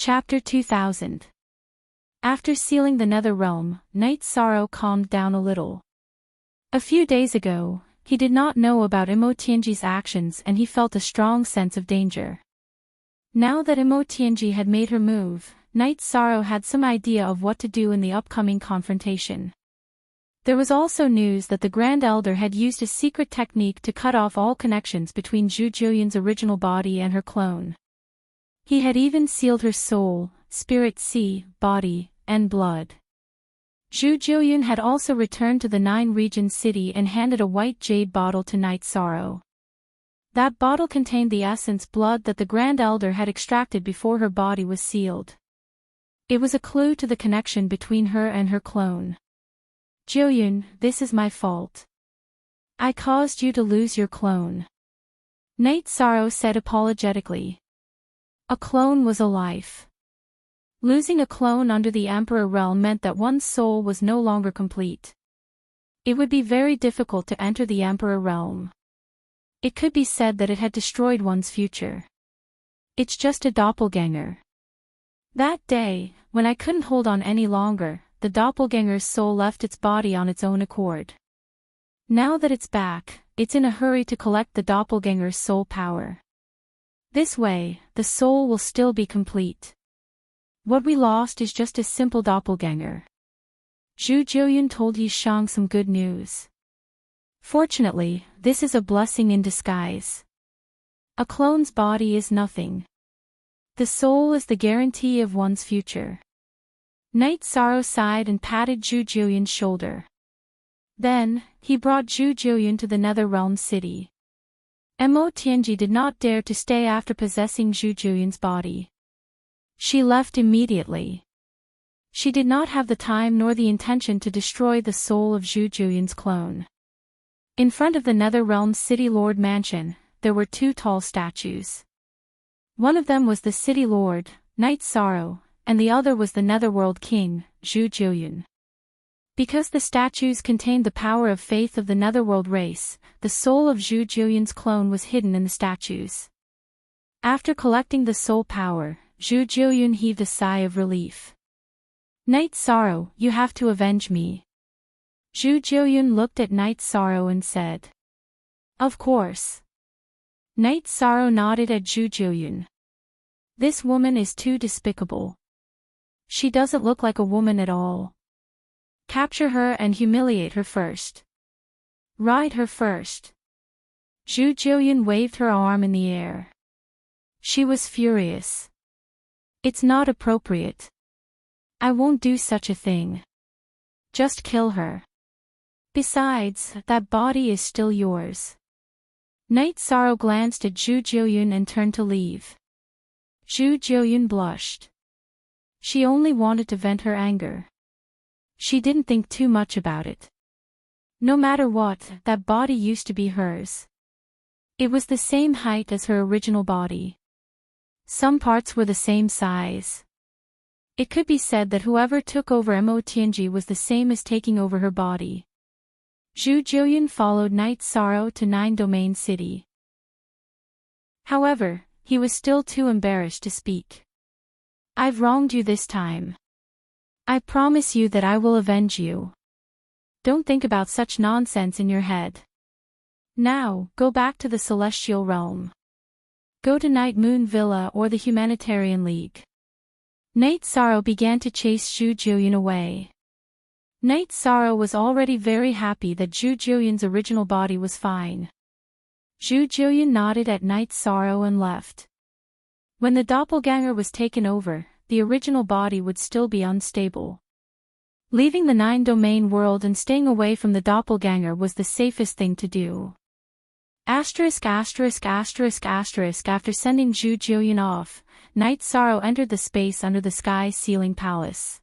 Chapter 2000. After sealing the nether realm, Knight's sorrow calmed down a little. A few days ago, he did not know about Enchanting's actions and he felt a strong sense of danger. Now that Enchanting had made her move, Knight's sorrow had some idea of what to do in the upcoming confrontation. There was also news that the Grand Elder had used a secret technique to cut off all connections between Zhu Jiuyun's original body and her clone. He had even sealed her soul, spirit, body, and blood. Zhu Jiuyun had also returned to the Nine-Region city and handed a white jade bottle to Knight's sorrow. That bottle contained the essence blood that the Grand Elder had extracted before her body was sealed. It was a clue to the connection between her and her clone. Jiuyun, this is my fault. I caused you to lose your clone. Knight's sorrow said apologetically. A clone was a life. Losing a clone under the Emperor realm meant that one's soul was no longer complete. It would be very difficult to enter the Emperor realm. It could be said that it had destroyed one's future. It's just a doppelganger. That day, when I couldn't hold on any longer, the doppelganger's soul left its body on its own accord. Now that it's back, it's in a hurry to collect the doppelganger's soul power. This way, the soul will still be complete. What we lost is just a simple doppelganger. Zhu Jiuyun told Yishang some good news. Fortunately, this is a blessing in disguise. A clone's body is nothing. The soul is the guarantee of one's future. Knight's sorrow sighed and patted Zhu Jiuyun's shoulder. Then, he brought Zhu Jiuyun to the Netherrealm city. Enchanting did not dare to stay after possessing Zhu Jiuyun's body. She left immediately. She did not have the time nor the intention to destroy the soul of Zhu Jiuyun's clone. In front of the Netherrealm City Lord Mansion, there were two tall statues. One of them was the City Lord, Knight's sorrow, and the other was the Netherworld King, Zhu Jiuyun. Because the statues contained the power of faith of the Netherworld race, the soul of Zhu Jiuyun's clone was hidden in the statues. After collecting the soul power, Zhu Jiuyun heaved a sigh of relief. Knight's sorrow, you have to avenge me. Zhu Jiuyun looked at Knight's sorrow and said. Of course. Knight's sorrow nodded at Zhu Jiuyun. This woman is too despicable. She doesn't look like a woman at all. Capture her and humiliate her first. Ride her first. Zhu Jiuyun waved her arm in the air. She was furious. It's not appropriate. I won't do such a thing. Just kill her. Besides, that body is still yours. Knight's sorrow glanced at Zhu Jiuyun and turned to leave. Zhu Jiuyun blushed. She only wanted to vent her anger. She didn't think too much about it. No matter what, that body used to be hers. It was the same height as her original body. Some parts were the same size. It could be said that whoever took over Enchanting was the same as taking over her body. Zhu Jiuyun followed Knight's sorrow to Nine Domain City. However, he was still too embarrassed to speak. I've wronged you this time. I promise you that I will avenge you. Don't think about such nonsense in your head. Now, go back to the Celestial Realm. Go to Night Moon Villa or the Humanitarian League. Knight's sorrow began to chase Zhu Jiuyun away. Knight's sorrow was already very happy that Zhu Jiuyun's original body was fine. Zhu Jiuyun nodded at Knight's sorrow and left. When the doppelganger was taken over, the original body would still be unstable. Leaving the nine-domain world and staying away from the doppelganger was the safest thing to do. After sending Zhu Jiuyun off, Knight's sorrow entered the space under the sky ceiling palace.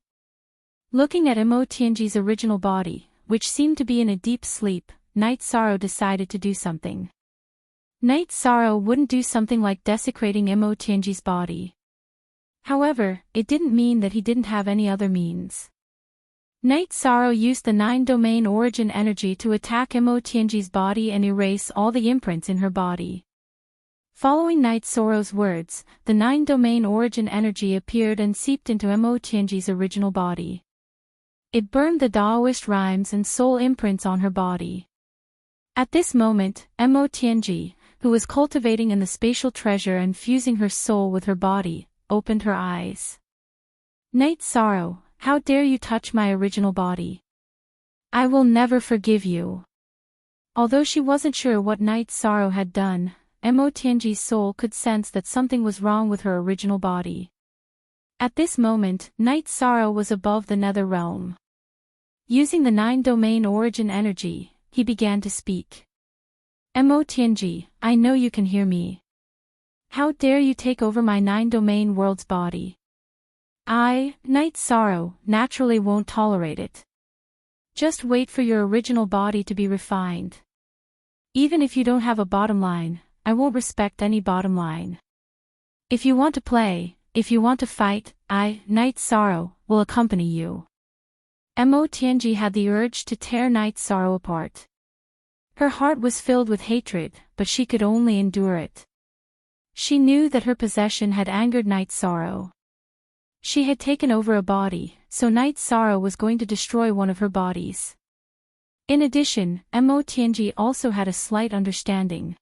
Looking at Enchanting's original body, which seemed to be in a deep sleep, Knight's sorrow decided to do something. Knight's sorrow wouldn't do something like desecrating Enchanting's body. However, it didn't mean that he didn't have any other means. Knight's sorrow used the nine-domain origin energy to attack Enchanting's body and erase all the imprints in her body. Following Night Sorrow's words, the 9-domain origin energy appeared and seeped into Emotianji's original body. It burned the Taoist rhymes and soul imprints on her body. At this moment, Emotianji, who was cultivating in the spatial treasure and fusing her soul with her body, opened her eyes. Night Sorrow, how dare you touch my original body? I will never forgive you. Although she wasn't sure what Night Sorrow had done, Emotianji's soul could sense that something was wrong with her original body. At this moment, Night Sorrow was above the nether realm. Using the 9-domain origin energy, he began to speak. Emotianji, I know you can hear me. How dare you take over my 9-domain world's body? I, Night Sorrow, naturally won't tolerate it. Just wait for your original body to be refined. Even if you don't have a bottom line, I won't respect any bottom line. If you want to play, if you want to fight, I, Night Sorrow, will accompany you. Emotianji had the urge to tear Night Sorrow apart. Her heart was filled with hatred, but she could only endure it. She knew that her possession had angered Night Sorrow. She had taken over a body, so Night Sorrow was going to destroy one of her bodies. In addition, Emotianji also had a slight understanding.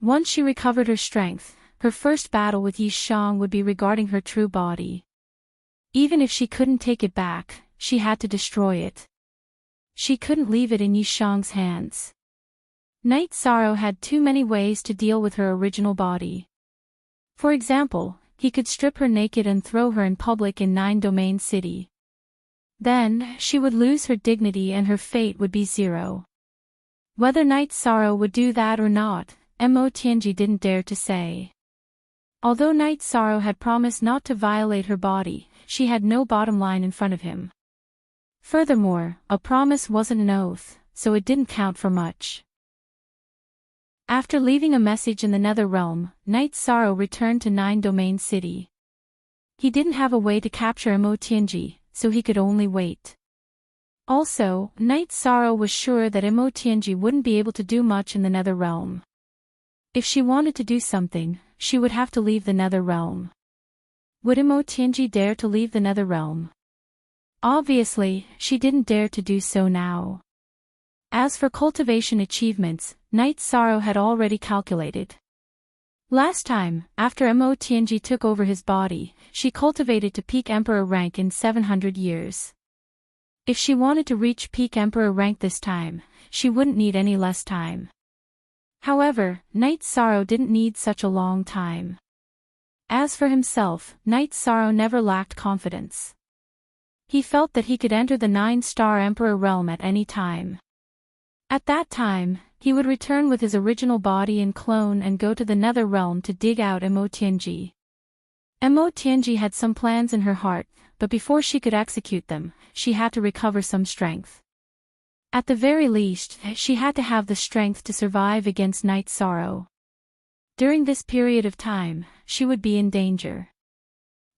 Once she recovered her strength, her first battle with Yi Shang would be regarding her true body. Even if she couldn't take it back, she had to destroy it. She couldn't leave it in Yi Shang's hands. Night Sorrow had too many ways to deal with her original body. For example, he could strip her naked and throw her in public in 9-domain city. Then, she would lose her dignity and her fate would be zero. Whether Night Sorrow would do that or not, Emotianji didn't dare to say. Although Night Sorrow had promised not to violate her body, she had no bottom line in front of him. Furthermore, a promise wasn't an oath, so it didn't count for much. After leaving a message in the nether realm, Night Sorrow returned to 9-domain city. He didn't have a way to capture Emotianji, so he could only wait. Also, Night Sorrow was sure that Emotianji wouldn't be able to do much in the nether realm. If she wanted to do something, she would have to leave the nether realm. Would Emotianji dare to leave the nether realm? Obviously, she didn't dare to do so now. As for cultivation achievements, Night Sorrow had already calculated. Last time, after Emotianji took over his body, she cultivated to peak Emperor rank in 700 years. If she wanted to reach peak Emperor rank this time, she wouldn't need any less time. However, Night Sorrow didn't need such a long time. As for himself, Night Sorrow never lacked confidence. He felt that he could enter the 9-star Emperor realm at any time. At that time, he would return with his original body and clone and go to the nether realm to dig out Emotianji. Emotianji had some plans in her heart, but before she could execute them, she had to recover some strength. At the very least, she had to have the strength to survive against Night Sorrow. During this period of time, she would be in danger.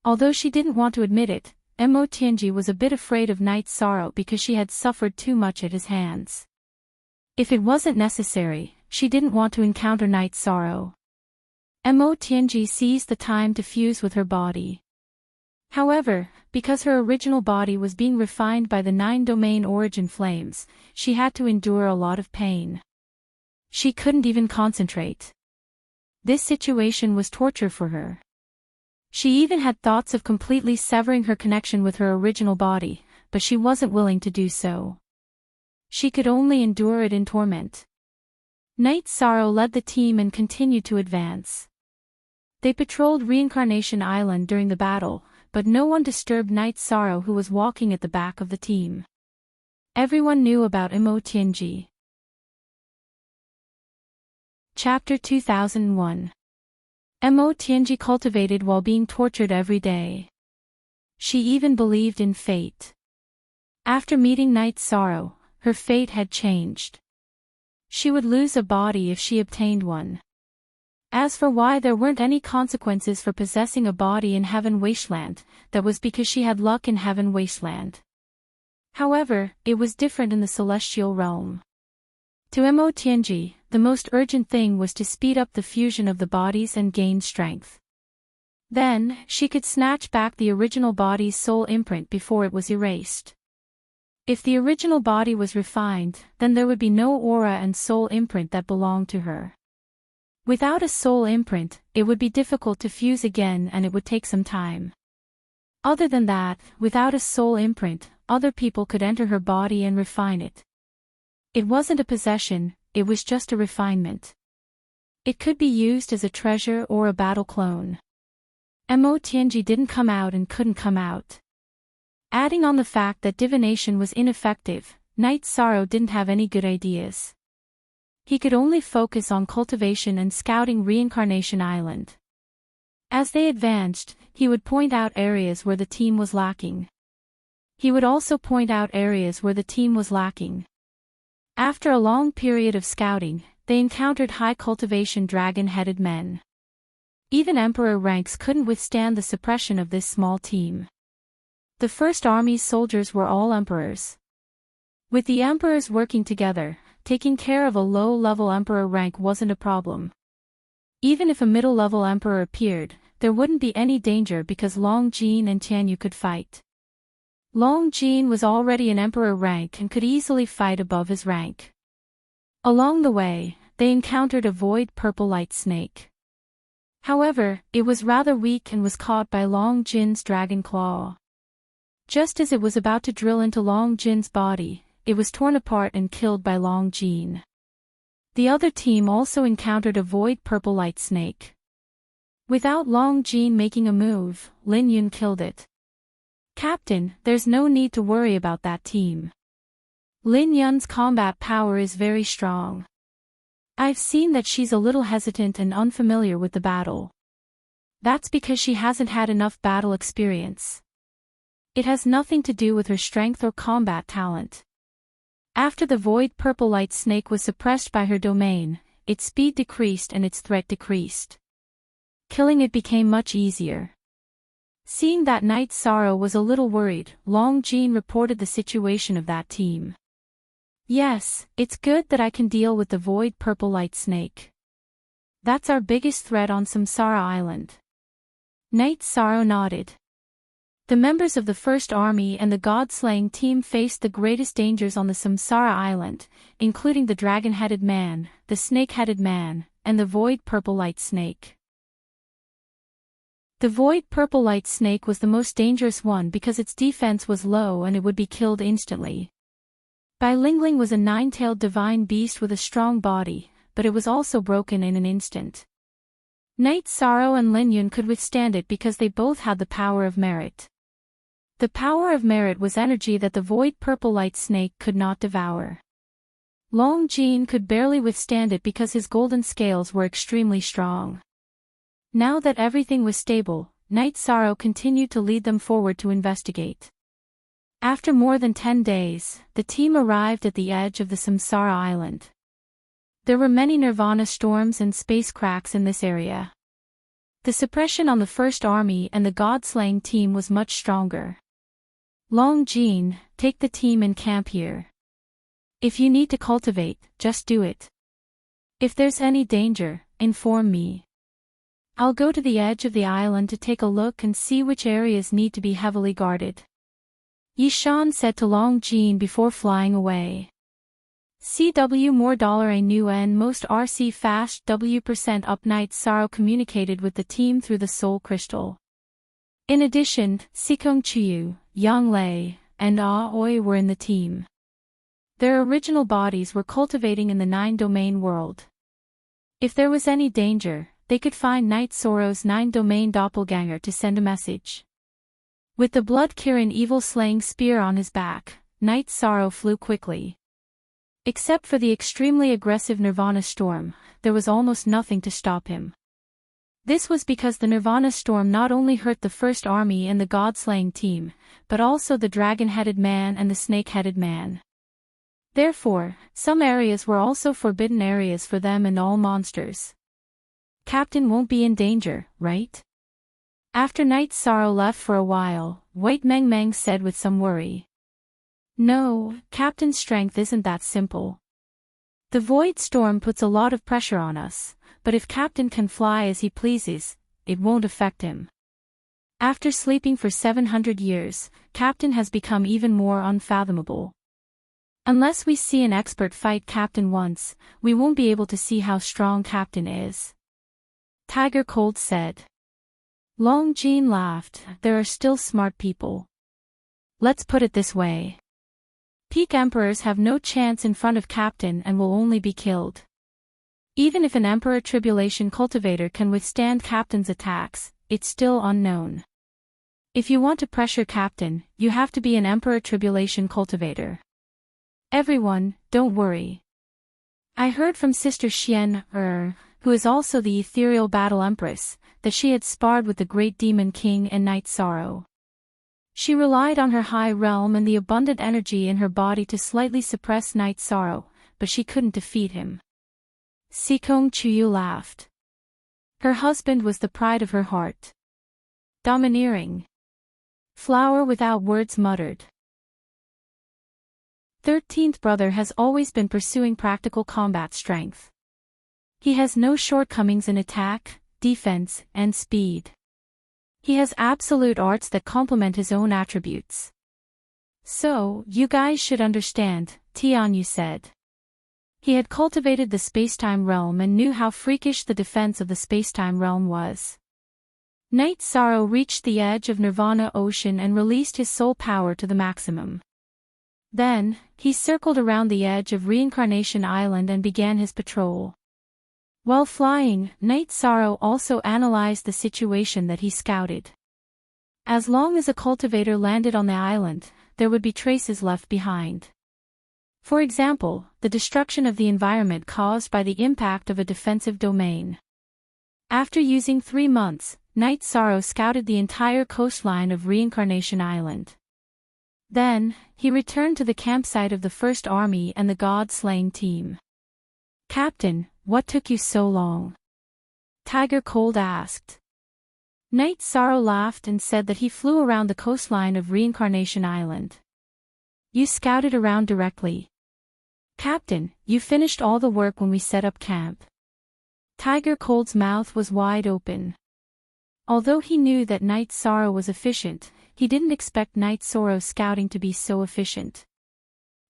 Although she didn't want to admit it, Emotianji was a bit afraid of Night Sorrow because she had suffered too much at his hands. If it wasn't necessary, she didn't want to encounter Night Sorrow. Emotianji seized the time to fuse with her body. However, because her original body was being refined by the 9-domain origin flames, she had to endure a lot of pain. She couldn't even concentrate. This situation was torture for her. She even had thoughts of completely severing her connection with her original body, but she wasn't willing to do so. She could only endure it in torment. Night Sorrow led the team and continued to advance. They patrolled Reincarnation Island during the battle, but no one disturbed Night Sorrow, who was walking at the back of the team. Everyone knew about Emotianji. Chapter 2001. Emotianji cultivated while being tortured every day. She even believed in fate. After meeting Night Sorrow, her fate had changed. She would lose a body if she obtained one. As for why there weren't any consequences for possessing a body in Heaven Wasteland, that was because she had luck in Heaven Wasteland. However, it was different in the celestial realm. To Emotianji, the most urgent thing was to speed up the fusion of the bodies and gain strength. Then, she could snatch back the original body's soul imprint before it was erased. If the original body was refined, then there would be no aura and soul imprint that belonged to her. Without a soul imprint, it would be difficult to fuse again and it would take some time. Other than that, without a soul imprint, other people could enter her body and refine it. It wasn't a possession, it was just a refinement. It could be used as a treasure or a battle clone. Emotianji didn't come out and couldn't come out. Adding on the fact that divination was ineffective, Knight Sorrow didn't have any good ideas. He could only focus on cultivation and scouting Reincarnation Island. As they advanced, he would point out areas where the team was lacking. He would also point out areas where the team was lacking. After a long period of scouting, they encountered high cultivation dragon-headed men. Even Emperor ranks couldn't withstand the suppression of this small team. The First Army's soldiers were all Emperors. With the Emperors working together, taking care of a low-level Emperor rank wasn't a problem. Even if a middle-level Emperor appeared, there wouldn't be any danger because Long Jin and Tianyu could fight. Long Jin was already an Emperor rank and could easily fight above his rank. Along the way, they encountered a void purple light snake. However, it was rather weak and was caught by Long Jin's dragon claw. Just as it was about to drill into Long Jin's body, it was torn apart and killed by Long Jin. The other team also encountered a void purple light snake. Without Long Jin making a move, Lin Yun killed it. Captain, there's no need to worry about that team. Lin Yun's combat power is very strong. I've seen that she's a little hesitant and unfamiliar with the battle. That's because she hasn't had enough battle experience. It has nothing to do with her strength or combat talent. After the void purple light snake was suppressed by her domain, its speed decreased and its threat decreased. Killing it became much easier. Seeing that Knight Sorrow was a little worried, Long Jin reported the situation of that team. Yes, it's good that I can deal with the void purple light snake. That's our biggest threat on Samsara Island. Knight Sorrow nodded. The members of the First Army and the God-slaying team faced the greatest dangers on the Samsara Island, including the dragon-headed man, the snake-headed man, and the void purple light snake. The void purple light snake was the most dangerous one because its defense was low and it would be killed instantly. Bai Lingling was a nine-tailed divine beast with a strong body, but it was also broken in an instant. Knight Sorrow and Lin Yun could withstand it because they both had the power of merit. The power of merit was energy that the void purple light snake could not devour. Long Jin could barely withstand it because his golden scales were extremely strong. Now that everything was stable, Knight Sorrow continued to lead them forward to investigate. After more than 10 days, the team arrived at the edge of the Samsara Island. There were many Nirvana storms and space cracks in this area. The suppression on the First Army and the God-slaying team was much stronger. Long Jin, take the team and camp here. If you need to cultivate, just do it. If there's any danger, inform me. I'll go to the edge of the island to take a look and see which areas need to be heavily guarded. Yishan said to Long Jin before flying away. CW more $a new N most RC fast W% up. Knight Sorrow communicated with the team through the soul crystal. In addition, Sikong Chiyu, Yang Lei, and Aoi were in the team. Their original bodies were cultivating in the 9-domain world. If there was any danger, they could find Knight Sorrow's 9-domain doppelganger to send a message. With the Blood Kirin evil-slaying spear on his back, Knight Sorrow flew quickly. Except for the extremely aggressive Nirvana storm, there was almost nothing to stop him. This was because the Nirvana storm not only hurt the First Army and the God-slaying team, but also the dragon-headed man and the snake-headed man. Therefore, some areas were also forbidden areas for them and all monsters. Captain won't be in danger, right? After Knight Sorrow left for a while, White Meng Meng said with some worry. No, Captain's strength isn't that simple. The void storm puts a lot of pressure on us, but if Captain can fly as he pleases, it won't affect him. After sleeping for 700 years, Captain has become even more unfathomable. Unless we see an expert fight Captain once, we won't be able to see how strong Captain is. Tiger Cold said. Long Jean laughed. There are still smart people. Let's put it this way. Peak emperors have no chance in front of Captain and will only be killed. Even if an Emperor Tribulation cultivator can withstand Captain's attacks, it's still unknown. If you want to pressure Captain, you have to be an Emperor Tribulation cultivator. Everyone, don't worry. I heard from Sister Xian, who is also the Ethereal Battle Empress, that she had sparred with the Great Demon King and Night Sorrow. She relied on her high realm and the abundant energy in her body to slightly suppress Night Sorrow, but she couldn't defeat him. Sikong Chuyu laughed. Her husband was the pride of her heart. Domineering. Flower without words muttered. 13th brother has always been pursuing practical combat strength. He has no shortcomings in attack, defense, and speed. He has absolute arts that complement his own attributes. So, you guys should understand, Tianyu said. He had cultivated the spacetime realm and knew how freakish the defense of the spacetime realm was. Night Sorrow reached the edge of Nirvana Ocean and released his soul power to the maximum. Then, he circled around the edge of Reincarnation Island and began his patrol. While flying, Night Sorrow also analyzed the situation that he scouted. As long as a cultivator landed on the island, there would be traces left behind. For example, the destruction of the environment caused by the impact of a defensive domain. After using 3 months, Night Sorrow scouted the entire coastline of Reincarnation Island. Then, he returned to the campsite of the First Army and the God-slaying team. Captain, what took you so long? Tiger Cold asked. Night Sorrow laughed and said that he flew around the coastline of Reincarnation Island. You scouted around directly. Captain, you finished all the work when we set up camp. Tiger Cold's mouth was wide open. Although he knew that Night Sorrow was efficient, he didn't expect Night Sorrow's scouting to be so efficient.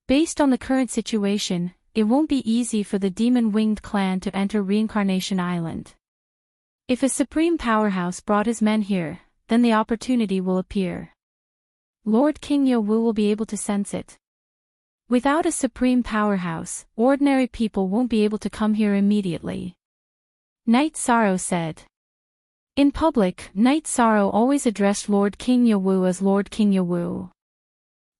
Based on the current situation, it won't be easy for the Demon-Winged clan to enter Reincarnation Island. If a supreme powerhouse brought his men here, then the opportunity will appear. Lord King Yo-Wu will be able to sense it. Without a supreme powerhouse, ordinary people won't be able to come here immediately. Night Sorrow said. In public, Night Sorrow always addressed Lord King Yo-Wu as Lord King Yo-Wu.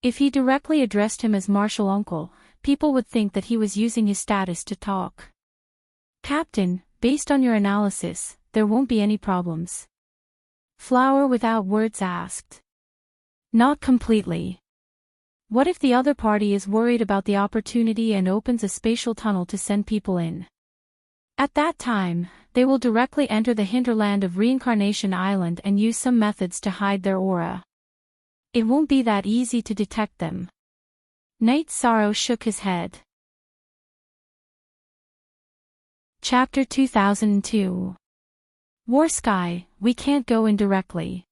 If he directly addressed him as Martial Uncle, people would think that he was using his status to talk. Captain, based on your analysis, there won't be any problems. Flower without words asked. Not completely. What if the other party is worried about the opportunity and opens a spatial tunnel to send people in? At that time, they will directly enter the hinterland of Reincarnation Island and use some methods to hide their aura. It won't be that easy to detect them. Night Sorrow shook his head. Chapter 2002. War Sky, we can't go in directly.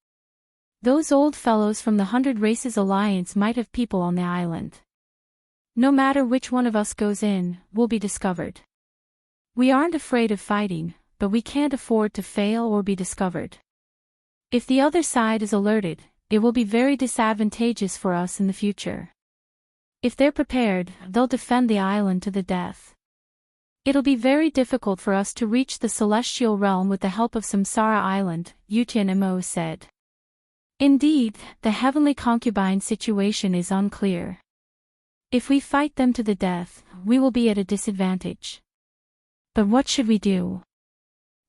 Those old fellows from the 100 Races Alliance might have people on the island. No matter which one of us goes in, we'll be discovered. We aren't afraid of fighting, but we can't afford to fail or be discovered. If the other side is alerted, it will be very disadvantageous for us in the future. If they're prepared, they'll defend the island to the death. It'll be very difficult for us to reach the celestial realm with the help of Samsara Island, Yutian Mo said. Indeed, the heavenly concubine situation is unclear. If we fight them to the death, we will be at a disadvantage. But what should we do?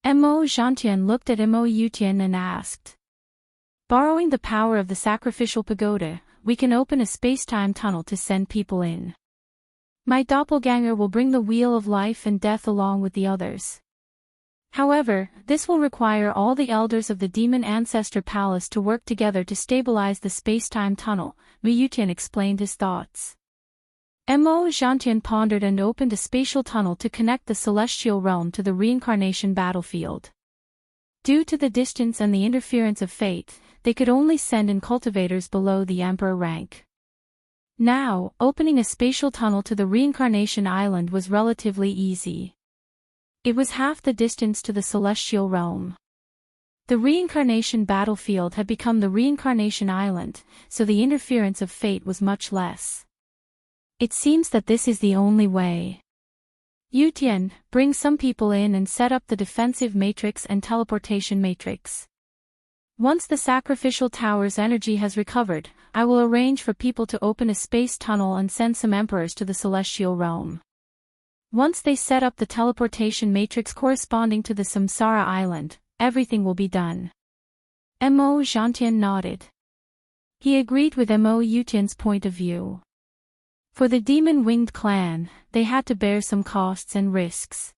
Mo Zhantian looked at Mo Yutian and asked. Borrowing the power of the sacrificial pagoda, we can open a space-time tunnel to send people in. My doppelganger will bring the wheel of life and death along with the others. However, this will require all the elders of the Demon Ancestor Palace to work together to stabilize the space-time tunnel, Mu Yutian explained his thoughts. Mo Jiantian pondered and opened a spatial tunnel to connect the celestial realm to the reincarnation battlefield. Due to the distance and the interference of fate, they could only send in cultivators below the emperor rank. Now, opening a spatial tunnel to the reincarnation island was relatively easy. It was half the distance to the celestial realm. The reincarnation battlefield had become the reincarnation island, so the interference of fate was much less. It seems that this is the only way. Yutian, bring some people in and set up the defensive matrix and teleportation matrix. Once the sacrificial tower's energy has recovered, I will arrange for people to open a space tunnel and send some emperors to the celestial realm. Once they set up the teleportation matrix corresponding to the Samsara island, everything will be done. Mo Jiantian nodded. He agreed with Mo Yutian's point of view. For the demon-winged clan, they had to bear some costs and risks.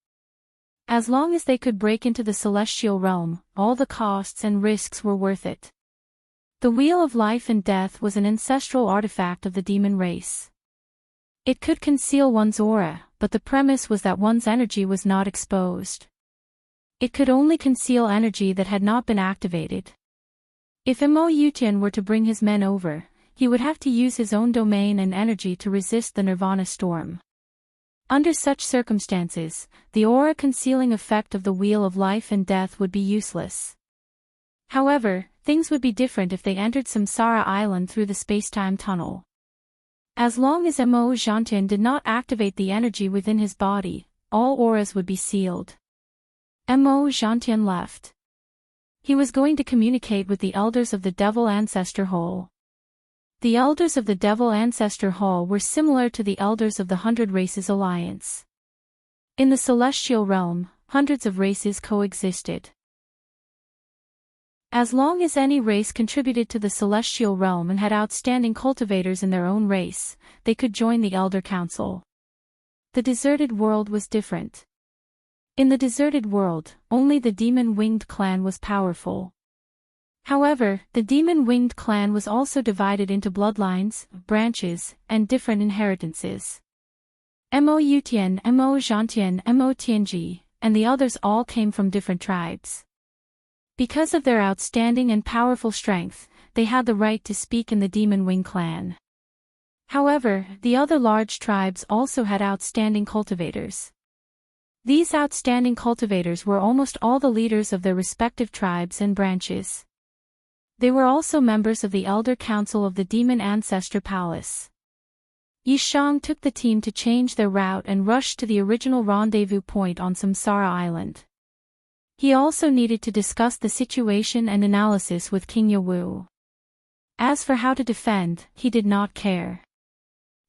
As long as they could break into the celestial realm, all the costs and risks were worth it. The Wheel of Life and Death was an ancestral artifact of the demon race. It could conceal one's aura, but the premise was that one's energy was not exposed. It could only conceal energy that had not been activated. If Mo Yutian were to bring his men over, he would have to use his own domain and energy to resist the Nirvana storm. Under such circumstances, the aura-concealing effect of the Wheel of Life and Death would be useless. However, things would be different if they entered Samsara Island through the spacetime tunnel. As long as Mo Jiantian did not activate the energy within his body, all auras would be sealed. Mo Jiantian left. He was going to communicate with the elders of the Devil Ancestor Hall. The elders of the Devil Ancestor Hall were similar to the elders of the Hundred Races Alliance. In the celestial realm, hundreds of races coexisted. As long as any race contributed to the celestial realm and had outstanding cultivators in their own race, they could join the Elder Council. The deserted world was different. In the deserted world, only the demon-winged clan was powerful. However, the demon-winged clan was also divided into bloodlines, branches, and different inheritances. Mo Yutian, Mo Jiantian, Mo Tianji, and the others all came from different tribes. Because of their outstanding and powerful strength, they had the right to speak in the Demon Wing clan. However, the other large tribes also had outstanding cultivators. These outstanding cultivators were almost all the leaders of their respective tribes and branches. They were also members of the Elder Council of the Demon Ancestor Palace. Yishang took the team to change their route and rushed to the original rendezvous point on Samsara Island. He also needed to discuss the situation and analysis with King Yawu. As for how to defend, he did not care.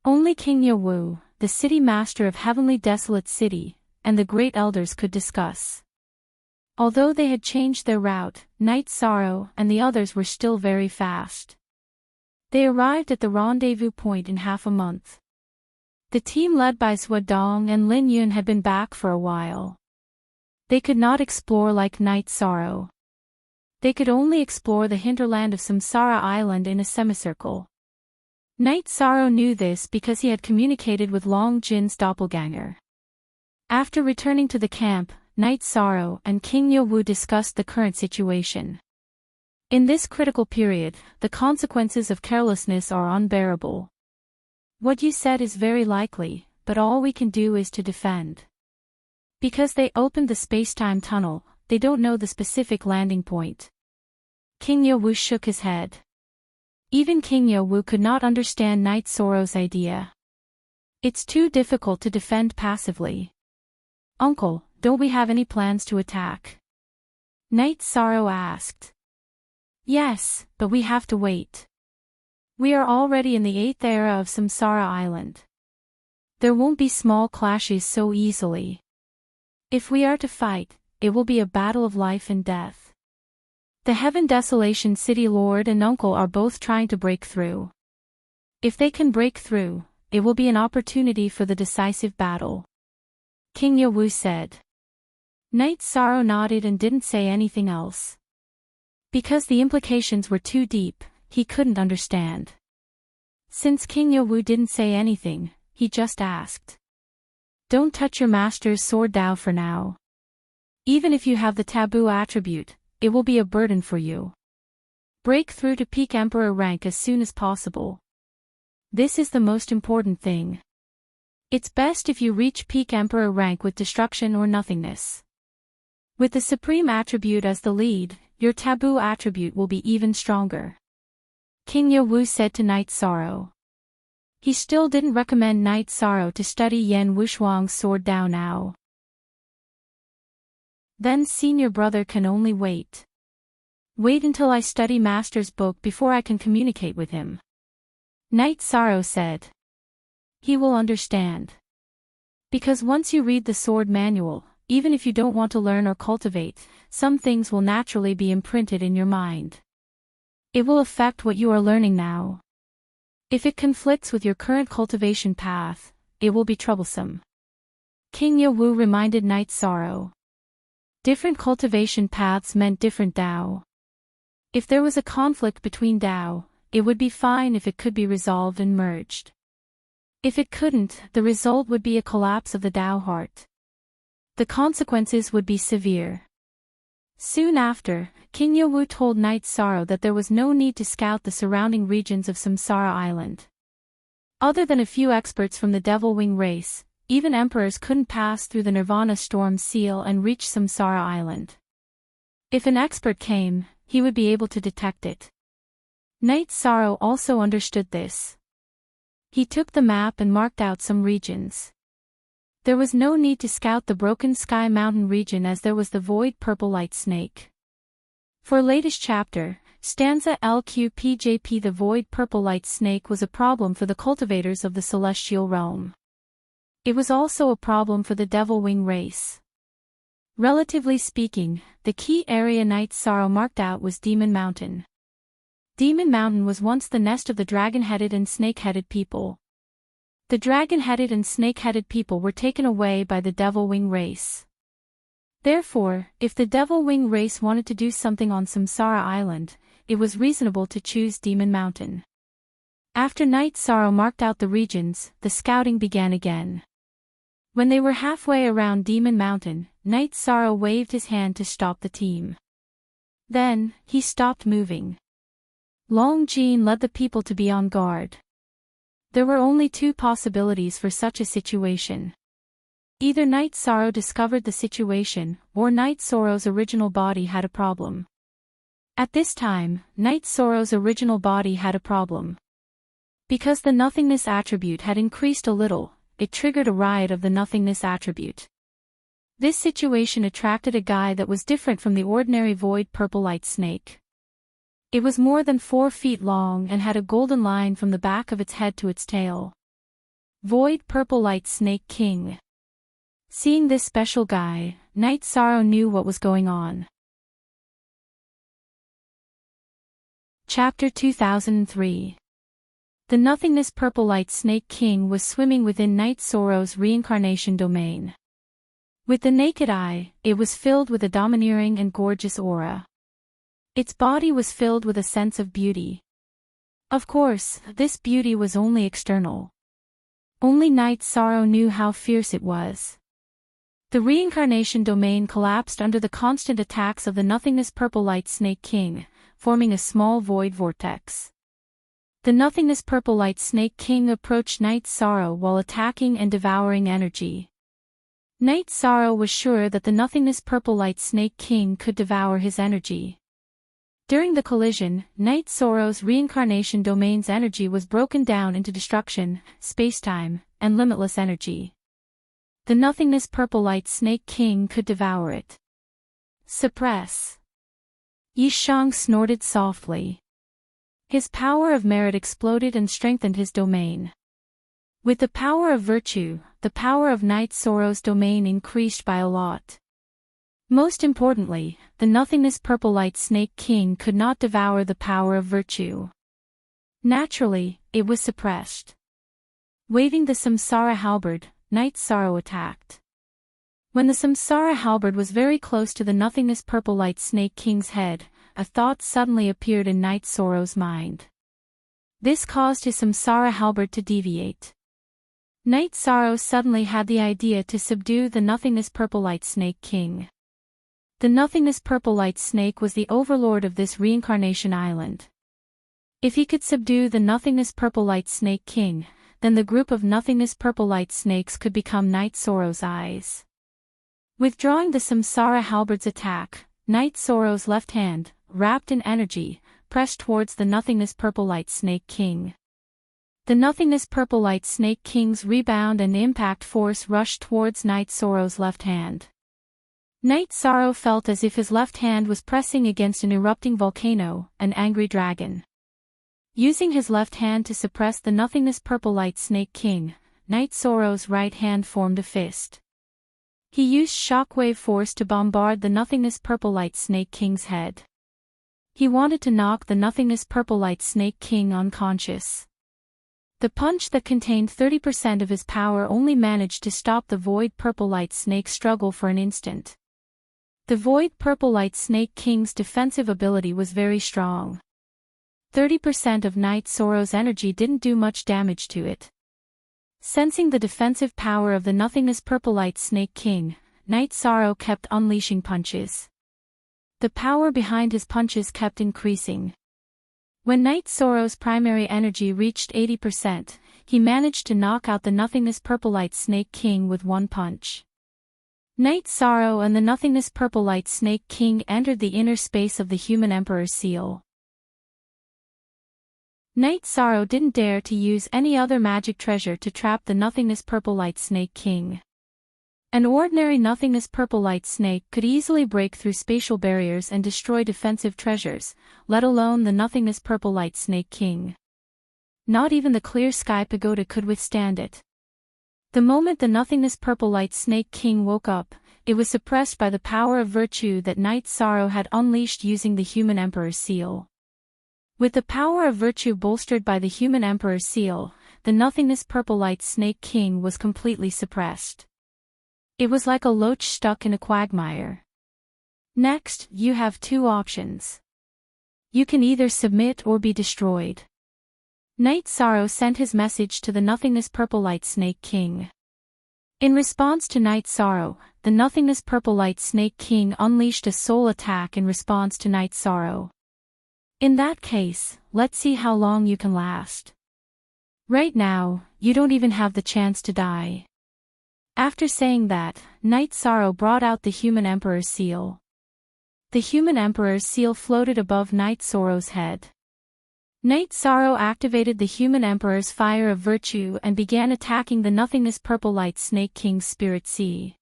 Only King Yawu, the city master of Heavenly Desolate City, and the great elders could discuss. Although they had changed their route, Night Sorrow and the others were still very fast. They arrived at the rendezvous point in half a month. The team led by Zhou Dong and Lin Yun had been back for a while. They could not explore like Night Sorrow. They could only explore the hinterland of Samsara Island in a semicircle. Night Sorrow knew this because he had communicated with Long Jin's doppelganger. After returning to the camp, Night Sorrow and King Yawu discussed the current situation. In this critical period, the consequences of carelessness are unbearable. What you said is very likely, but all we can do is to defend. Because they opened the spacetime tunnel, they don't know the specific landing point. King Yawu shook his head. Even King Yawu could not understand Night Sorrow's idea. It's too difficult to defend passively. Uncle, don't we have any plans to attack? Night Sorrow asked. Yes, but we have to wait. We are already in the 8th era of Samsara Island. There won't be small clashes so easily. If we are to fight, it will be a battle of life and death. The Heaven Desolation City Lord and Uncle are both trying to break through. If they can break through, it will be an opportunity for the decisive battle. King Yawu said. Night Sorrow nodded and didn't say anything else. Because the implications were too deep, he couldn't understand. Since King Yawu didn't say anything, he just asked. Don't touch your master's sword Dao for now. Even if you have the taboo attribute, it will be a burden for you. Break through to peak Emperor rank as soon as possible. This is the most important thing. It's best if you reach peak Emperor rank with destruction or nothingness. With the supreme attribute as the lead, your taboo attribute will be even stronger. King Yewu said to Night Sorrow. He still didn't recommend Night Sorrow to study Yan Wushuang's sword Dao now. Then senior brother can only wait. Wait until I study Master's book before I can communicate with him. Night Sorrow said. He will understand. Because once you read the sword manual, even if you don't want to learn or cultivate, some things will naturally be imprinted in your mind. It will affect what you are learning now. If it conflicts with your current cultivation path, it will be troublesome. King Yewu reminded Night Sorrow. Different cultivation paths meant different Dao. If there was a conflict between Dao, it would be fine if it could be resolved and merged. If it couldn't, the result would be a collapse of the Dao heart. The consequences would be severe. Soon after, King Yewu told Night Sorrow that there was no need to scout the surrounding regions of Samsara Island. Other than a few experts from the Devil Wing race, even emperors couldn't pass through the Nirvana Storm Seal and reach Samsara Island. If an expert came, he would be able to detect it. Night Sorrow also understood this. He took the map and marked out some regions. There was no need to scout the Broken Sky Mountain region as there was the Void Purple Light Snake. For latest chapter, stanza LQPJP, the Void Purple Light Snake was a problem for the cultivators of the Celestial Realm. It was also a problem for the Devil Wing race. Relatively speaking, the key area Night Sorrow marked out was Demon Mountain. Demon Mountain was once the nest of the dragon-headed and snake-headed people. The dragon-headed and snake-headed people were taken away by the Devil Wing race. Therefore, if the Devil Wing race wanted to do something on Samsara Island, it was reasonable to choose Demon Mountain. After Night Sorrow marked out the regions, the scouting began again. When they were halfway around Demon Mountain, Night Sorrow waved his hand to stop the team. Then, he stopped moving. Long Jean led the people to be on guard. There were only two possibilities for such a situation. Either Night Sorrow discovered the situation, or Night Sorrow's original body had a problem. At this time, Night Sorrow's original body had a problem. Because the nothingness attribute had increased a little, it triggered a riot of the nothingness attribute. This situation attracted a guy that was different from the ordinary Void Purple Light Snake. It was more than 4 feet long and had a golden line from the back of its head to its tail. Void Purple Light Snake King. Seeing this special guy, Night Sorrow knew what was going on. Chapter 2003. The nothingness Purple Light Snake King was swimming within Night Sorrow's reincarnation domain. With the naked eye, it was filled with a domineering and gorgeous aura. Its body was filled with a sense of beauty. Of course, this beauty was only external. Only Night Sorrow knew how fierce it was. The reincarnation domain collapsed under the constant attacks of the nothingness Purple Light Snake King, forming a small void vortex. The nothingness Purple Light Snake King approached Night Sorrow while attacking and devouring energy. Night Sorrow was sure that the nothingness Purple Light Snake King could devour his energy. During the collision, Night Sorrow's reincarnation domain's energy was broken down into destruction, spacetime, and limitless energy. The nothingness Purple Light Snake King could devour it. Suppress. Yishang snorted softly. His power of merit exploded and strengthened his domain. With the power of virtue, the power of Night Sorrow's domain increased by a lot. Most importantly, the nothingness Purple Light Snake King could not devour the power of virtue. Naturally, it was suppressed. Waving the Samsara halberd, Night Sorrow attacked. When the Samsara halberd was very close to the nothingness Purple Light Snake King's head, a thought suddenly appeared in Night Sorrow's mind. This caused his Samsara halberd to deviate. Night Sorrow suddenly had the idea to subdue the Nothingness Purple Light Snake King. The Nothingness Purple Light Snake was the overlord of this reincarnation island. If he could subdue the Nothingness Purple Light Snake King, then the group of Nothingness Purple Light Snakes could become Night Sorrow's eyes. Withdrawing the Samsara Halberd's attack, Night Sorrow's left hand, wrapped in energy, pressed towards the Nothingness Purple Light Snake King. The Nothingness Purple Light Snake King's rebound and impact force rushed towards Night Sorrow's left hand. Night Sorrow felt as if his left hand was pressing against an erupting volcano, an angry dragon. Using his left hand to suppress the Nothingness Purple Light Snake King, Night Sorrow's right hand formed a fist. He used shockwave force to bombard the Nothingness Purple Light Snake King's head. He wanted to knock the Nothingness Purple Light Snake King unconscious. The punch that contained 30% of his power only managed to stop the Void Purple Light Snake struggle for an instant. The Void Purple Light Snake King's defensive ability was very strong. 30% of Night Sorrow's energy didn't do much damage to it. Sensing the defensive power of the Nothingness Purple Light Snake King, Night Sorrow kept unleashing punches. The power behind his punches kept increasing. When Night Sorrow's primary energy reached 80%, he managed to knock out the Nothingness Purple Light Snake King with one punch. Night Sorrow and the Nothingness Purple Light Snake King entered the inner space of the Human Emperor's seal. Night Sorrow didn't dare to use any other magic treasure to trap the Nothingness Purple Light Snake King. An ordinary Nothingness Purple Light Snake could easily break through spatial barriers and destroy defensive treasures, let alone the Nothingness Purple Light Snake King. Not even the Clear Sky Pagoda could withstand it. The moment the Nothingness Purple Light Snake King woke up, it was suppressed by the power of virtue that Night Sorrow had unleashed using the Human Emperor's seal. With the power of virtue bolstered by the Human Emperor's seal, the Nothingness Purple Light Snake King was completely suppressed. It was like a loach stuck in a quagmire. Next, you have two options. You can either submit or be destroyed. Night Sorrow sent his message to the Nothingness Purple Light Snake King. In response to Night Sorrow, the Nothingness Purple Light Snake King unleashed a soul attack in response to Night Sorrow. In that case, let's see how long you can last. Right now, you don't even have the chance to die. After saying that, Night Sorrow brought out the Human Emperor's seal. The Human Emperor's seal floated above Night Sorrow's head. Night Sorrow activated the Human Emperor's fire of virtue and began attacking the Nothingness Purple Light Snake King's spirit sea.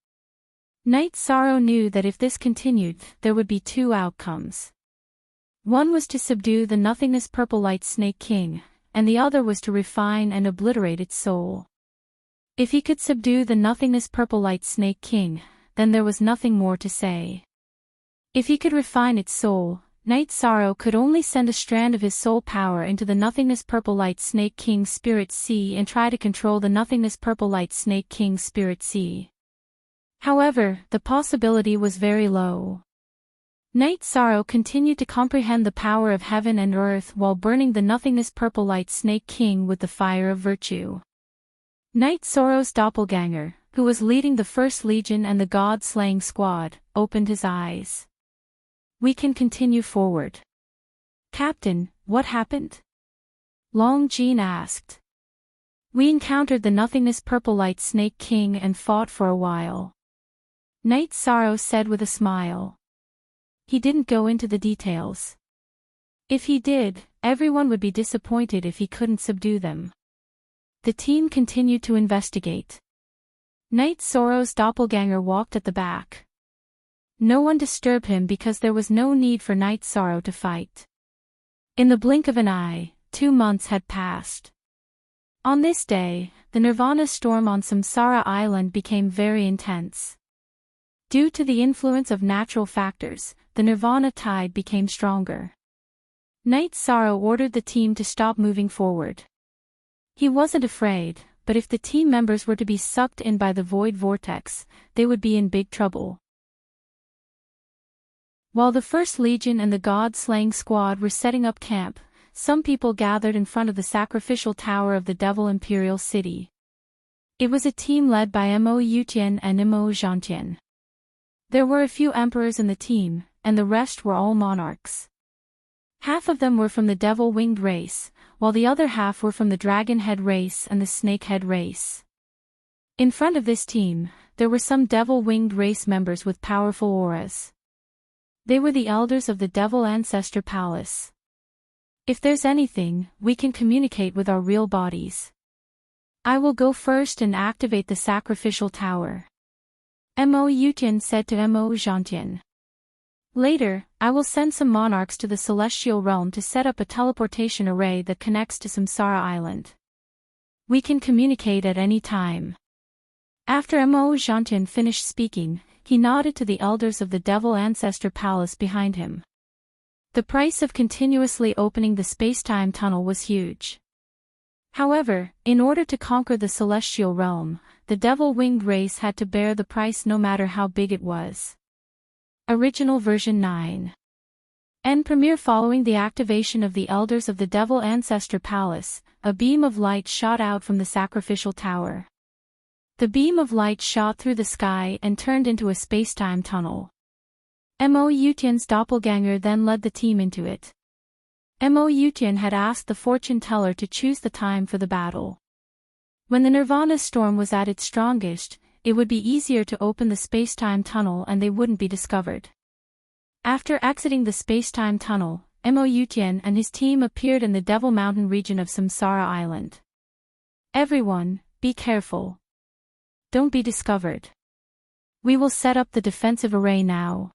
Night Sorrow knew that if this continued, there would be two outcomes. One was to subdue the Nothingness Purple Light Snake King, and the other was to refine and obliterate its soul. If he could subdue the Nothingness Purple Light Snake King, then there was nothing more to say. If he could refine its soul, Night Sorrow could only send a strand of his soul power into the Nothingness Purple Light Snake King's spirit sea and try to control the Nothingness Purple Light Snake King's spirit sea. However, the possibility was very low. Night Sorrow continued to comprehend the power of heaven and earth while burning the Nothingness Purple Light Snake King with the fire of virtue. Night Sorrow's doppelganger, who was leading the First Legion and the God-slaying squad, opened his eyes. We can continue forward. Captain, what happened? Long Jean asked. We encountered the Nothingness Purple Light Snake King and fought for a while. Night Sorrow said with a smile. He didn't go into the details. If he did, everyone would be disappointed if he couldn't subdue them. The team continued to investigate. Night Sorrow's doppelganger walked at the back. No one disturbed him because there was no need for Night Sorrow to fight. In the blink of an eye, 2 months had passed. On this day, the Nirvana storm on Samsara Island became very intense. Due to the influence of natural factors, the Nirvana tide became stronger. Night Sorrow ordered the team to stop moving forward. He wasn't afraid, but if the team members were to be sucked in by the void vortex, they would be in big trouble. While the First Legion and the God-slaying squad were setting up camp, some people gathered in front of the sacrificial tower of the Devil Imperial City. It was a team led by Mo Yutian and Mo Zhantian. There were a few emperors in the team, and the rest were all monarchs. Half of them were from the devil-winged race, while the other half were from the dragon-head race and the snake-head race. In front of this team, there were some devil-winged race members with powerful auras. They were the elders of the Devil Ancestor Palace. If there's anything, we can communicate with our real bodies. I will go first and activate the sacrificial tower. Mo Yutian said to Mo Zhantian. Later, I will send some monarchs to the celestial realm to set up a teleportation array that connects to Samsara Island. We can communicate at any time. After Mo Zhantian finished speaking, he nodded to the elders of the Devil Ancestor Palace behind him. The price of continuously opening the space-time tunnel was huge. However, in order to conquer the celestial realm, the devil-winged race had to bear the price no matter how big it was. Original version 9. End premiere. Following the activation of the elders of the Devil Ancestor Palace, a beam of light shot out from the sacrificial tower. The beam of light shot through the sky and turned into a space-time tunnel. Mo Yutian's doppelganger then led the team into it. Mo Yutian had asked the fortune teller to choose the time for the battle. When the Nirvana storm was at its strongest, it would be easier to open the space-time tunnel and they wouldn't be discovered. After exiting the space-time tunnel, Mo Yutian and his team appeared in the Devil Mountain region of Samsara Island. Everyone, be careful. Don't be discovered. We will set up the defensive array now.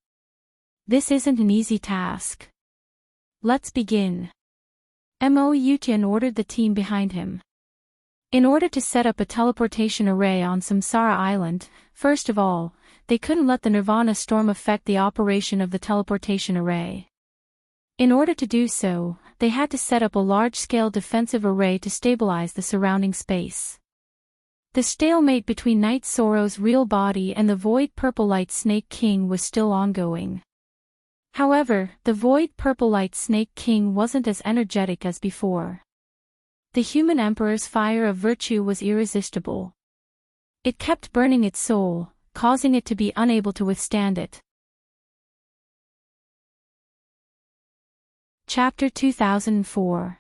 This isn't an easy task. Let's begin. Mo Yutian ordered the team behind him. In order to set up a teleportation array on Samsara Island, first of all, they couldn't let the Nirvana storm affect the operation of the teleportation array. In order to do so, they had to set up a large-scale defensive array to stabilize the surrounding space. The stalemate between Night Sorrow's real body and the Void Purple Light Snake King was still ongoing. However, the Void Purple Light Snake King wasn't as energetic as before. The human emperor's fire of virtue was irresistible. It kept burning its soul, causing it to be unable to withstand it. Chapter 2004.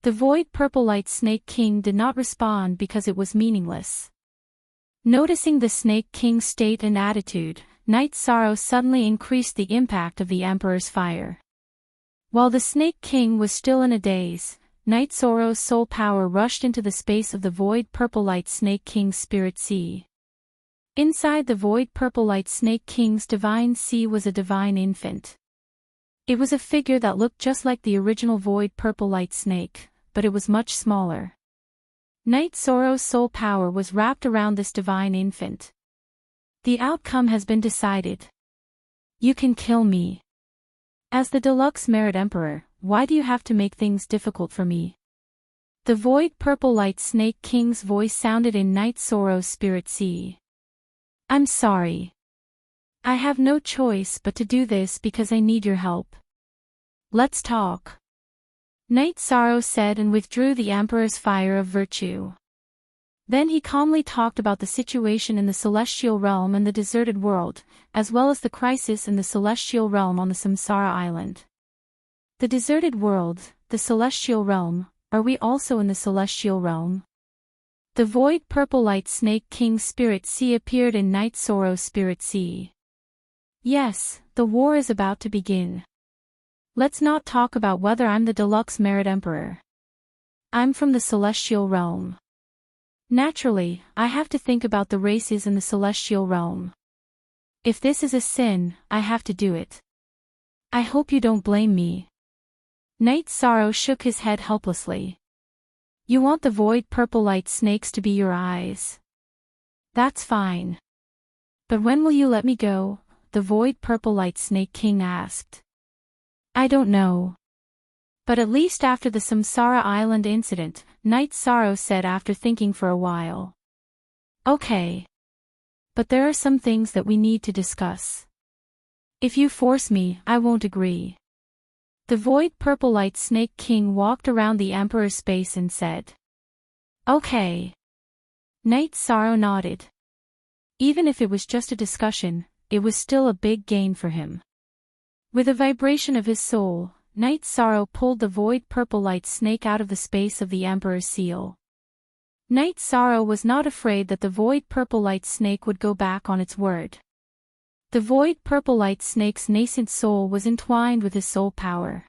The Void Purple Light Snake King did not respond because it was meaningless. Noticing the Snake King's state and attitude, Night Sorrow suddenly increased the impact of the Emperor's fire. While the Snake King was still in a daze, Night Sorrow's soul power rushed into the space of the Void Purple Light Snake King's Spirit Sea. Inside the Void Purple Light Snake King's Divine Sea was a divine infant. It was a figure that looked just like the original Void Purple Light Snake, but it was much smaller. Night Sorrow's soul power was wrapped around this divine infant. The outcome has been decided. You can kill me. As the Deluxe Merit Emperor, why do you have to make things difficult for me? The Void Purple Light Snake King's voice sounded in Night Sorrow's Spirit Sea. I'm sorry. I have no choice but to do this because I need your help. Let's talk. Night Sorrow said and withdrew the Emperor's fire of virtue. Then he calmly talked about the situation in the Celestial Realm and the deserted world, as well as the crisis in the Celestial Realm on the Samsara Island. The deserted world, the Celestial Realm, are we also in the Celestial Realm? The Void Purple Light Snake King's Spirit Sea appeared in Night Sorrow's Spirit Sea. Yes, the war is about to begin. Let's not talk about whether I'm the Deluxe Merit Emperor. I'm from the Celestial Realm. Naturally, I have to think about the races in the Celestial Realm. If this is a sin, I have to do it. I hope you don't blame me. Night Sorrow shook his head helplessly. You want the Void Purple Light Snakes to be your eyes. That's fine. But when will you let me go? The Void Purple Light Snake King asked. I don't know. But at least after the Samsara Island incident, Night Sorrow said after thinking for a while. Okay. But there are some things that we need to discuss. If you force me, I won't agree. The Void Purple Light Snake King walked around the Emperor's space and said. Okay. Night Sorrow nodded. Even if it was just a discussion, it was still a big gain for him. With a vibration of his soul, Night Sorrow pulled the void purple light snake out of the space of the Emperor's seal. Night Sorrow was not afraid that the void purple light snake would go back on its word. The void purple light snake's nascent soul was entwined with his soul power.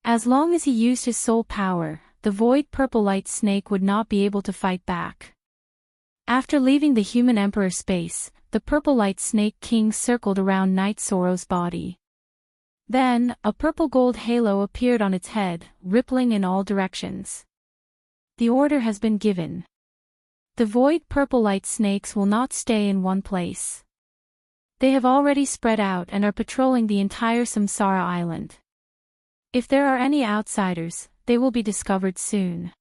As long as he used his soul power, the void purple light snake would not be able to fight back. After leaving the human Emperor space, the purple light snake king circled around Night Sorrow's body. Then, a purple-gold halo appeared on its head, rippling in all directions. The order has been given. The void purple light snakes will not stay in one place. They have already spread out and are patrolling the entire Samsara island. If there are any outsiders, they will be discovered soon.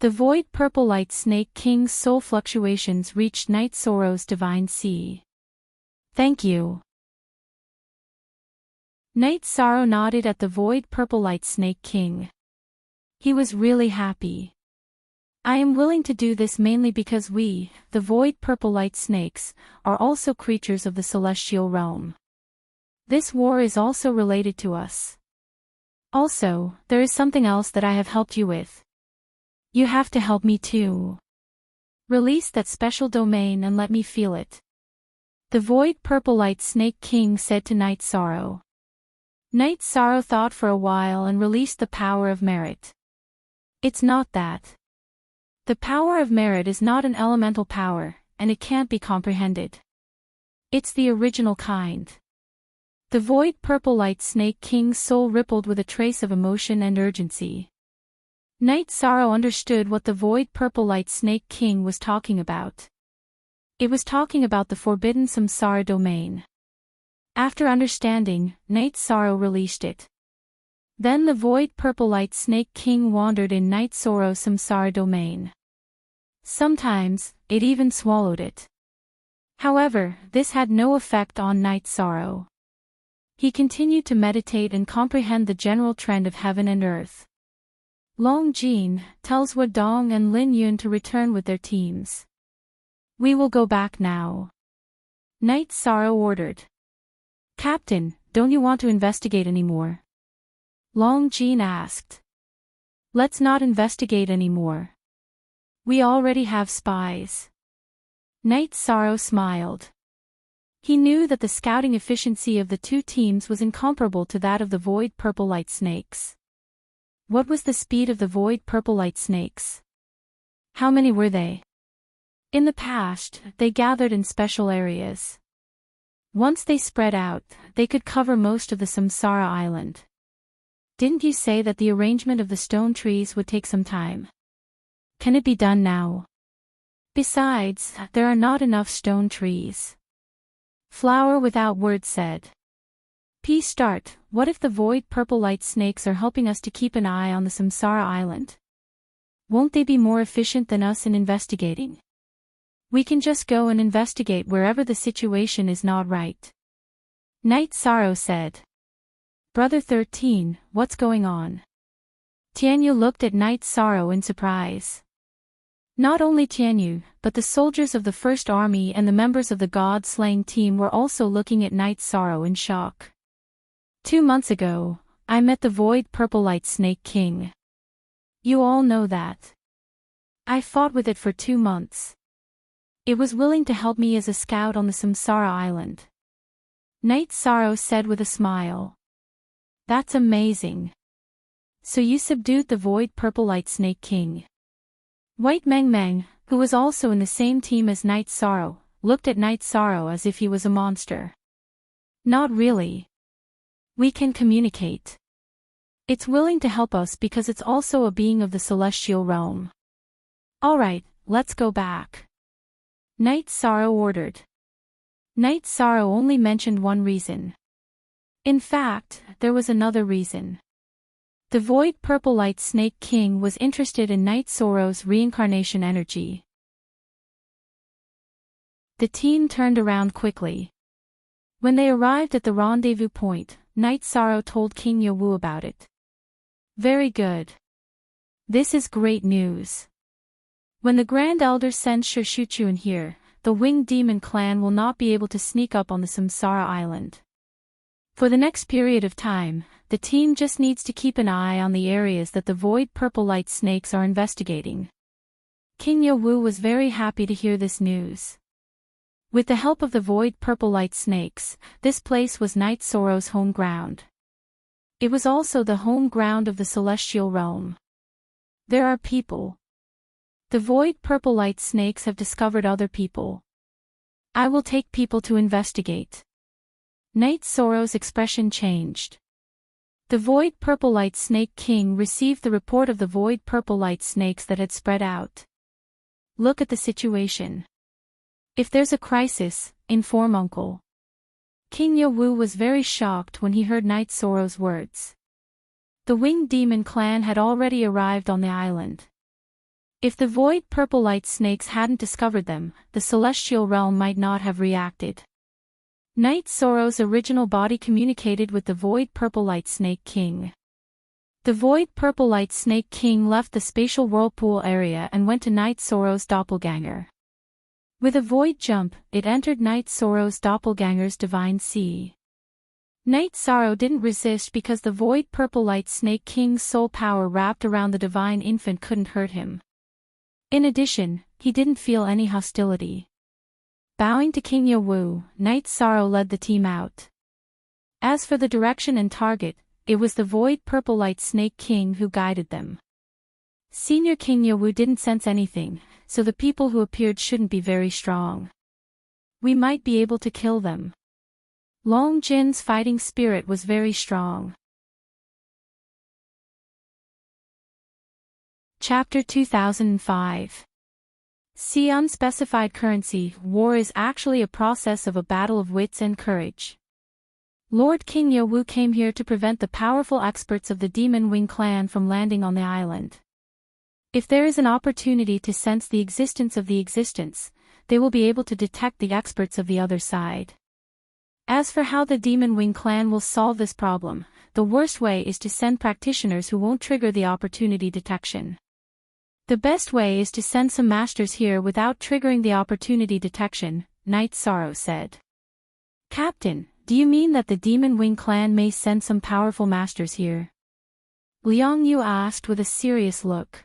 The void purple light snake king's soul fluctuations reached Night Sorrow's divine sea. Thank you. Night Sorrow nodded at the void purple light snake king. He was really happy. I am willing to do this mainly because we, the void purple light snakes, are also creatures of the celestial realm. This war is also related to us. Also, there is something else that I have helped you with. You have to help me too. Release that special domain and let me feel it. The void purple light snake king said to Night Sorrow. Night Sorrow thought for a while and released the power of merit. It's not that. The power of merit is not an elemental power, and it can't be comprehended. It's the original kind. The void purple light snake king's soul rippled with a trace of emotion and urgency. Night Sorrow understood what the void purple light snake king was talking about. It was talking about the forbidden samsara domain. After understanding, Night Sorrow released it. Then the void purple light snake king wandered in Night Sorrow's samsara domain. Sometimes, it even swallowed it. However, this had no effect on Night Sorrow. He continued to meditate and comprehend the general trend of heaven and earth. Long Jin tells Wadong and Lin Yun to return with their teams. We will go back now. Night Sorrow ordered. Captain, don't you want to investigate anymore? Long Jin asked. Let's not investigate anymore. We already have spies. Night Sorrow smiled. He knew that the scouting efficiency of the two teams was incomparable to that of the void purple light snakes. What was the speed of the void purple light snakes? How many were they? In the past, they gathered in special areas. Once they spread out, they could cover most of the Samsara island. Didn't you say that the arrangement of the stone trees would take some time? Can it be done now? Besides, there are not enough stone trees. Flower Without Words said. Start, what if the void purple light snakes are helping us to keep an eye on the Samsara island? Won't they be more efficient than us in investigating? We can just go and investigate wherever the situation is not right. Night Sorrow said. Brother 13, what's going on? Tianyu looked at Night Sorrow in surprise. Not only Tianyu, but the soldiers of the First Army and the members of the God-slaying team were also looking at Night Sorrow in shock. 2 months ago, I met the void purple light snake king. You all know that. I fought with it for 2 months. It was willing to help me as a scout on the Samsara island. Night Sorrow said with a smile. That's amazing. So you subdued the void purple light snake king. White Meng Meng, who was also in the same team as Night Sorrow, looked at Night Sorrow as if he was a monster. Not really. We can communicate. It's willing to help us because it's also a being of the celestial realm. Alright, let's go back. Night Sorrow ordered. Night Sorrow only mentioned one reason. In fact, there was another reason. The void purple light snake king was interested in Night Sorrow's reincarnation energy. The team turned around quickly. When they arrived at the rendezvous point, Night Sorrow told King Yowu about it. Very good. This is great news. When the Grand Elder sends Shurshuchu in here, the Winged Demon clan will not be able to sneak up on the Samsara Island. For the next period of time, the team just needs to keep an eye on the areas that the Void Purple Light Snakes are investigating. King Yowu was very happy to hear this news. With the help of the Void Purple Light Snakes, this place was Night Sorrow's home ground. It was also the home ground of the Celestial Realm. There are people. The Void Purple Light Snakes have discovered other people. I will take people to investigate. Night Sorrow's expression changed. The Void Purple Light Snake King received the report of the Void Purple Light Snakes that had spread out. Look at the situation. If there's a crisis, inform Uncle. King Yowu was very shocked when he heard Night Sorrow's words. The Winged Demon clan had already arrived on the island. If the Void Purple Light Snakes hadn't discovered them, the Celestial Realm might not have reacted. Night Sorrow's original body communicated with the Void Purple Light Snake King. The Void Purple Light Snake King left the spatial whirlpool area and went to Night Sorrow's doppelganger. With a void jump, it entered Night Sorrow's doppelganger's divine sea. Night Sorrow didn't resist because the Void Purple Light Snake King's soul power wrapped around the divine infant couldn't hurt him. In addition, he didn't feel any hostility. Bowing to King Yowu, Night Sorrow led the team out. As for the direction and target, it was the Void Purple Light Snake King who guided them. Senior King Yowu didn't sense anything, so the people who appeared shouldn't be very strong. We might be able to kill them. Long Jin's fighting spirit was very strong. Chapter 2005. See unspecified currency. War is actually a process of a battle of wits and courage. Lord King Yowu came here to prevent the powerful experts of the Demon Wing clan from landing on the island. If there is an opportunity to sense the existence of the existence, they will be able to detect the experts of the other side. As for how the Demon Wing clan will solve this problem, the worst way is to send practitioners who won't trigger the opportunity detection. The best way is to send some masters here without triggering the opportunity detection, Night Sorrow said. Captain, do you mean that the Demon Wing clan may send some powerful masters here? Liang Yu asked with a serious look.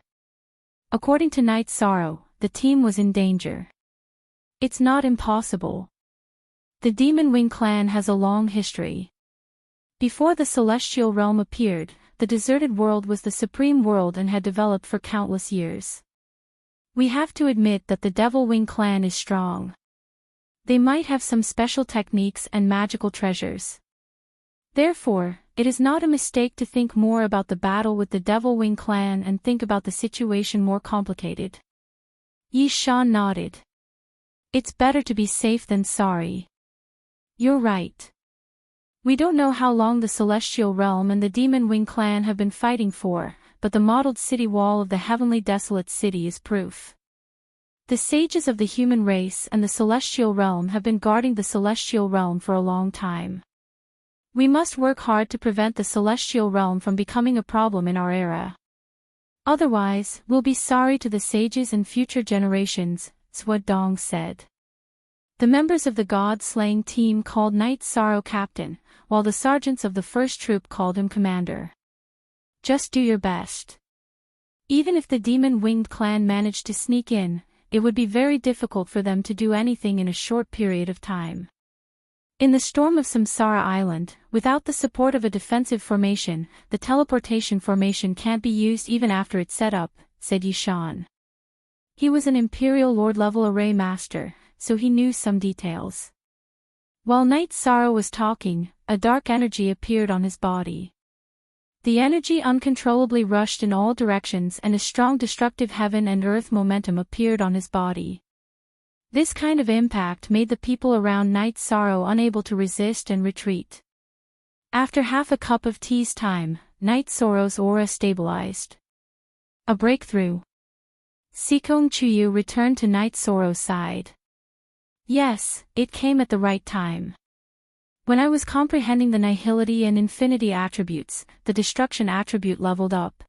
According to Night Sorrow, the team was in danger. It's not impossible. The Demon Wing clan has a long history. Before the Celestial Realm appeared, the deserted world was the supreme world and had developed for countless years. We have to admit that the Devil Wing clan is strong. They might have some special techniques and magical treasures. Therefore, it is not a mistake to think more about the battle with the Devil Wing clan and think about the situation more complicated. Yi Shan nodded. It's better to be safe than sorry. You're right. We don't know how long the Celestial Realm and the Demon Wing clan have been fighting for, but the mottled city wall of the Heavenly Desolate City is proof. The sages of the human race and the Celestial Realm have been guarding the Celestial Realm for a long time. We must work hard to prevent the Celestial Realm from becoming a problem in our era. Otherwise, we'll be sorry to the sages and future generations, Zhuo Dong said. The members of the god-slaying team called Night Sorrow captain, while the sergeants of the first troop called him commander. Just do your best. Even if the Demon-Winged clan managed to sneak in, it would be very difficult for them to do anything in a short period of time. In the storm of Samsara Island, without the support of a defensive formation, the teleportation formation can't be used even after it's set up, said Yishan. He was an Imperial Lord-level array master, so he knew some details. While Night Sorrow was talking, a dark energy appeared on his body. The energy uncontrollably rushed in all directions and a strong destructive heaven and earth momentum appeared on his body. This kind of impact made the people around Night Sorrow unable to resist and retreat. After half a cup of tea's time, Night Sorrow's aura stabilized. A breakthrough. Sikong Chuyu returned to Night Sorrow's side. Yes, it came at the right time. When I was comprehending the nihility and infinity attributes, the destruction attribute leveled up.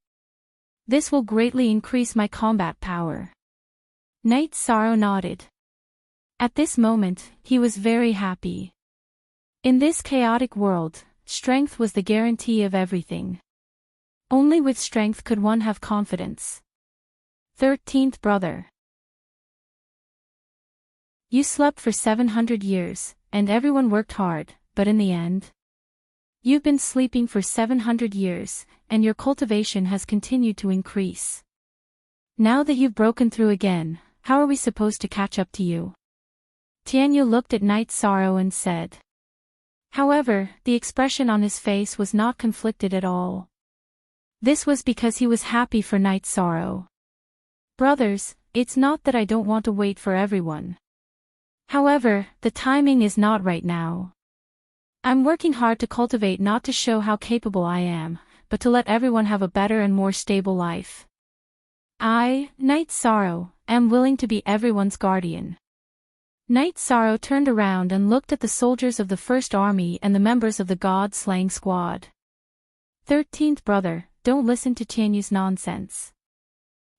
This will greatly increase my combat power. Night Sorrow nodded. At this moment, he was very happy. In this chaotic world, strength was the guarantee of everything. Only with strength could one have confidence. 13th brother. You slept for 700 years, and everyone worked hard, but in the end, you've been sleeping for 700 years, and your cultivation has continued to increase. Now that you've broken through again, how are we supposed to catch up to you? Tianyu looked at Night Sorrow and said. However, the expression on his face was not conflicted at all. This was because he was happy for Night Sorrow. Brothers, it's not that I don't want to wait for everyone. However, the timing is not right now. I'm working hard to cultivate, not to show how capable I am, but to let everyone have a better and more stable life. I, Night Sorrow, am willing to be everyone's guardian. Night Sorrow turned around and looked at the soldiers of the First Army and the members of the God-slaying squad. 13th brother, don't listen to Tianyu's nonsense.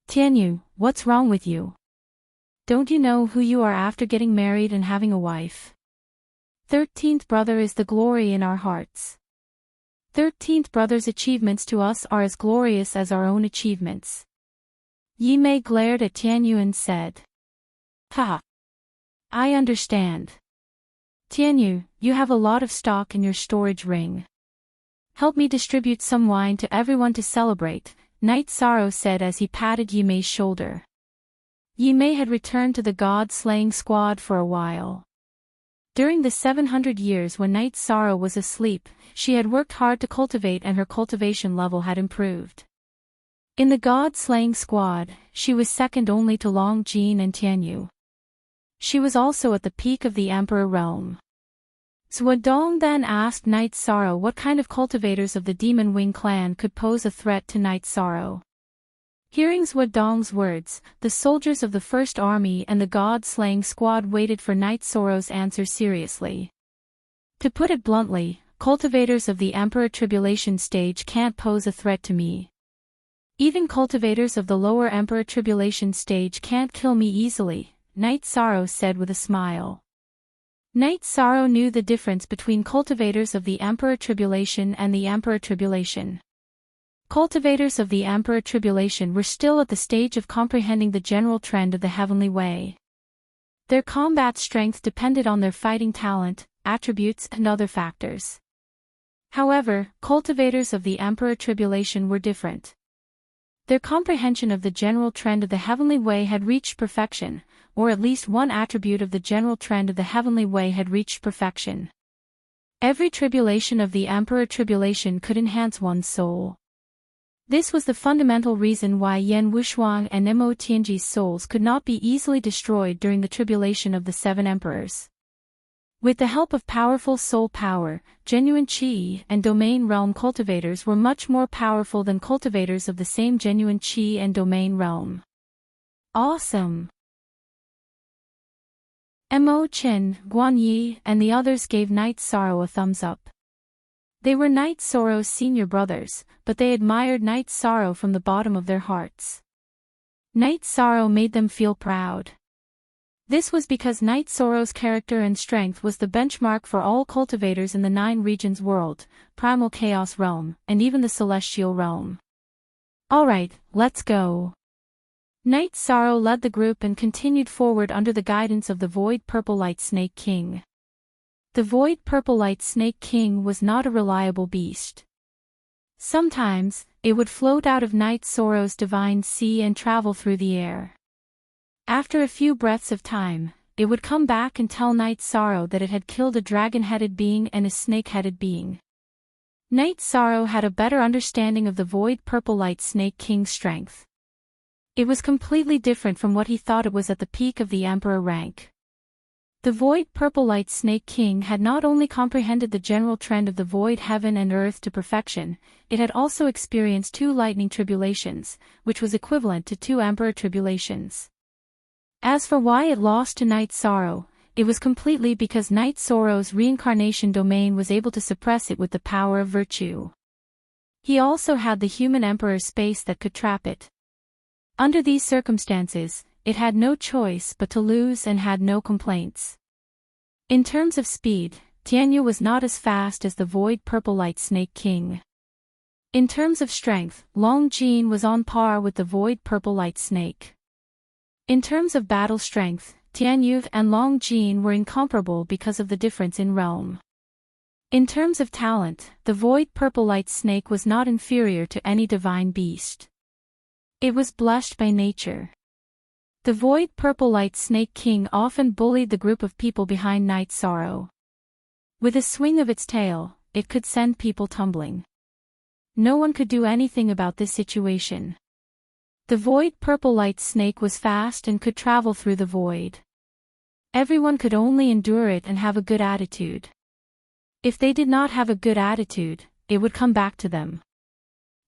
Tianyu, what's wrong with you? Don't you know who you are after getting married and having a wife? 13th brother is the glory in our hearts. 13th brother's achievements to us are as glorious as our own achievements. Yi Mei glared at Tianyu and said. Ha! I understand. Tianyu, you have a lot of stock in your storage ring. Help me distribute some wine to everyone to celebrate, Night Sorrow said as he patted Yi Mei's shoulder. Yi Mei had returned to the God-slaying squad for a while. During the 700 years when Night Sorrow was asleep, she had worked hard to cultivate and her cultivation level had improved. In the God-slaying squad, she was second only to Long Jin and Tianyu. She was also at the peak of the Emperor realm. Zhuodong then asked Night Sorrow what kind of cultivators of the Demon Wing clan could pose a threat to Night Sorrow. Hearing Zhuodong's words, the soldiers of the First Army and the God-slaying squad waited for Night Sorrow's answer seriously. To put it bluntly, cultivators of the Emperor Tribulation stage can't pose a threat to me. Even cultivators of the lower Emperor Tribulation stage can't kill me easily, Night Sorrow said with a smile. Night Sorrow knew the difference between cultivators of the Emperor Tribulation and the Emperor Tribulation. Cultivators of the Emperor Tribulation were still at the stage of comprehending the general trend of the heavenly way. Their combat strength depended on their fighting talent, attributes and other factors. However, cultivators of the Emperor Tribulation were different. Their comprehension of the general trend of the heavenly way had reached perfection, or at least one attribute of the general trend of the heavenly way had reached perfection. Every tribulation of the Emperor Tribulation could enhance one's soul. This was the fundamental reason why Yan Wushuang and Mo Tianji's souls could not be easily destroyed during the tribulation of the Seven Emperors. With the help of powerful soul power, genuine qi and domain realm cultivators were much more powerful than cultivators of the same genuine qi and domain realm. Awesome! Mo Qin, Guan Yi, and the others gave Night Sorrow a thumbs up. They were Night Sorrow's senior brothers, but they admired Night Sorrow from the bottom of their hearts. Night Sorrow made them feel proud. This was because Night Sorrow's character and strength was the benchmark for all cultivators in the 9 regions world, Primal Chaos Realm, and even the Celestial Realm. Alright, let's go. Night Sorrow led the group and continued forward under the guidance of the Void Purple Light Snake King. The Void Purple Light Snake King was not a reliable beast. Sometimes, it would float out of Night Sorrow's divine sea and travel through the air. After a few breaths of time, it would come back and tell Night Sorrow that it had killed a dragon-headed being and a snake-headed being. Night Sorrow had a better understanding of the Void Purple Light Snake King's strength. It was completely different from what he thought it was at the peak of the Emperor rank. The Void Purple Light Snake King had not only comprehended the general trend of the void heaven and earth to perfection, it had also experienced 2 lightning tribulations, which was equivalent to 2 Emperor tribulations. As for why it lost to Night Sorrow, it was completely because Night Sorrow's reincarnation domain was able to suppress it with the power of virtue. He also had the human Emperor space that could trap it. Under these circumstances, it had no choice but to lose and had no complaints. In terms of speed, Tianyu was not as fast as the Void Purple Light Snake King. In terms of strength, Long Jin was on par with the Void Purple Light Snake. In terms of battle strength, Tianyu and Long Jin were incomparable because of the difference in realm. In terms of talent, the Void Purple Light Snake was not inferior to any divine beast. It was blessed by nature. The Void Purple Light Snake King often bullied the group of people behind Night Sorrow. With a swing of its tail, it could send people tumbling. No one could do anything about this situation. The Void Purple Light Snake was fast and could travel through the void. Everyone could only endure it and have a good attitude. If they did not have a good attitude, it would come back to them.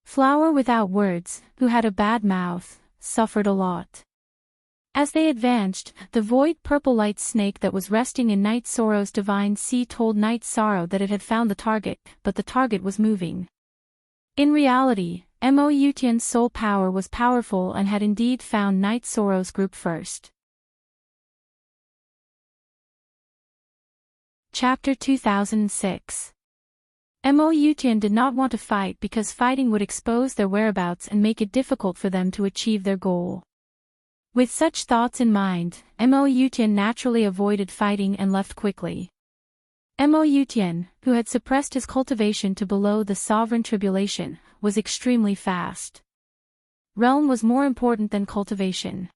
Flower Without Words, who had a bad mouth, suffered a lot. As they advanced, the Void Purple Light Snake that was resting in Night Sorrow's divine sea told Night Sorrow that it had found the target, but the target was moving. In reality, Mo Yutian's soul power was powerful and had indeed found Night Sorrow's group first. Chapter 2006. Mo Yutian did not want to fight because fighting would expose their whereabouts and make it difficult for them to achieve their goal. With such thoughts in mind, Mo Yutian naturally avoided fighting and left quickly. Mo Yutian, who had suppressed his cultivation to below the sovereign tribulation, was extremely fast. Realm was more important than cultivation.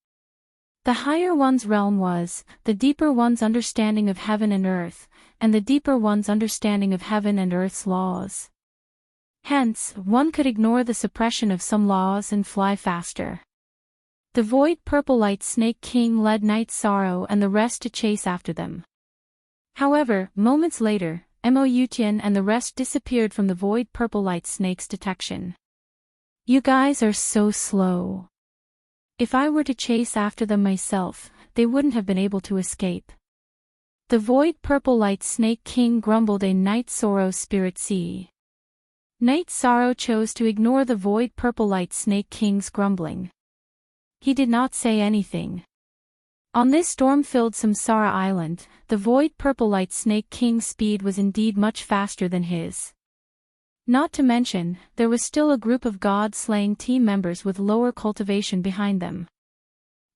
The higher one's realm was, the deeper one's understanding of heaven and earth, and the deeper one's understanding of heaven and earth's laws. Hence, one could ignore the suppression of some laws and fly faster. The Void Purple Light Snake King led Night Sorrow and the rest to chase after them. However, moments later, Mo Yutian and the rest disappeared from the Void Purple Light Snake's detection. You guys are so slow. If I were to chase after them myself, they wouldn't have been able to escape. The Void Purple Light Snake King grumbled in Night Sorrow's spirit sea. Night Sorrow chose to ignore the Void Purple Light Snake King's grumbling. He did not say anything. On this storm-filled Samsara island, the Void Purple Light Snake King's speed was indeed much faster than his. Not to mention, there was still a group of god-slaying team members with lower cultivation behind them.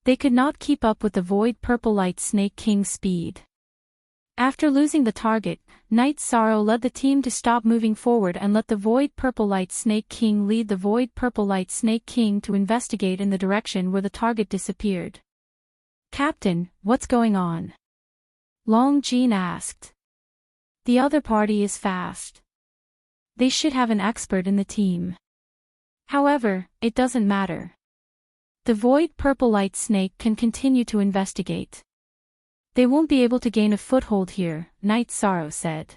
They could not keep up with the Void Purple Light Snake King's speed. After losing the target, Night Sorrow led the team to stop moving forward and let the Void Purple Light Snake King lead the Void Purple Light Snake King to investigate in the direction where the target disappeared. Captain, what's going on? Long Jin asked. The other party is fast. They should have an expert in the team. However, it doesn't matter. The Void Purple Light Snake can continue to investigate. They won't be able to gain a foothold here, Night Sorrow said.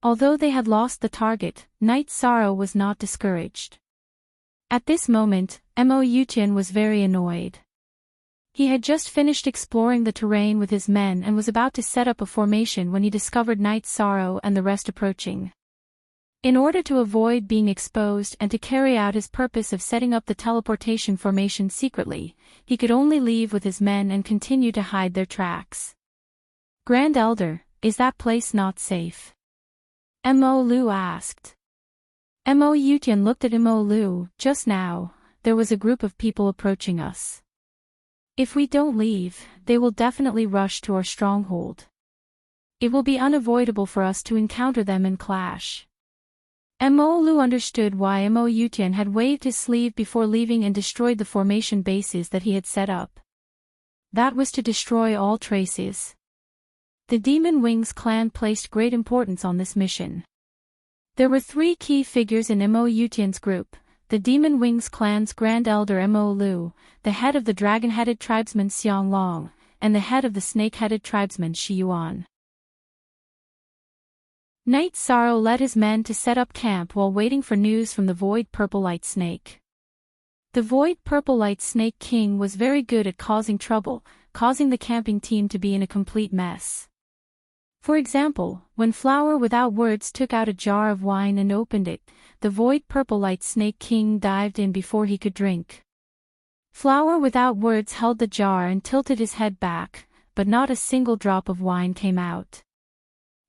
Although they had lost the target, Night Sorrow was not discouraged. At this moment, Mo Yutian was very annoyed. He had just finished exploring the terrain with his men and was about to set up a formation when he discovered Night Sorrow and the rest approaching. In order to avoid being exposed and to carry out his purpose of setting up the teleportation formation secretly, he could only leave with his men and continue to hide their tracks. Grand Elder, is that place not safe? Mo Lu asked. Mo Yutian looked at Mo Lu. Just now, there was a group of people approaching us. If we don't leave, they will definitely rush to our stronghold. It will be unavoidable for us to encounter them and clash. Mo Lu understood why Mo Yutian had waved his sleeve before leaving and destroyed the formation bases that he had set up. That was to destroy all traces. The Demon Wings clan placed great importance on this mission. There were 3 key figures in Mo Yutian's group: the Demon Wings clan's Grand Elder Mo Lu, the head of the dragon-headed tribesman Xiang Long, and the head of the snake-headed tribesman Shi Yuan. Night Sorrow led his men to set up camp while waiting for news from the Void Purple Light Snake. The Void Purple Light Snake King was very good at causing trouble, causing the camping team to be in a complete mess. For example, when Flower Without Words took out a jar of wine and opened it, the Void Purple Light Snake King dived in before he could drink. Flower without words held the jar and tilted his head back, but not a single drop of wine came out.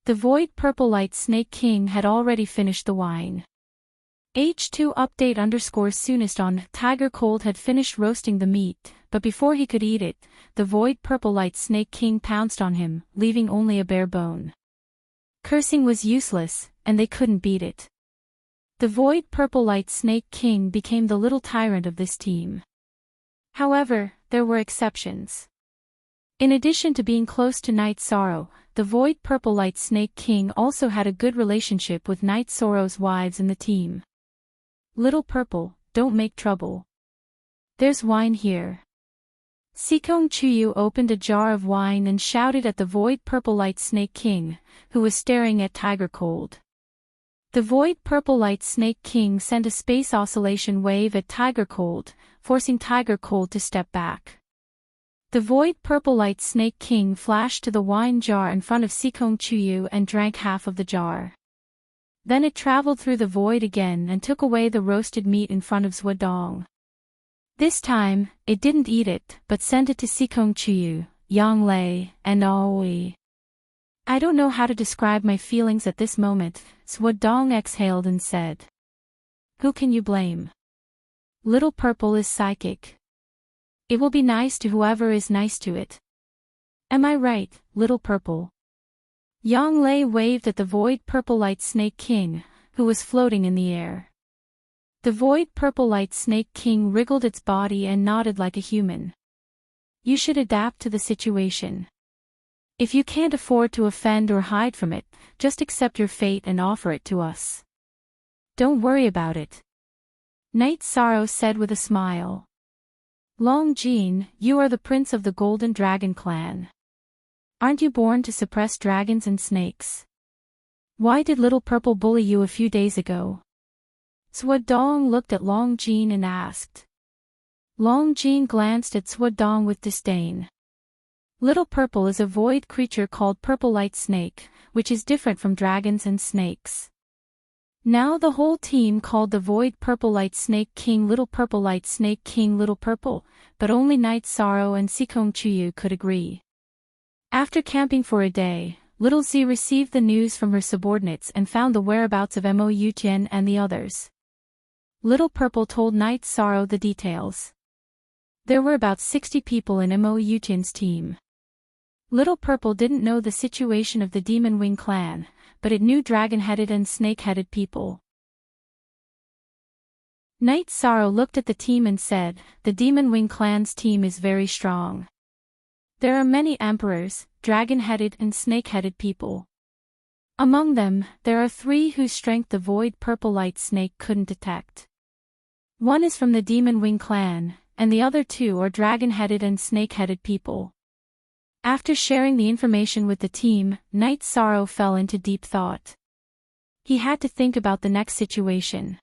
The void purple light snake king had already finished the wine. H2 update _soonest on Tiger Cold had finished roasting the meat, but before he could eat it, the void purple light snake king pounced on him, leaving only a bare bone. Cursing was useless, and they couldn't beat it. The void purple light snake king became the little tyrant of this team. However, there were exceptions. In addition to being close to Night Sorrow, the void purple light snake king also had a good relationship with Night Sorrow's wives in the team. Little Purple, don't make trouble. There's wine here. Sikong Chuyu opened a jar of wine and shouted at the void purple light snake king, who was staring at Tiger Cold. The void purple light snake king sent a space oscillation wave at Tiger Cold, forcing Tiger Cold to step back. The void purple light snake king flashed to the wine jar in front of Sikong Chuyu and drank half of the jar. Then it traveled through the void again and took away the roasted meat in front of Zhuodong. This time, it didn't eat it, but sent it to Sikong Chuyu, Yang Lei, and Aoi. I don't know how to describe my feelings at this moment, Zhuodong exhaled and said. Who can you blame? Little Purple is psychic. It will be nice to whoever is nice to it. Am I right, Little Purple? Yang Lei waved at the void purple light snake king, who was floating in the air. The void purple light snake king wriggled its body and nodded like a human. You should adapt to the situation. If you can't afford to offend or hide from it, just accept your fate and offer it to us. Don't worry about it. Night Sorrow said with a smile. Long Jean, you are the prince of the Golden Dragon clan. Aren't you born to suppress dragons and snakes? Why did Little Purple bully you a few days ago? Zhuodong looked at Long Jean and asked. Long Jean glanced at Zhuodong with disdain. Little Purple is a void creature called Purple Light Snake, which is different from dragons and snakes. Now the whole team called the void purple light snake king Little Purple Light Snake King Little Purple, but only Night Sorrow and Sikong Chuyu could agree. After camping for a day, Little Z received the news from her subordinates and found the whereabouts of Mo Yutian and the others. Little Purple told Night Sorrow the details. There were about 60 people in Mo Yutian's team. Little Purple didn't know the situation of the Demon Wing clan, but it knew dragon-headed and snake-headed people. Night Sorrow looked at the team and said, the Demon Wing clan's team is very strong. There are many emperors, dragon-headed and snake-headed people. Among them, there are 3 whose strength the void purple light snake couldn't detect. One is from the Demon Wing clan, and the other 2 are dragon-headed and snake-headed people. After sharing the information with the team, Night Sorrow fell into deep thought. He had to think about the next situation.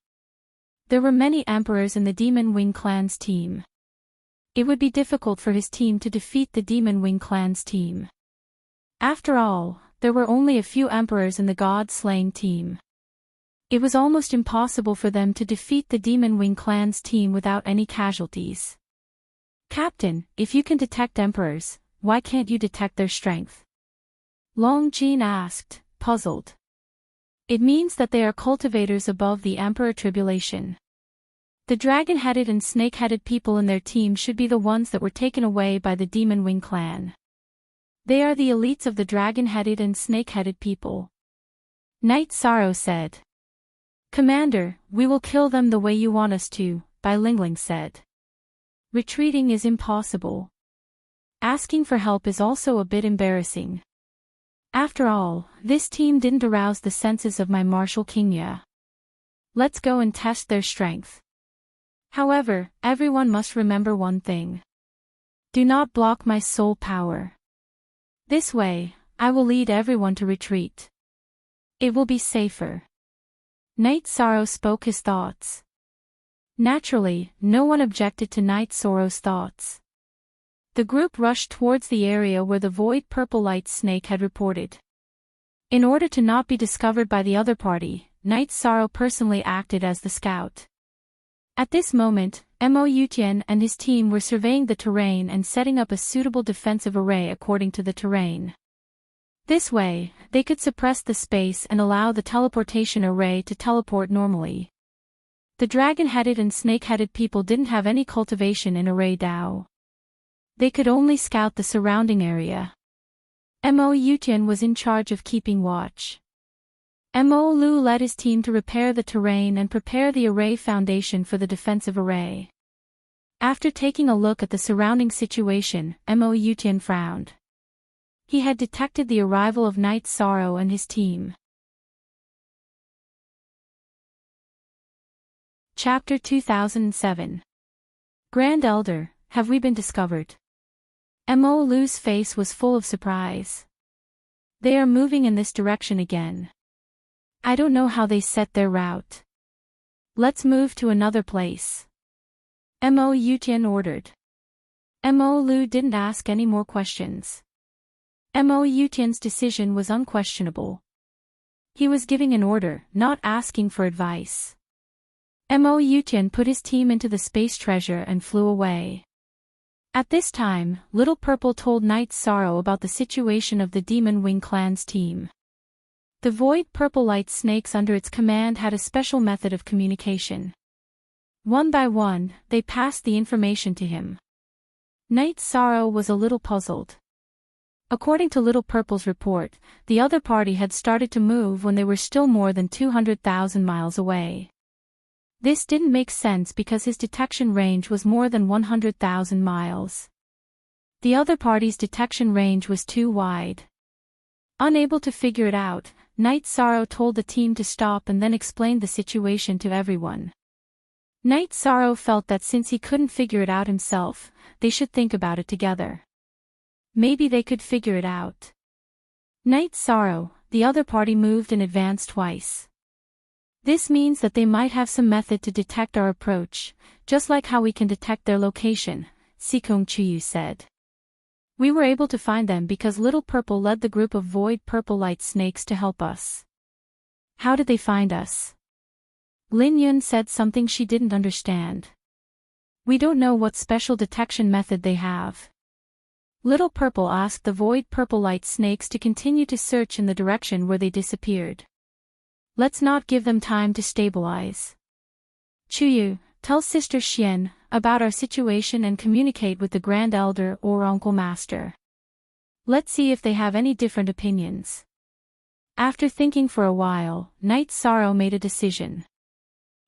There were many emperors in the Demon Wing clan's team. It would be difficult for his team to defeat the Demon Wing clan's team. After all, there were only a few emperors in the god-slaying team. It was almost impossible for them to defeat the Demon Wing clan's team without any casualties. Captain, if you can detect emperors, why can't you detect their strength? Long Jean asked, puzzled. It means that they are cultivators above the Emperor Tribulation. The dragon-headed and snake-headed people in their team should be the ones that were taken away by the Demon Wing clan. They are the elites of the dragon-headed and snake-headed people. Night Sorrow said. Commander, we will kill them the way you want us to, Bai Lingling said. Retreating is impossible. Asking for help is also a bit embarrassing. After all, this team didn't arouse the senses of my Marshal Kingya. Let's go and test their strength. However, everyone must remember one thing. Do not block my soul power. This way, I will lead everyone to retreat. It will be safer. Night Sorrow spoke his thoughts. Naturally, no one objected to Night Sorrow's thoughts. The group rushed towards the area where the void purple light snake had reported. In order to not be discovered by the other party, Night Sorrow personally acted as the scout. At this moment, Mo Yutian and his team were surveying the terrain and setting up a suitable defensive array according to the terrain. This way, they could suppress the space and allow the teleportation array to teleport normally. The dragon-headed and snake-headed people didn't have any cultivation in Array Dao. They could only scout the surrounding area. Mo Yutian was in charge of keeping watch. Mo Lu led his team to repair the terrain and prepare the array foundation for the defensive array. After taking a look at the surrounding situation, Mo Yutian frowned. He had detected the arrival of Knight Sorrow and his team. Chapter 2007. Grand Elder, have we been discovered? Mo Lu's face was full of surprise. They are moving in this direction again. I don't know how they set their route. Let's move to another place. Mo Yutian ordered. Mo Lu didn't ask any more questions. Mo Yutian's decision was unquestionable. He was giving an order, not asking for advice. Mo Yutian put his team into the space treasure and flew away. At this time, Little Purple told Knight Sorrow about the situation of the Demon Wing Clan's team. The Void Purple Light Snakes under its command had a special method of communication. One by one, they passed the information to him. Knight Sorrow was a little puzzled. According to Little Purple's report, the other party had started to move when they were still more than 200,000 miles away. This didn't make sense because his detection range was more than 100,000 miles. The other party's detection range was too wide. Unable to figure it out, Knight Sorrow told the team to stop and then explained the situation to everyone. Knight Sorrow felt that since he couldn't figure it out himself, they should think about it together. Maybe they could figure it out. Knight Sorrow, the other party moved in advance twice. This means that they might have some method to detect our approach, just like how we can detect their location, Sikong Chuyu said. We were able to find them because Little Purple led the group of Void Purple Light Snakes to help us. How did they find us? Lin Yun said something she didn't understand. We don't know what special detection method they have. Little Purple asked the Void Purple Light Snakes to continue to search in the direction where they disappeared. Let's not give them time to stabilize. Chuyu, tell Sister Xian about our situation and communicate with the Grand Elder or Uncle Master. Let's see if they have any different opinions. After thinking for a while, Knight Sorrow made a decision.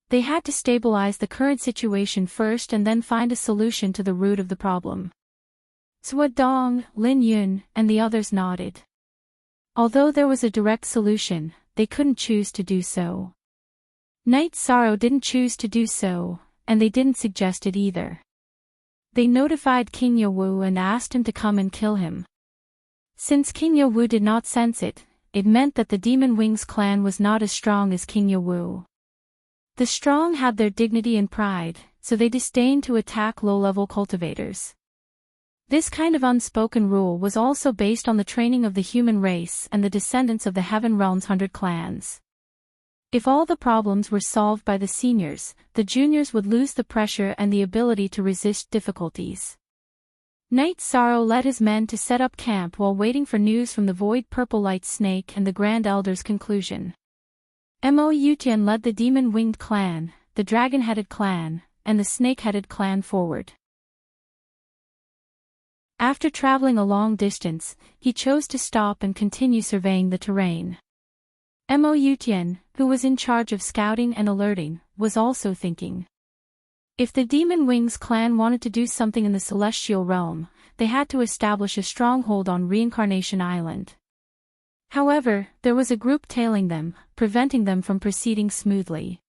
They had to stabilize the current situation first and then find a solution to the root of the problem. Zhou Dong, Lin Yun, and the others nodded. Although there was a direct solution, they couldn't choose to do so. Knight Sorrow didn't choose to do so, and they didn't suggest it either. They notified King Yawu and asked him to come and kill him. Since King Yawu did not sense it, it meant that the Demon Wings clan was not as strong as King Yawu. The strong had their dignity and pride, so they disdained to attack low-level cultivators. This kind of unspoken rule was also based on the training of the human race and the descendants of the Heaven Realm's 100 clans. If all the problems were solved by the seniors, the juniors would lose the pressure and the ability to resist difficulties. Knight Sorrow led his men to set up camp while waiting for news from the Void Purple Light Snake and the Grand Elder's conclusion. Mo Yutian led the Demon-Winged clan, the Dragon-Headed clan, and the Snake-Headed clan forward. After traveling a long distance, he chose to stop and continue surveying the terrain. Mo Yutian, who was in charge of scouting and alerting, was also thinking. If the Demon Wings clan wanted to do something in the Celestial Realm, they had to establish a stronghold on Reincarnation Island. However, there was a group tailing them, preventing them from proceeding smoothly.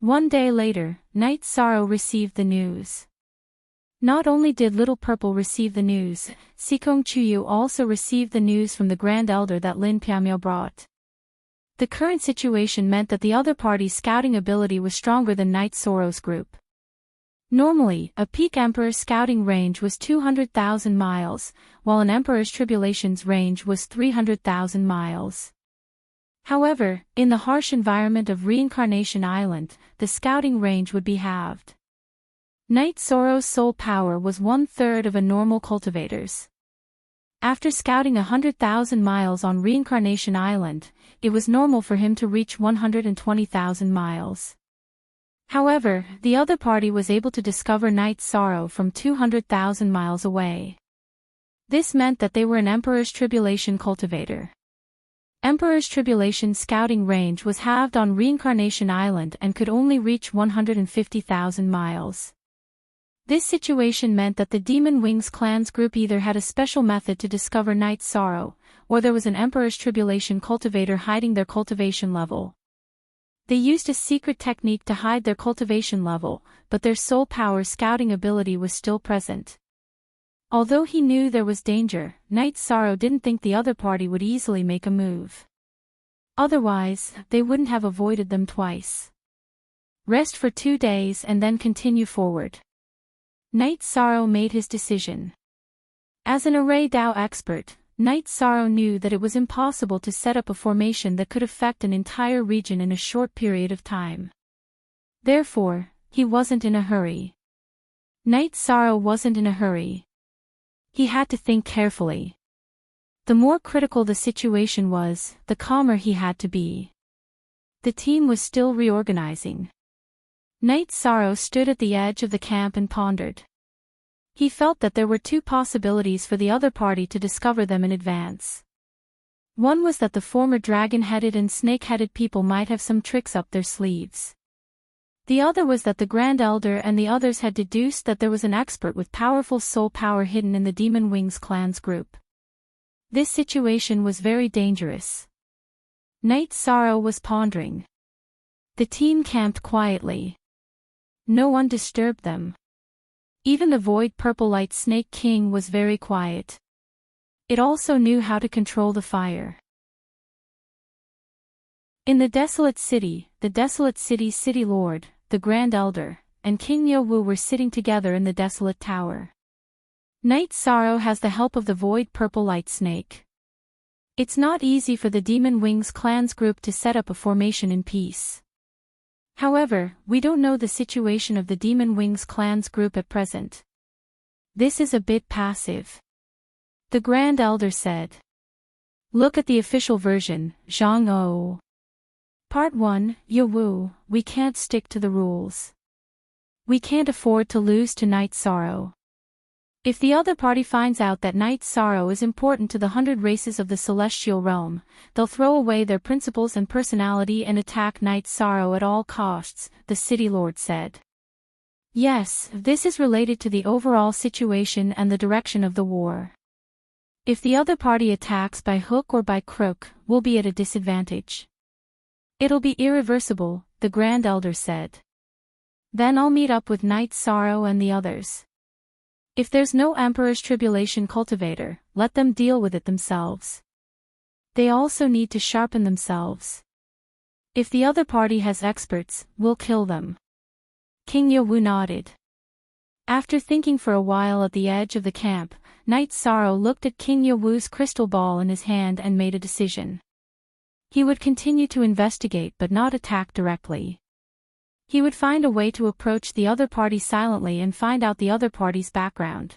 One day later, Knight Sorrow received the news. Not only did Little Purple receive the news, Sikong Chuyu also received the news from the Grand Elder that Lin Piamiao brought. The current situation meant that the other party's scouting ability was stronger than Knight Sorrow's group. Normally, a peak Emperor's scouting range was 200,000 miles, while an Emperor's Tribulation's range was 300,000 miles. However, in the harsh environment of Reincarnation Island, the scouting range would be halved. Night Sorrow's soul power was 1/3 of a normal cultivator's. After scouting 100,000 miles on Reincarnation Island, it was normal for him to reach 120,000 miles. However, the other party was able to discover Night Sorrow from 200,000 miles away. This meant that they were an Emperor's Tribulation cultivator. Emperor's Tribulation scouting range was halved on Reincarnation Island and could only reach 150,000 miles. This situation meant that the Demon Wings Clans group either had a special method to discover Night Sorrow, or there was an Emperor's Tribulation cultivator hiding their cultivation level. They used a secret technique to hide their cultivation level, but their soul power scouting ability was still present. Although he knew there was danger, Night Sorrow didn't think the other party would easily make a move. Otherwise, they wouldn't have avoided them twice. Rest for 2 days and then continue forward. Night Sorrow made his decision. As an Array Dao expert, Night Sorrow knew that it was impossible to set up a formation that could affect an entire region in a short period of time. Therefore, he wasn't in a hurry. Night Sorrow wasn't in a hurry. He had to think carefully. The more critical the situation was, the calmer he had to be. The team was still reorganizing. Night Sorrow stood at the edge of the camp and pondered. He felt that there were 2 possibilities for the other party to discover them in advance. One was that the former dragon-headed and snake-headed people might have some tricks up their sleeves. The other was that the Grand Elder and the others had deduced that there was an expert with powerful soul power hidden in the Demon Wings Clans group. This situation was very dangerous. Night Sorrow was pondering. The team camped quietly. No one disturbed them. Even the Void Purple Light Snake King was very quiet. It also knew how to control the fire. In the Desolate City, the Desolate City's City Lord, the Grand Elder, and King Yo-Woo were sitting together in the Desolate Tower. Night Sorrow has the help of the Void Purple Light Snake. It's not easy for the Demon Wings Clans group to set up a formation in peace. However, we don't know the situation of the Demon Wings Clans group at present. This is a bit passive. The Grand Elder said. Look at the official version, Zhang-O. Part 1, Yo-Woo, we can't stick to the rules. We can't afford to lose to Night Sorrow. If the other party finds out that Night Sorrow is important to the 100 races of the Celestial Realm, they'll throw away their principles and personality and attack Night Sorrow at all costs, the City Lord said. Yes, this is related to the overall situation and the direction of the war. If the other party attacks by hook or by crook, we'll be at a disadvantage. It'll be irreversible, the Grand Elder said. Then I'll meet up with Night Sorrow and the others. If there's no Emperor's Tribulation cultivator, let them deal with it themselves. They also need to sharpen themselves. If the other party has experts, we'll kill them. King Yo-Woo nodded. After thinking for a while at the edge of the camp, Night Sorrow looked at King Yo-Woo's crystal ball in his hand and made a decision. He would continue to investigate but not attack directly. He would find a way to approach the other party silently and find out the other party's background.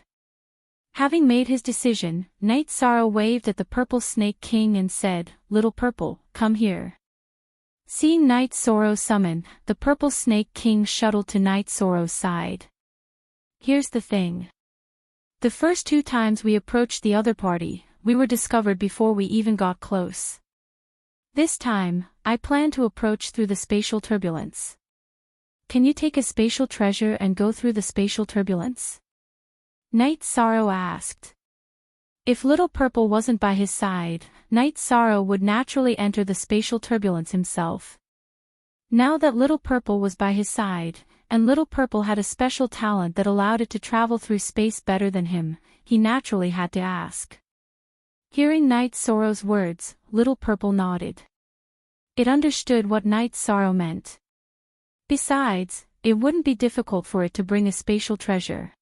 Having made his decision, Night Sorrow waved at the Purple Snake King and said, Little Purple, come here. Seeing Night Sorrow summon, the Purple Snake King shuttled to Night Sorrow's side. Here's the thing. The first 2 times we approached the other party, we were discovered before we even got close. This time, I plan to approach through the spatial turbulence. Can you take a spatial treasure and go through the spatial turbulence? Night Sorrow asked. If Little Purple wasn't by his side, Night Sorrow would naturally enter the spatial turbulence himself. Now that Little Purple was by his side, and Little Purple had a special talent that allowed it to travel through space better than him, he naturally had to ask. Hearing Night Sorrow's words, Little Purple nodded. It understood what Night Sorrow meant. Besides, it wouldn't be difficult for it to bring a spatial treasure.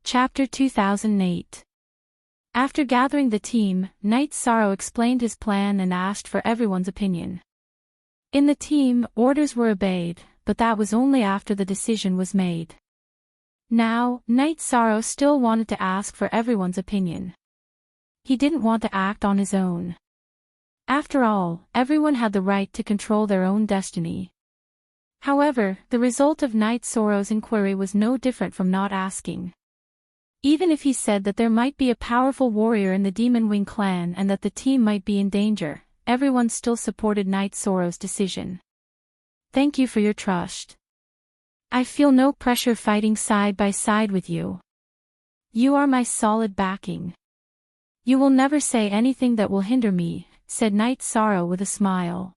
Chapter 2008. After gathering the team, Knight Sorrow explained his plan and asked for everyone's opinion. In the team, orders were obeyed, but that was only after the decision was made. Now, Knight Sorrow still wanted to ask for everyone's opinion. He didn't want to act on his own. After all, everyone had the right to control their own destiny. However, the result of Knight Sorrow's inquiry was no different from not asking. Even if he said that there might be a powerful warrior in the Demon Wing clan and that the team might be in danger, everyone still supported Knight Sorrow's decision. Thank you for your trust. I feel no pressure fighting side by side with you. You are my solid backing. You will never say anything that will hinder me, said Knight Sorrow with a smile.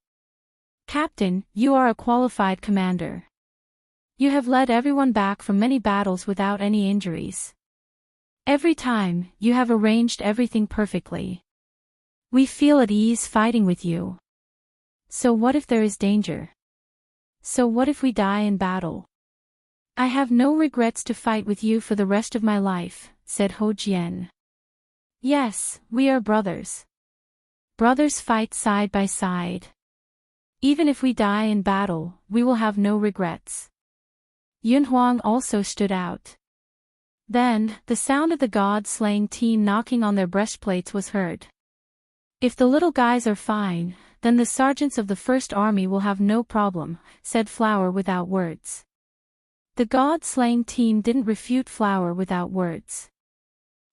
Captain, you are a qualified commander. You have led everyone back from many battles without any injuries. Every time, you have arranged everything perfectly. We feel at ease fighting with you. So what if there is danger? So what if we die in battle? I have no regrets to fight with you for the rest of my life, said Ho Jian. Yes, we are brothers. Brothers fight side by side. Even if we die in battle, we will have no regrets. Yun Huang also stood out. Then, the sound of the god-slaying team knocking on their breastplates was heard. If the little guys are fine, then the sergeants of the First Army will have no problem, said Flower without words. The god-slaying team didn't refute Flower without words.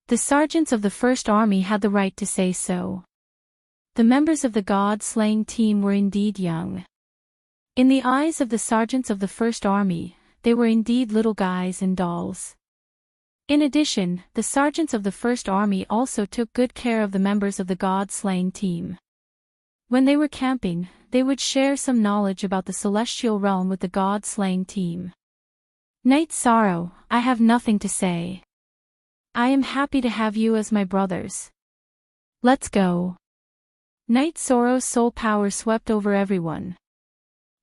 The sergeants of the First Army had the right to say so. The members of the god-slaying team were indeed young. In the eyes of the sergeants of the First Army, they were indeed little guys and dolls. In addition, the sergeants of the First Army also took good care of the members of the god-slaying team. When they were camping, they would share some knowledge about the celestial realm with the god-slaying team. Knight Sorrow, I have nothing to say. I am happy to have you as my brothers. Let's go. Knight Sorrow's soul power swept over everyone.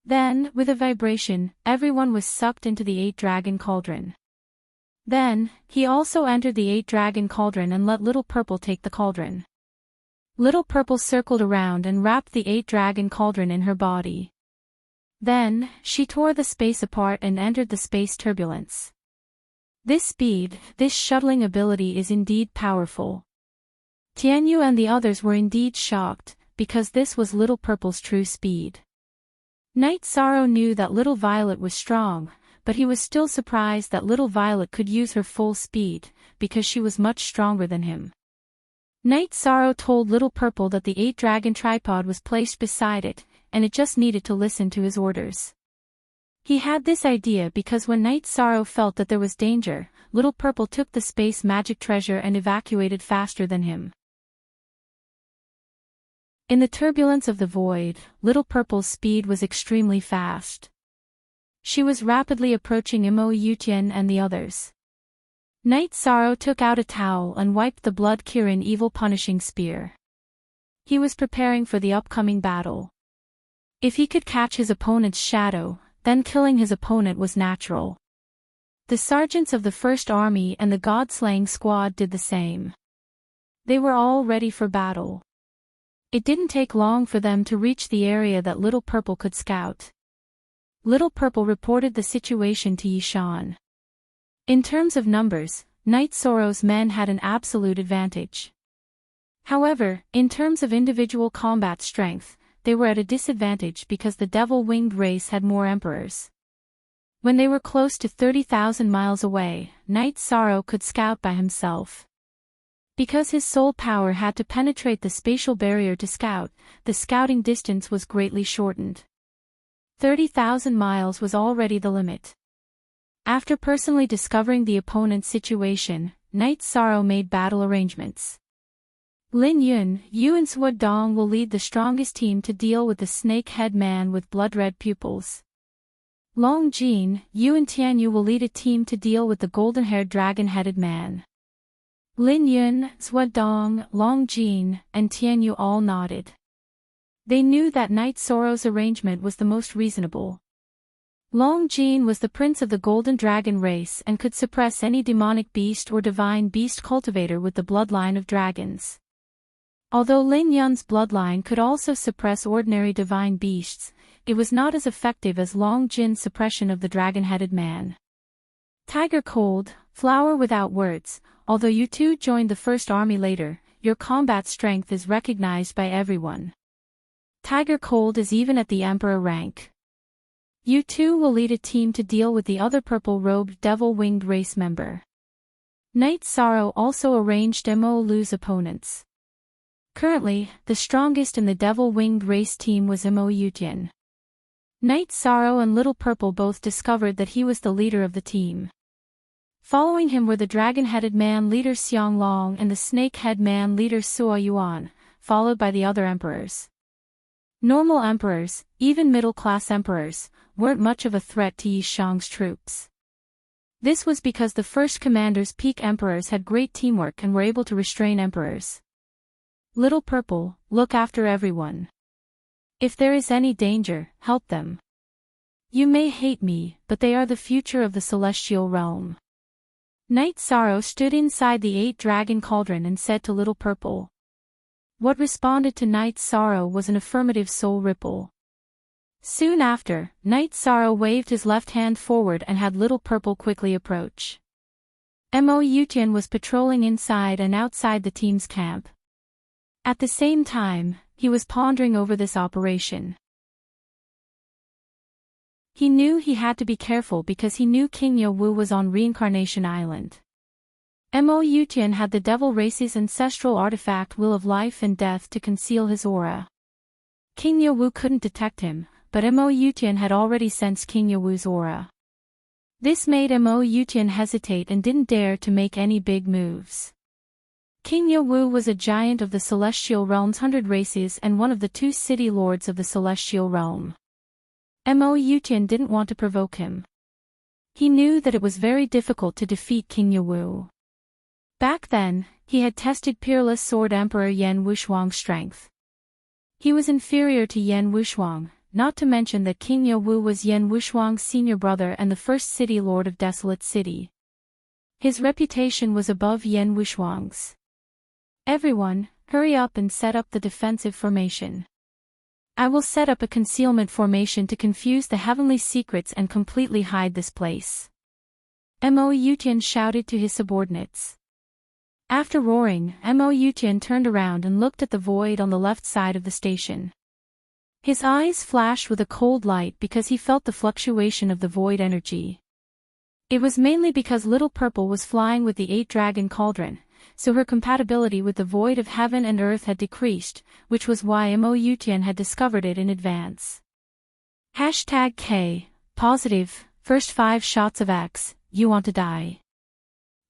Then, with a vibration, everyone was sucked into the eight-dragon cauldron. Then, he also entered the eight-dragon cauldron and let Little Purple take the cauldron. Little Purple circled around and wrapped the eight-dragon cauldron in her body. Then, she tore the space apart and entered the space turbulence. This speed, this shuttling ability is indeed powerful. Tianyu and the others were indeed shocked, because this was Little Purple's true speed. Knight Sorrow knew that Little Violet was strong, but he was still surprised that Little Violet could use her full speed, because she was much stronger than him. Knight Sorrow told Little Purple that the eight-dragon tripod was placed beside it, and it just needed to listen to his orders. He had this idea because when Knight Sorrow felt that there was danger, Little Purple took the space magic treasure and evacuated faster than him. In the turbulence of the void, Little Purple's speed was extremely fast. She was rapidly approaching Imo Yutian and the others. Knight Sorrow took out a towel and wiped the blood Kirin evil punishing spear. He was preparing for the upcoming battle. If he could catch his opponent's shadow, then killing his opponent was natural. The sergeants of the First Army and the God-slaying squad did the same. They were all ready for battle. It didn't take long for them to reach the area that Little Purple could scout. Little Purple reported the situation to Yishan. In terms of numbers, Knight Sorrow's men had an absolute advantage. However, in terms of individual combat strength, they were at a disadvantage because the devil-winged race had more emperors. When they were close to 30,000 miles away, Knight Sorrow could scout by himself. Because his soul power had to penetrate the spatial barrier to scout, the scouting distance was greatly shortened. 30,000 miles was already the limit. After personally discovering the opponent's situation, Knight Sorrow made battle arrangements. Lin Yun, Yu and Swo Dong will lead the strongest team to deal with the snake-head man with blood-red pupils. Long Jin, Yu and Tianyu will lead a team to deal with the golden-haired dragon-headed man. Lin Yun, Swo Dong, Long Jin, and Tianyu all nodded. They knew that Knight Sorrow's arrangement was the most reasonable. Long Jin was the prince of the golden dragon race and could suppress any demonic beast or divine beast cultivator with the bloodline of dragons. Although Lin Yun's bloodline could also suppress ordinary divine beasts, it was not as effective as Long Jin's suppression of the dragon-headed man. Tiger Cold, flower without words, although you two joined the first army later, your combat strength is recognized by everyone. Tiger Cold is even at the emperor rank. You two will lead a team to deal with the other purple-robed devil-winged race member. Night Sorrow also arranged Mo Lu's opponents. Currently, the strongest in the devil-winged race team was Mo Yutian. Night Sorrow and Little Purple both discovered that he was the leader of the team. Following him were the dragon-headed man leader Xiang Long and the snake-head man leader Suo Yuan, followed by the other emperors. Normal emperors, even middle-class emperors, weren't much of a threat to Yi Shang's troops. This was because the first commander's peak emperors had great teamwork and were able to restrain emperors. Little Purple, look after everyone. If there is any danger, help them. You may hate me, but they are the future of the celestial realm. Night Sorrow stood inside the 8-dragon cauldron and said to Little Purple. What responded to Night Sorrow was an affirmative soul ripple. Soon after, Night Sorrow waved his left hand forward and had Little Purple quickly approach. Mo Yutian was patrolling inside and outside the team's camp. At the same time, he was pondering over this operation. He knew he had to be careful because he knew King Yo-Wu was on Reincarnation Island. Mo Yutian had the devil race's ancestral artifact Will of Life and Death to conceal his aura. King Yo-Wu couldn't detect him, but Mo Yutian had already sensed King Yo-Wu's aura. This made Mo Yutian hesitate and didn't dare to make any big moves. King Yo-Wu was a giant of the Celestial Realm's 100 races and one of the 2 city lords of the Celestial Realm. Mo Yutian didn't want to provoke him. He knew that it was very difficult to defeat King Yo-Wu. Back then, he had tested Peerless Sword Emperor Yan Wushuang's strength. He was inferior to Yan Wushuang, not to mention that King Yo-Wu was Yan Wushuang's senior brother and the first city lord of Desolate City. His reputation was above Yan Wushuang's. Everyone, hurry up and set up the defensive formation. I will set up a concealment formation to confuse the heavenly secrets and completely hide this place. Mo Yutian shouted to his subordinates. After roaring, Mo Yutian turned around and looked at the void on the left side of the station. His eyes flashed with a cold light because he felt the fluctuation of the void energy. It was mainly because Little Purple was flying with the 8-dragon cauldron, so her compatibility with the void of heaven and earth had decreased, which was why Mo Yutian had discovered it in advance. #K, positive, first 5 shots of X, you want to die.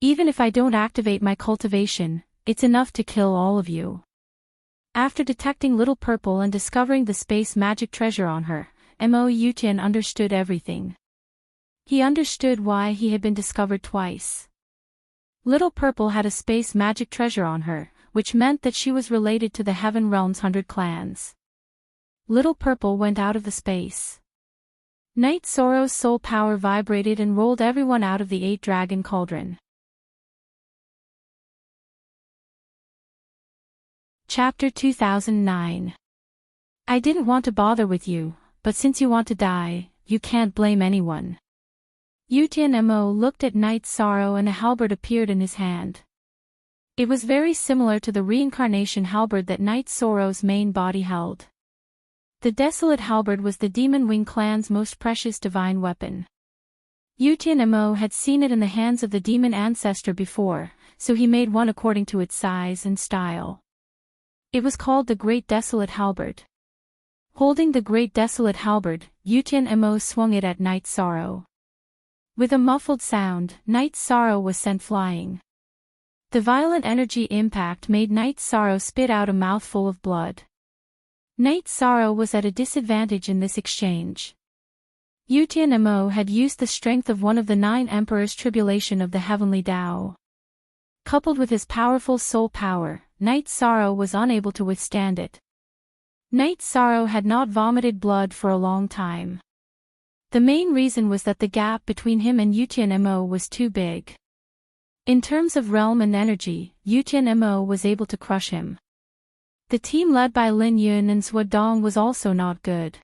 Even if I don't activate my cultivation, it's enough to kill all of you. After detecting Little Purple and discovering the space magic treasure on her, Mo Yutian understood everything. He understood why he had been discovered twice. Little Purple had a space magic treasure on her, which meant that she was related to the Heaven Realm's 100 clans. Little Purple went out of the space. Night Sorrow's soul power vibrated and rolled everyone out of the 8-dragon cauldron. Chapter 2009. I didn't want to bother with you, but since you want to die, you can't blame anyone. Yutian Mo looked at Night Sorrow and a halberd appeared in his hand. It was very similar to the reincarnation halberd that Night Sorrow's main body held. The Desolate Halberd was the Demon Wing clan's most precious divine weapon. Yutian Mo had seen it in the hands of the demon ancestor before, so he made one according to its size and style. It was called the Great Desolate Halberd. Holding the Great Desolate Halberd, Yutian Mo swung it at Night Sorrow. With a muffled sound, Night Sorrow was sent flying. The violent energy impact made Night Sorrow spit out a mouthful of blood. Night Sorrow was at a disadvantage in this exchange. Yutian Mo had used the strength of one of the 9 Emperors' tribulation of the Heavenly Tao. Coupled with his powerful soul power, Night Sorrow was unable to withstand it. Night Sorrow had not vomited blood for a long time. The main reason was that the gap between him and Mo was too big. In terms of realm and energy, Mo was able to crush him. The team led by Lin Yun and Sua Dong was also not good.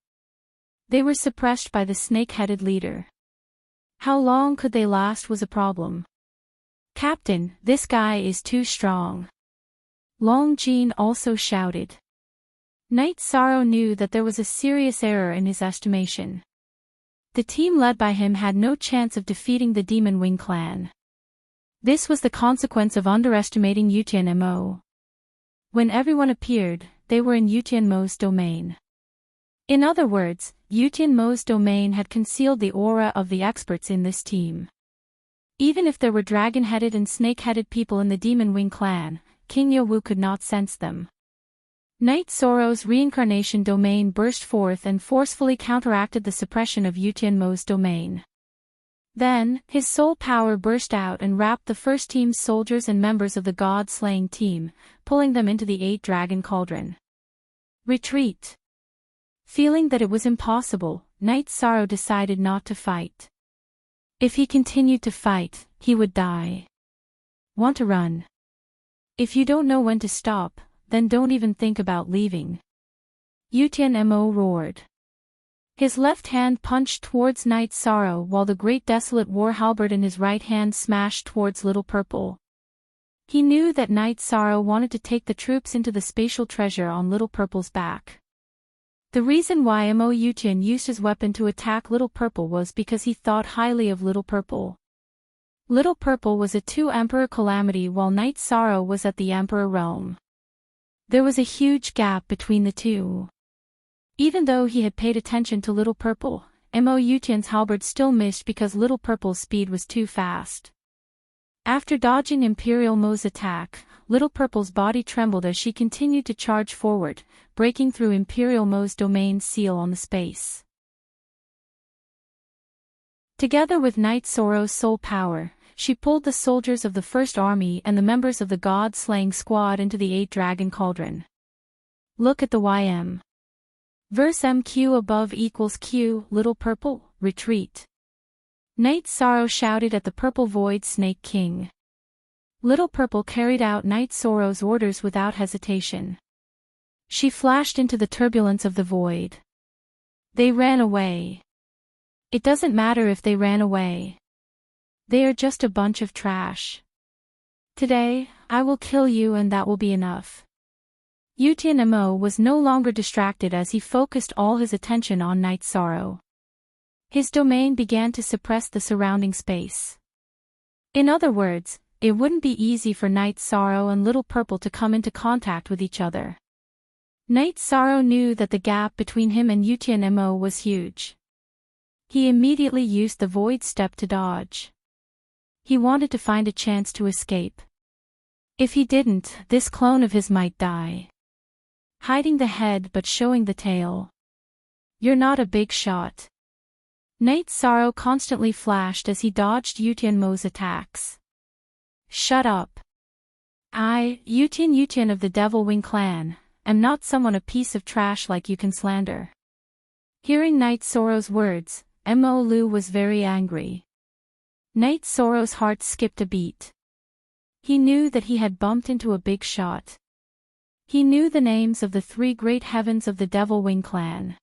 They were suppressed by the snake-headed leader. How long could they last was a problem. "Captain, this guy is too strong," Long Jin also shouted. Knight Sorrow knew that there was a serious error in his estimation. The team led by him had no chance of defeating the Demon Wing clan. This was the consequence of underestimating Mo. When everyone appeared, they were in Mo's domain. In other words, Mo's domain had concealed the aura of the experts in this team. Even if there were dragon-headed and snake-headed people in the Demon Wing clan, King Yowu could not sense them. Knight Sorrow's reincarnation domain burst forth and forcefully counteracted the suppression of Mo's domain. Then, his soul power burst out and wrapped the first team's soldiers and members of the god-slaying team, pulling them into the 8-dragon cauldron. Retreat. Feeling that it was impossible, Knight Sorrow decided not to fight. If he continued to fight, he would die. Want to run? If you don't know when to stop, then don't even think about leaving. Mo roared. His left hand punched towards Knight Sorrow while the great desolate war halberd in his right hand smashed towards Little Purple. He knew that Knight Sorrow wanted to take the troops into the spatial treasure on Little Purple's back. The reason why Mo Yutian used his weapon to attack Little Purple was because he thought highly of Little Purple. Little Purple was a 2-emperor calamity while Knight Sorrow was at the emperor realm. There was a huge gap between the two. Even though he had paid attention to Little Purple, Mo Yutian's halberd still missed because Little Purple's speed was too fast. After dodging Imperial Mo's attack, Little Purple's body trembled as she continued to charge forward, breaking through Imperial Mo's domain's seal on the space. Together with Knight Sorrow's soul power, she pulled the soldiers of the First Army and the members of the god-slaying squad into the 8-dragon cauldron. Look at the YM. Verse MQ above equals Q, Little Purple, retreat. Knight Sorrow shouted at the Purple Void Snake King. Little Purple carried out Knight Sorrow's orders without hesitation. She flashed into the turbulence of the void. They ran away. It doesn't matter if they ran away. They are just a bunch of trash. Today, I will kill you and that will be enough. Mo was no longer distracted as he focused all his attention on Knight Sorrow. His domain began to suppress the surrounding space. In other words, it wouldn't be easy for Knight Sorrow and Little Purple to come into contact with each other. Knight Sorrow knew that the gap between him and Mo was huge. He immediately used the Void Step to dodge. He wanted to find a chance to escape. If he didn't, this clone of his might die. Hiding the head but showing the tail. You're not a big shot. Knight Sorrow constantly flashed as he dodged Mo's attacks. Shut up. I, Yutian of the Devil Wing clan, am not someone a piece of trash like you can slander. Hearing Knight Sorrow's words, Mo Lu was very angry. Knight Sorrow's heart skipped a beat. He knew that he had bumped into a big shot. He knew the names of the 3 great heavens of the Devil Wing clan.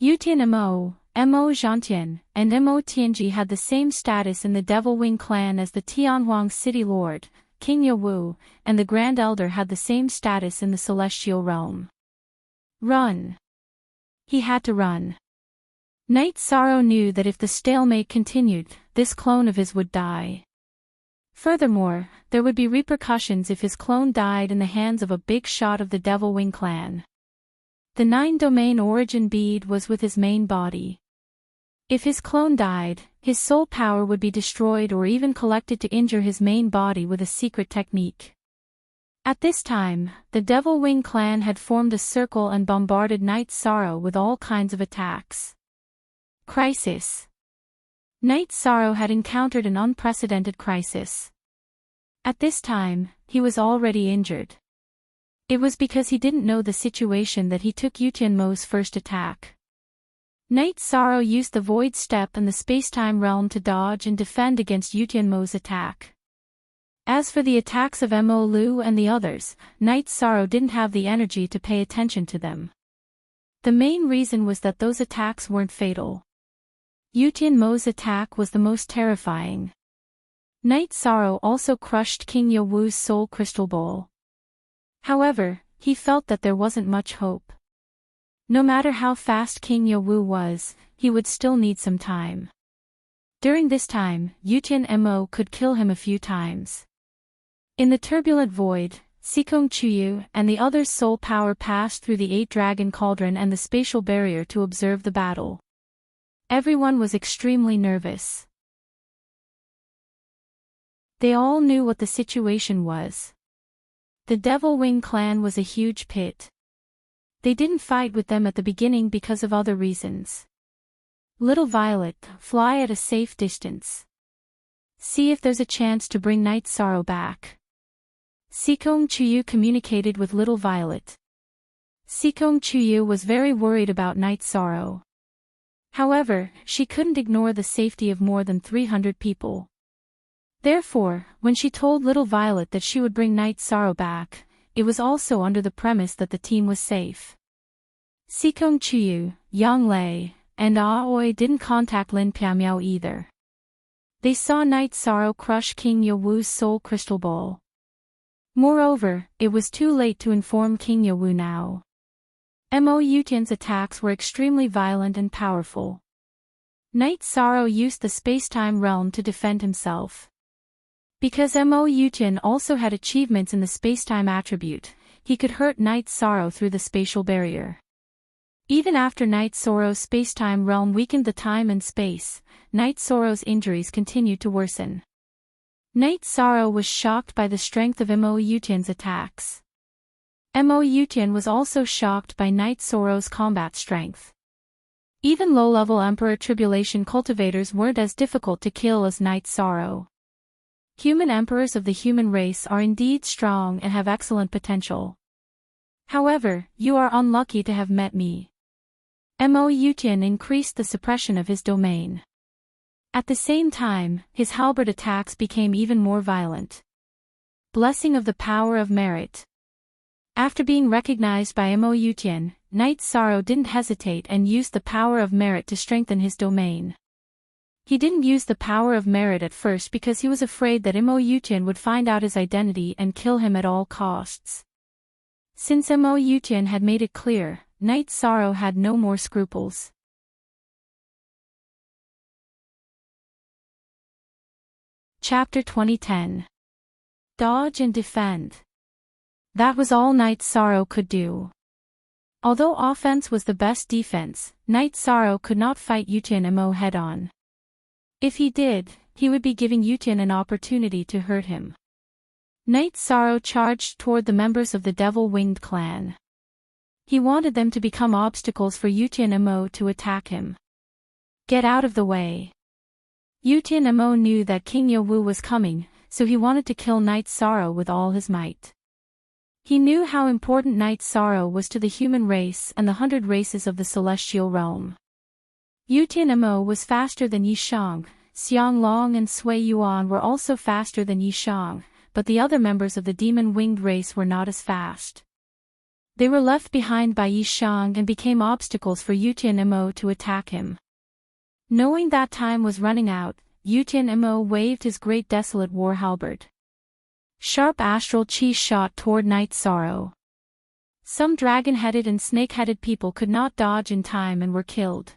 Mo, Mo Zhantian, and Mo Tianji had the same status in the Devil Wing clan as the Tianhuang City Lord, King Yowu, and the Grand Elder had the same status in the Celestial Realm. Run. He had to run. Knight Sorrow knew that if the stalemate continued, this clone of his would die. Furthermore, there would be repercussions if his clone died in the hands of a big shot of the Devil Wing clan. The 9-domain origin bead was with his main body. If his clone died, his soul power would be destroyed or even collected to injure his main body with a secret technique. At this time, the Devil Wing clan had formed a circle and bombarded Knight Sorrow with all kinds of attacks. Crisis. Knight Sorrow had encountered an unprecedented crisis. At this time, he was already injured. It was because he didn't know the situation that he took Mo's first attack. Night Sorrow used the Void Step and the Spacetime Realm to dodge and defend against Yutianmo's attack. As for the attacks of Mo Lu and the others, Night Sorrow didn't have the energy to pay attention to them. The main reason was that those attacks weren't fatal. Yutianmo's attack was the most terrifying. Night Sorrow also crushed King Yowu's soul crystal ball. However, he felt that there wasn't much hope. No matter how fast King Yowu was, he would still need some time. During this time, Yutian-Mo could kill him a few times. In the turbulent void, Sikong Chuyu and the others' soul power passed through the 8-dragon cauldron and the spatial barrier to observe the battle. Everyone was extremely nervous. They all knew what the situation was. The Devil Wing clan was a huge pit. They didn't fight with them at the beginning because of other reasons. Little Violet, fly at a safe distance. See if there's a chance to bring Night Sorrow back. Sikong Chuyu communicated with Little Violet. Sikong Chuyu was very worried about Night Sorrow. However, she couldn't ignore the safety of more than 300 people. Therefore, when she told Little Violet that she would bring Night Sorrow back, it was also under the premise that the team was safe. Sikong Chuyu, Yang Lei, and Aoi didn't contact Lin Piamiao either. They saw Night Sorrow crush King Yowu's soul crystal ball. Moreover, it was too late to inform King Yowu now. Mo Yutian's attacks were extremely violent and powerful. Night Sorrow used the spacetime realm to defend himself. Because Mo Yutian also had achievements in the spacetime attribute, he could hurt Night Sorrow through the spatial barrier. Even after Night Sorrow's spacetime realm weakened the time and space, Night Sorrow's injuries continued to worsen. Night Sorrow was shocked by the strength of Mo Yutian's attacks. Mo Yutian was also shocked by Night Sorrow's combat strength. Even low-level Emperor Tribulation cultivators weren't as difficult to kill as Night Sorrow. Human emperors of the human race are indeed strong and have excellent potential. However, you are unlucky to have met me. Mo Yutian increased the suppression of his domain. At the same time, his halberd attacks became even more violent. Blessing of the power of merit. After being recognized by Mo Yutian, Night Sorrow didn't hesitate and used the power of merit to strengthen his domain. He didn't use the power of merit at first because he was afraid that Mo Yutian would find out his identity and kill him at all costs. Since Mo Yutian had made it clear, Night Sorrow had no more scruples. Chapter 2010. Dodge and Defend. That was all Night Sorrow could do. Although offense was the best defense, Night Sorrow could not fight Yutian Mo head-on. If he did, he would be giving Yutian an opportunity to hurt him. Night Sorrow charged toward the members of the Devil-Winged clan. He wanted them to become obstacles for Yutian Mo to attack him. Get out of the way. Yutian Mo knew that King Yowu was coming, so he wanted to kill Night Sorrow with all his might. He knew how important Night Sorrow was to the human race and the 100 races of the celestial realm. Yutian Mo was faster than Yishang, Xiang Long and Sui Yuan were also faster than Yishang, but the other members of the demon-winged race were not as fast. They were left behind by Yishang and became obstacles for Yutian Mo to attack him. Knowing that time was running out, Yutian Mo waved his great desolate war halberd. Sharp astral chi shot toward Night Sorrow. Some dragon-headed and snake-headed people could not dodge in time and were killed.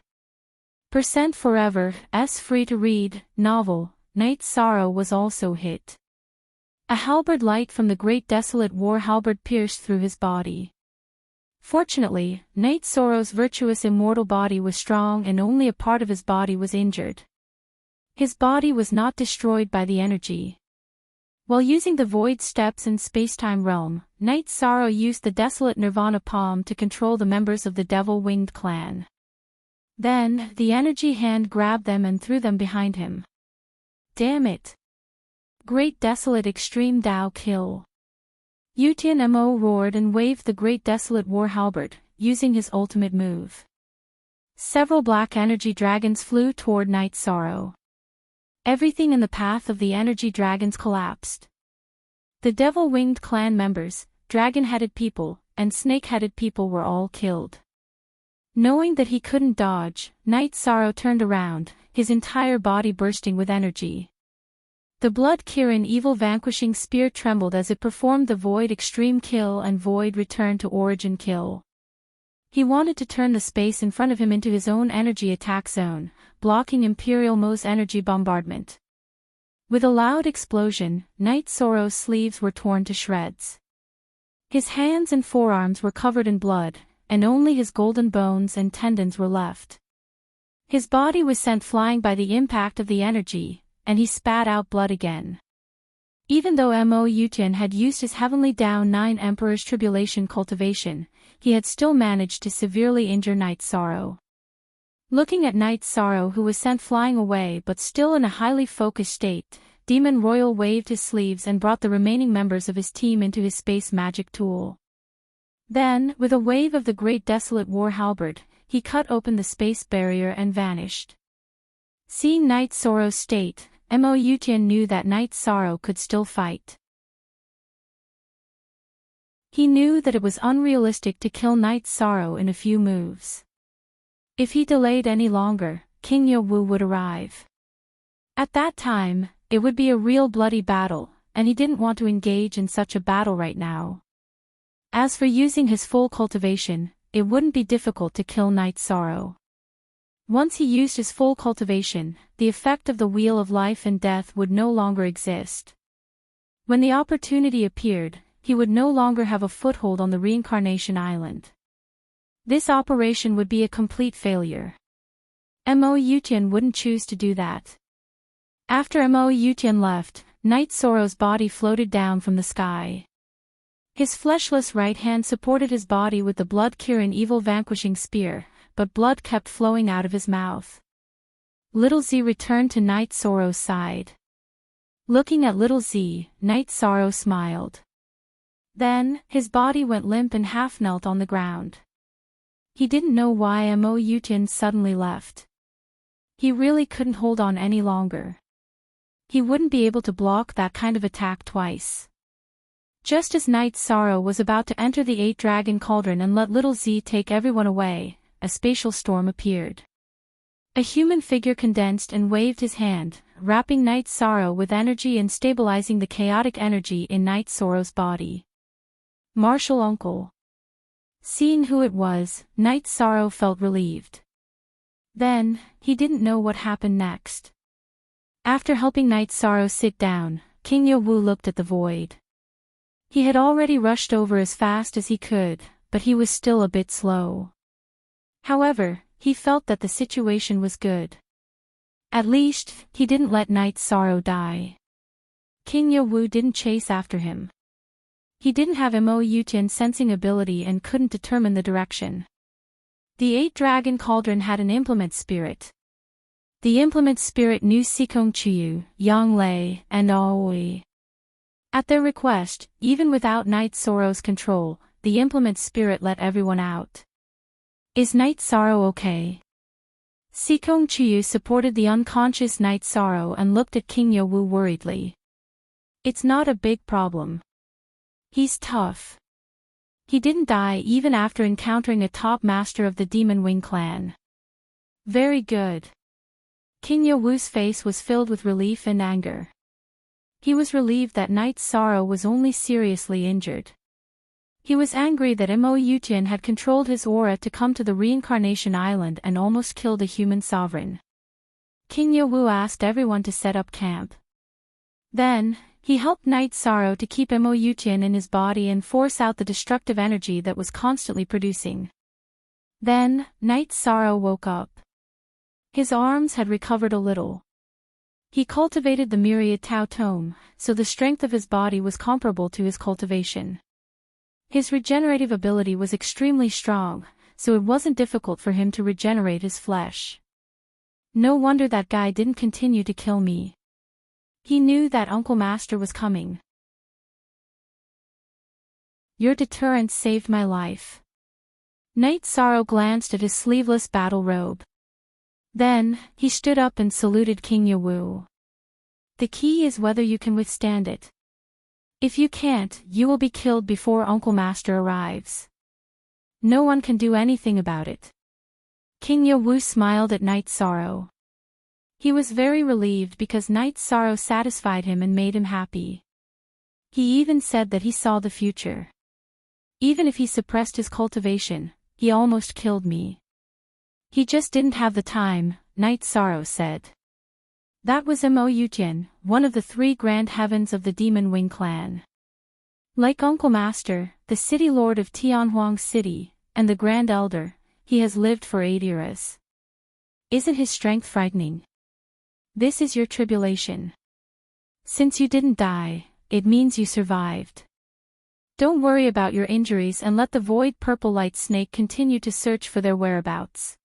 Forever's free-to-read novel, Night Sorrow was also hit. A halberd light from the great desolate war halberd pierced through his body. Fortunately, Night Sorrow's virtuous immortal body was strong and only a part of his body was injured. His body was not destroyed by the energy. While using the Void Steps and Spacetime Realm, Night Sorrow used the Desolate Nirvana Palm to control the members of the Devil-Winged clan. Then, the energy hand grabbed them and threw them behind him. Damn it! Great Desolate Extreme Dao Kill. Yutian Mo roared and waved the Great Desolate War Halberd, using his ultimate move. Several black energy dragons flew toward Night Sorrow. Everything in the path of the energy dragons collapsed. The devil-winged clan members, dragon-headed people, and snake-headed people were all killed. Knowing that he couldn't dodge, Night Sorrow turned around, his entire body bursting with energy. The Blood Kirin evil vanquishing spear trembled as it performed the Void Extreme Kill and Void Return to Origin Kill. He wanted to turn the space in front of him into his own energy attack zone, blocking Imperial Mo's energy bombardment. With a loud explosion, Night Sorrow's sleeves were torn to shreds. His hands and forearms were covered in blood, and only his golden bones and tendons were left. His body was sent flying by the impact of the energy, and he spat out blood again. Even though Mo Yutian had used his Heavenly Down 9 Emperor's Tribulation cultivation, he had still managed to severely injure Night Sorrow. Looking at Night Sorrow, who was sent flying away but still in a highly focused state, Demon Royal waved his sleeves and brought the remaining members of his team into his space magic tool. Then, with a wave of the Great Desolate War Halberd, he cut open the space barrier and vanished. Seeing Night Sorrow's state, Mo Yutian knew that Night Sorrow could still fight. He knew that it was unrealistic to kill Night Sorrow in a few moves. If he delayed any longer, King Yo-Wu would arrive. At that time, it would be a real bloody battle, and he didn't want to engage in such a battle right now. As for using his full cultivation, it wouldn't be difficult to kill Night Sorrow. Once he used his full cultivation, the effect of the Wheel of Life and Death would no longer exist. When the opportunity appeared, he would no longer have a foothold on the Reincarnation Island. This operation would be a complete failure. Mo Yutian wouldn't choose to do that. After Mo Yutian left, Night Sorrow's body floated down from the sky. His fleshless right hand supported his body with the Blood Kirin evil vanquishing spear, but blood kept flowing out of his mouth. Little Z returned to Night Sorrow's side. Looking at Little Z, Night Sorrow smiled. Then, his body went limp and half knelt on the ground. He didn't know why Mo Yutian suddenly left. He really couldn't hold on any longer. He wouldn't be able to block that kind of attack twice. Just as Night Sorrow was about to enter the 8-dragon cauldron and let Little Z take everyone away, a spatial storm appeared. A human figure condensed and waved his hand, wrapping Night Sorrow with energy and stabilizing the chaotic energy in Night Sorrow's body. Martial Uncle. Seeing who it was, Night Sorrow felt relieved. Then, he didn't know what happened next. After helping Night Sorrow sit down, King Yo-Wu looked at the void. He had already rushed over as fast as he could, but he was still a bit slow. However, he felt that the situation was good. At least, he didn't let Night Sorrow die. King Yo-Wu didn't chase after him. He didn't have Mo Yutian's sensing ability and couldn't determine the direction. The 8-dragon cauldron had an implement spirit. The implement spirit knew Sikong Chiyu, Yang Lei, and Aoi. At their request, even without Night Sorrow's control, the implement spirit let everyone out. Is Night Sorrow okay? Sikong Chiyu supported the unconscious Night Sorrow and looked at King Yo-Wu worriedly. It's not a big problem. He's tough. He didn't die even after encountering a top master of the Demon Wing clan. Very good. King Yo-Wu's face was filled with relief and anger. He was relieved that Night Sorrow was only seriously injured. He was angry that Mo Yutian had controlled his aura to come to the Reincarnation Island and almost killed a human sovereign. King Yo-Wu asked everyone to set up camp. Then, he helped Night Sorrow to keep Mo Yutian in his body and force out the destructive energy that was constantly producing. Then, Night Sorrow woke up. His arms had recovered a little. He cultivated the myriad Tao Tome, so the strength of his body was comparable to his cultivation. His regenerative ability was extremely strong, so it wasn't difficult for him to regenerate his flesh. No wonder that guy didn't continue to kill me. He knew that Uncle Master was coming. Your deterrence saved my life. Night Sorrow glanced at his sleeveless battle robe. Then, he stood up and saluted King Yawu. The key is whether you can withstand it. If you can't, you will be killed before Uncle Master arrives. No one can do anything about it. King Yawu smiled at Night Sorrow. He was very relieved because Night Sorrow satisfied him and made him happy. He even said that he saw the future. Even if he suppressed his cultivation, he almost killed me. He just didn't have the time, Night Sorrow said. That was Mo Yutian, one of the 3 grand heavens of the Demon Wing clan. Like Uncle Master, the city lord of Tianhuang City, and the Grand Elder, he has lived for 8 eras. Isn't his strength frightening? This is your tribulation. Since you didn't die, it means you survived. Don't worry about your injuries and let the void purple light snake continue to search for their whereabouts.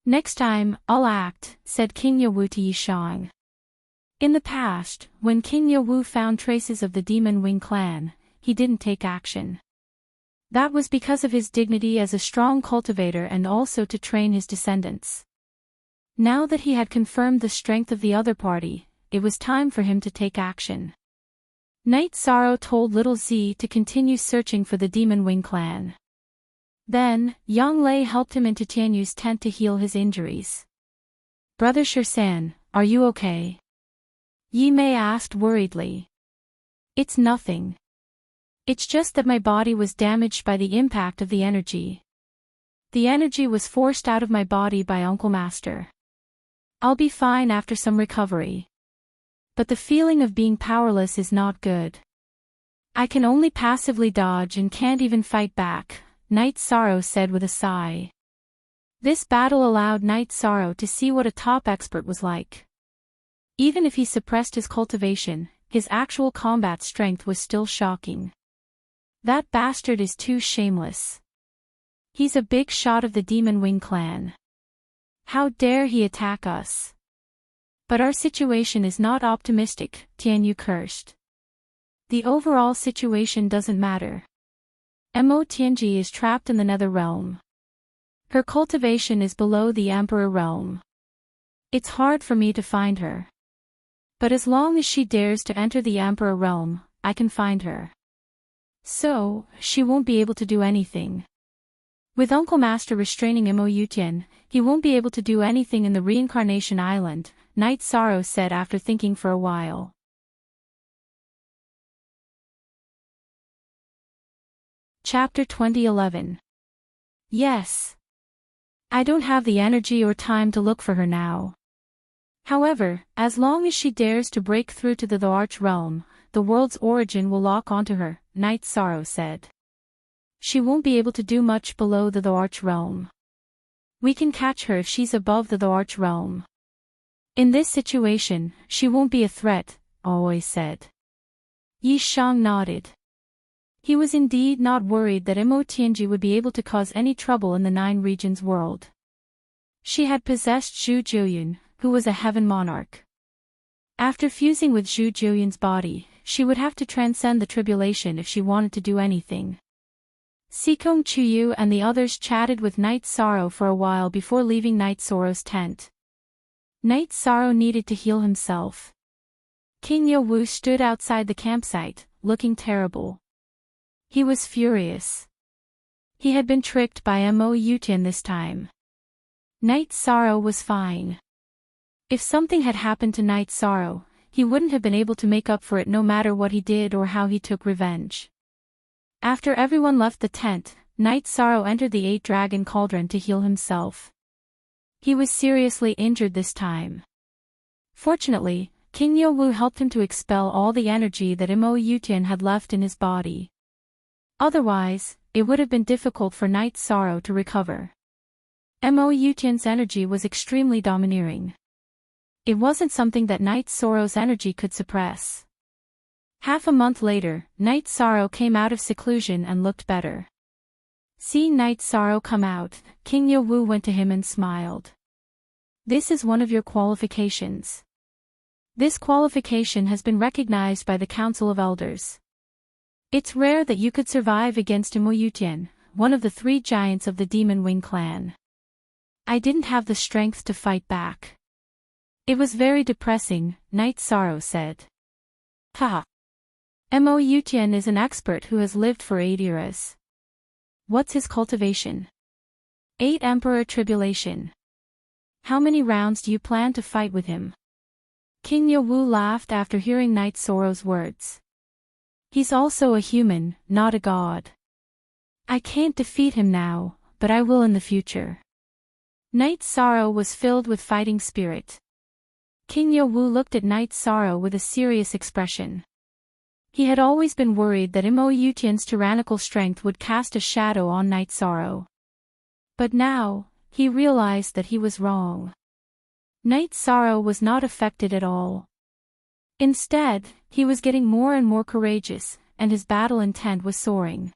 Next time, I'll act, said King Yawu to Yishang. In the past, when King Yawu found traces of the Demon Wing clan, he didn't take action. That was because of his dignity as a strong cultivator and also to train his descendants. Now that he had confirmed the strength of the other party, it was time for him to take action. Night Sorrow told Little Z to continue searching for the Demon Wing clan. Then, Yang Lei helped him into Tianyu's tent to heal his injuries. Brother Shirsan, are you okay? Yi Mei asked worriedly. It's nothing. It's just that my body was damaged by the impact of the energy. The energy was forced out of my body by Uncle Master. I'll be fine after some recovery. But the feeling of being powerless is not good. I can only passively dodge and can't even fight back, Night Sorrow said with a sigh. This battle allowed Night Sorrow to see what a top expert was like. Even if he suppressed his cultivation, his actual combat strength was still shocking. That bastard is too shameless. He's a big shot of the Demon Wing clan. How dare he attack us? But our situation is not optimistic, Tianyu cursed. The overall situation doesn't matter. Mo Tianji is trapped in the Nether Realm. Her cultivation is below the Emperor Realm. It's hard for me to find her. But as long as she dares to enter the Emperor Realm, I can find her. So, she won't be able to do anything. With Uncle Master restraining Mo Yutian, he won't be able to do anything in the Reincarnation Island, Night Sorrow said after thinking for a while. Chapter 2011. Yes. I don't have the energy or time to look for her now. However, as long as she dares to break through to the Arch Realm, the world's origin will lock onto her, Night Sorrow said. She won't be able to do much below the Arch Realm. We can catch her if she's above the Arch Realm. In this situation, she won't be a threat, always said. Yi Shang nodded. He was indeed not worried that Mo Tianji would be able to cause any trouble in the 9 regions world. She had possessed Zhu Jiuyun, who was a heaven monarch. After fusing with Zhu Jiuyun's body, she would have to transcend the tribulation if she wanted to do anything. Sikong Chuyu and the others chatted with Night Sorrow for a while before leaving Night Sorrow's tent. Night Sorrow needed to heal himself. King Yawu stood outside the campsite, looking terrible. He was furious. He had been tricked by Mo Yutian this time. Night Sorrow was fine. If something had happened to Night Sorrow, he wouldn't have been able to make up for it no matter what he did or how he took revenge. After everyone left the tent, Night Sorrow entered the 8-dragon cauldron to heal himself. He was seriously injured this time. Fortunately, King Yawu helped him to expel all the energy that Mo Yutian had left in his body. Otherwise, it would have been difficult for Night Sorrow to recover. Mo Yutian's energy was extremely domineering. It wasn't something that Night Sorrow's energy could suppress. Half a month later, Night Sorrow came out of seclusion and looked better. Seeing Night Sorrow come out, King Yawu went to him and smiled. This is one of your qualifications. This qualification has been recognized by the Council of Elders. It's rare that you could survive against Mo Yutian, one of the 3 giants of the Demon Wing clan. I didn't have the strength to fight back. It was very depressing, Night Sorrow said. Ha! Mo Yutian is an expert who has lived for 8 eras. What's his cultivation? 8 Emperor Tribulation. How many rounds do you plan to fight with him? King Yowu laughed after hearing Night Sorrow's words. He's also a human, not a god. I can't defeat him now, but I will in the future. Night Sorrow was filled with fighting spirit. King Yowu looked at Night Sorrow with a serious expression. He had always been worried that Mo Yutian's tyrannical strength would cast a shadow on Night Sorrow. But now, he realized that he was wrong. Night Sorrow was not affected at all. Instead, he was getting more and more courageous, and his battle intent was soaring.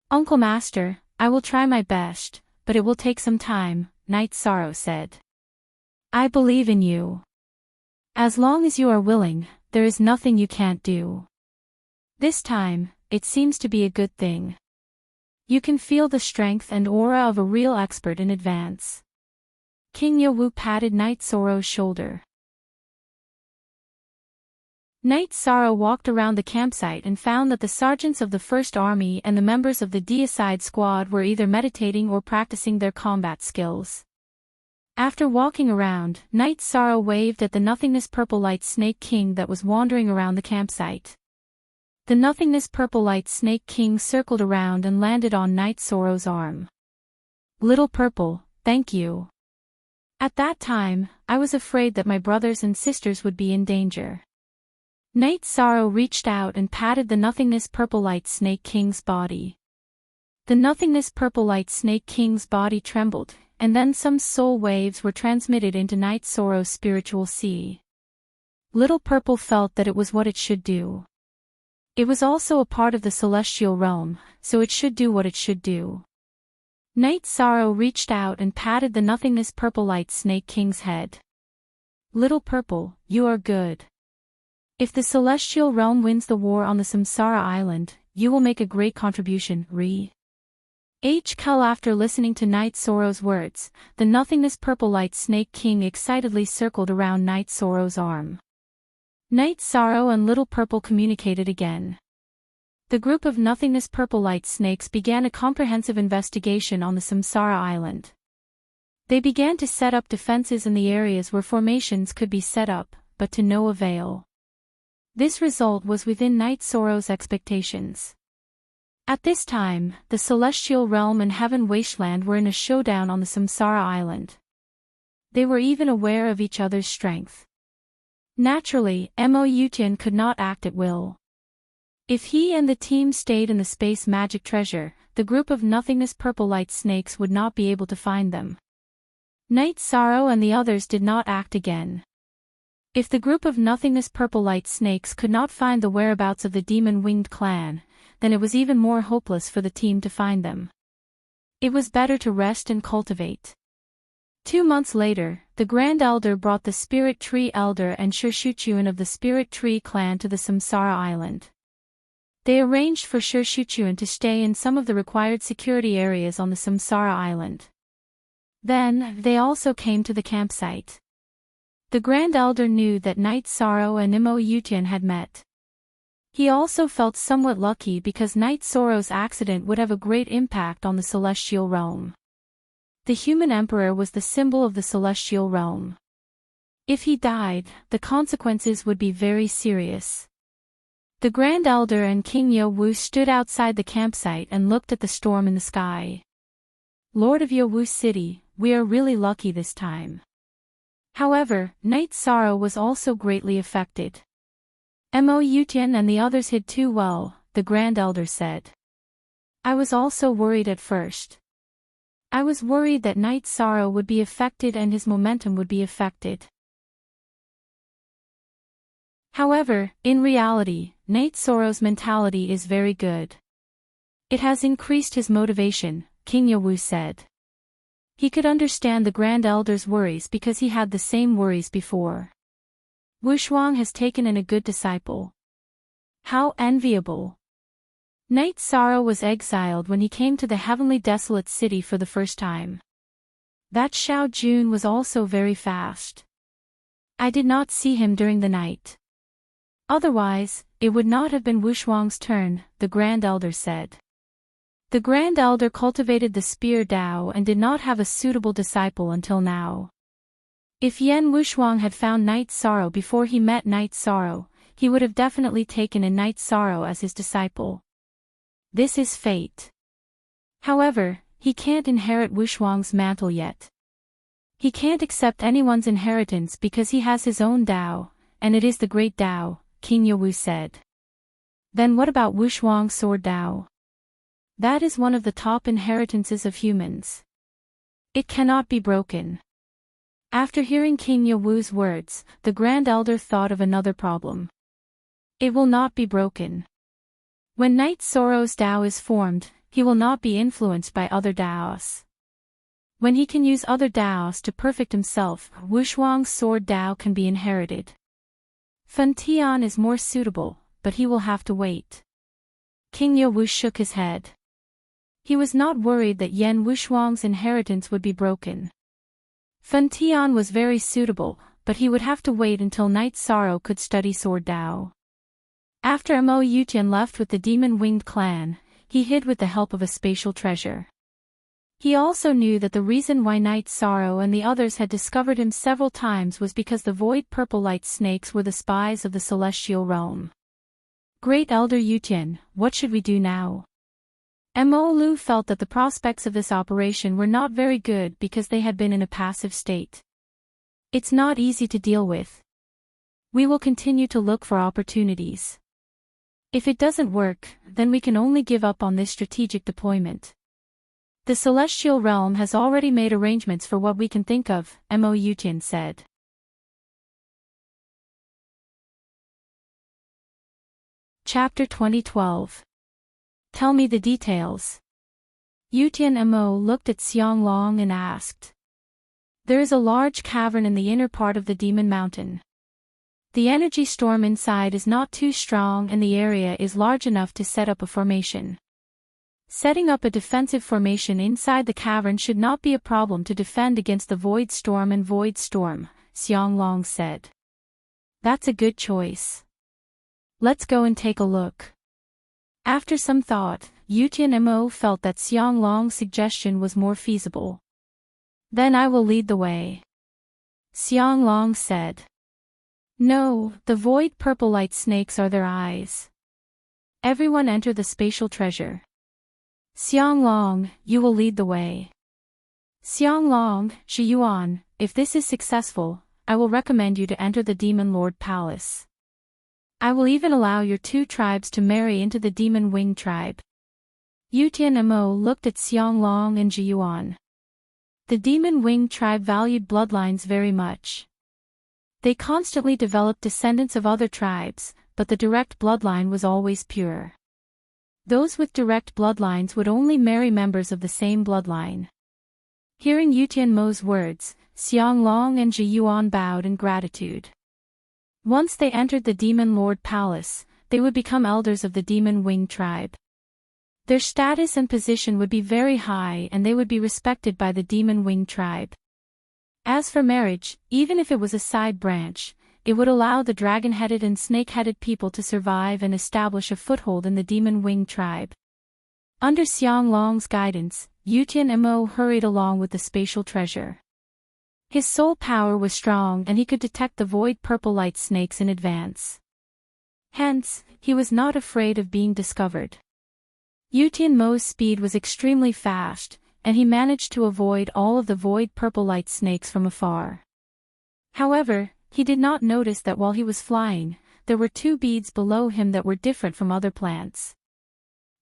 Uncle Master, I will try my best, but it will take some time, Night Sorrow said. I believe in you. As long as you are willing, there is nothing you can't do. This time, it seems to be a good thing. You can feel the strength and aura of a real expert in advance. King Yowu patted Night Sorrow's shoulder. Night Sorrow walked around the campsite and found that the sergeants of the First Army and the members of the Deicide squad were either meditating or practicing their combat skills. After walking around, Night Sorrow waved at the Nothingness Purple Light Snake King that was wandering around the campsite. The Nothingness Purple Light Snake King circled around and landed on Night Sorrow's arm. Little Purple, thank you. At that time, I was afraid that my brothers and sisters would be in danger. Night Sorrow reached out and patted the Nothingness Purple Light Snake King's body. The Nothingness Purple Light Snake King's body trembled, and then some soul waves were transmitted into Night Sorrow's spiritual sea. Little Purple felt that it was what it should do. It was also a part of the celestial realm, so it should do what it should do. Night Sorrow reached out and patted the Nothingness Purple Light Snake King's head. Little Purple, you are good. If the celestial realm wins the war on the Samsara Island, you will make a great contribution, After listening to Night Sorrow's words, the Nothingness Purple Light Snake King excitedly circled around Night Sorrow's arm. Night Sorrow and Little Purple communicated again. The group of Nothingness Purple Light Snakes began a comprehensive investigation on the Samsara Island. They began to set up defenses in the areas where formations could be set up, but to no avail. This result was within Night Sorrow's expectations. At this time, the Celestial Realm and Heaven Wasteland were in a showdown on the Samsara Island. They were even aware of each other's strength. Naturally, Mo Yutian could not act at will. If he and the team stayed in the space magic treasure, the group of Nothingness Purple Light Snakes would not be able to find them. Night Sorrow and the others did not act again. If the group of Nothingness Purple Light Snakes could not find the whereabouts of the Demon-Winged clan, then it was even more hopeless for the team to find them. It was better to rest and cultivate. 2 months later, the Grand Elder brought the Spirit Tree Elder and Shirshuchuan of the Spirit Tree clan to the Samsara Island. They arranged for Shirshuchuan to stay in some of the required security areas on the Samsara Island. Then, they also came to the campsite. The Grand Elder knew that Night Sorrow and Mo Yutian had met. He also felt somewhat lucky because Night Sorrow's accident would have a great impact on the Celestial Realm. The human emperor was the symbol of the Celestial Realm. If he died, the consequences would be very serious. The Grand Elder and King Yowu stood outside the campsite and looked at the storm in the sky. Lord of Yowu City, we are really lucky this time. However, Night Sorrow was also greatly affected. Mo Yutian and the others hid too well, the Grand Elder said. I was also worried at first. I was worried that Night Sorrow would be affected and his momentum would be affected. However, in reality, Night Sorrow's mentality is very good. It has increased his motivation, King Yowu said. He could understand the Grand Elder's worries because he had the same worries before. Wu Shuang has taken in a good disciple. How enviable. Night Sorrow was exiled when he came to the heavenly desolate city for the first time. That Xiao Jun was also very fast. I did not see him during the night. Otherwise, it would not have been Wushuang's turn, the Grand Elder said. The Grand Elder cultivated the spear Dao and did not have a suitable disciple until now. If Yan Wushuang had found Night Sorrow before he met Night Sorrow, he would have definitely taken in Night Sorrow as his disciple. This is fate. However, he can't inherit Wushuang's mantle yet. He can't accept anyone's inheritance because he has his own Dao, and it is the great Dao, King Yawu said. Then what about Wushuang's sword Dao? That is one of the top inheritances of humans. It cannot be broken. After hearing King Yawu's words, the Grand Elder thought of another problem. It will not be broken. When Night Sorrow's Dao is formed, he will not be influenced by other Daos. When he can use other Daos to perfect himself, Wushuang's sword Dao can be inherited. Fen Tian is more suitable, but he will have to wait. King Yawu shook his head. He was not worried that Yan Wushuang's inheritance would be broken. Fen Tian was very suitable, but he would have to wait until Night Sorrow could study sword Dao. After Mo Yutian left with the demon-winged clan, he hid with the help of a spatial treasure. He also knew that the reason why Night Sorrow and the others had discovered him several times was because the void purple light snakes were the spies of the celestial realm. Great Elder Yutian, what should we do now? Mo Lu felt that the prospects of this operation were not very good because they had been in a passive state. It's not easy to deal with. We will continue to look for opportunities. If it doesn't work, then we can only give up on this strategic deployment. The celestial realm has already made arrangements for what we can think of, Mo Yutian said. Chapter 2012. Tell me the details. Yutian Mo looked at Xiang Long and asked. There is a large cavern in the inner part of the Demon Mountain. The energy storm inside is not too strong and the area is large enough to set up a formation. Setting up a defensive formation inside the cavern should not be a problem to defend against the Void Storm and Void Storm, Xiang Long said. That's a good choice. Let's go and take a look. After some thought, Yutian Mo felt that Xiang Long's suggestion was more feasible. Then I will lead the way. Xiang Long said. No, the void purple light snakes are their eyes. Everyone enter the spatial treasure. Xiang Long, you will lead the way. Xiang Long, Shi Yuan, if this is successful, I will recommend you to enter the Demon Lord Palace. I will even allow your two tribes to marry into the Demon Wing tribe. Yutian Mo looked at Xiang Long and Ji Yuan. The Demon Wing tribe valued bloodlines very much. They constantly developed descendants of other tribes, but the direct bloodline was always pure. Those with direct bloodlines would only marry members of the same bloodline. Hearing Yutian Mo's words, Xiang Long and Ji Yuan bowed in gratitude. Once they entered the Demon Lord Palace, they would become elders of the Demon Wing tribe. Their status and position would be very high and they would be respected by the Demon Wing tribe. As for marriage, even if it was a side branch, it would allow the dragon-headed and snake-headed people to survive and establish a foothold in the Demon Wing tribe. Under Xiang Long's guidance, Yutian Mo hurried along with the spatial treasure. His soul power was strong and he could detect the void purple light snakes in advance. Hence, he was not afraid of being discovered. Yutian Mo's speed was extremely fast, and he managed to avoid all of the void purple light snakes from afar. However, he did not notice that while he was flying, there were two beads below him that were different from other plants.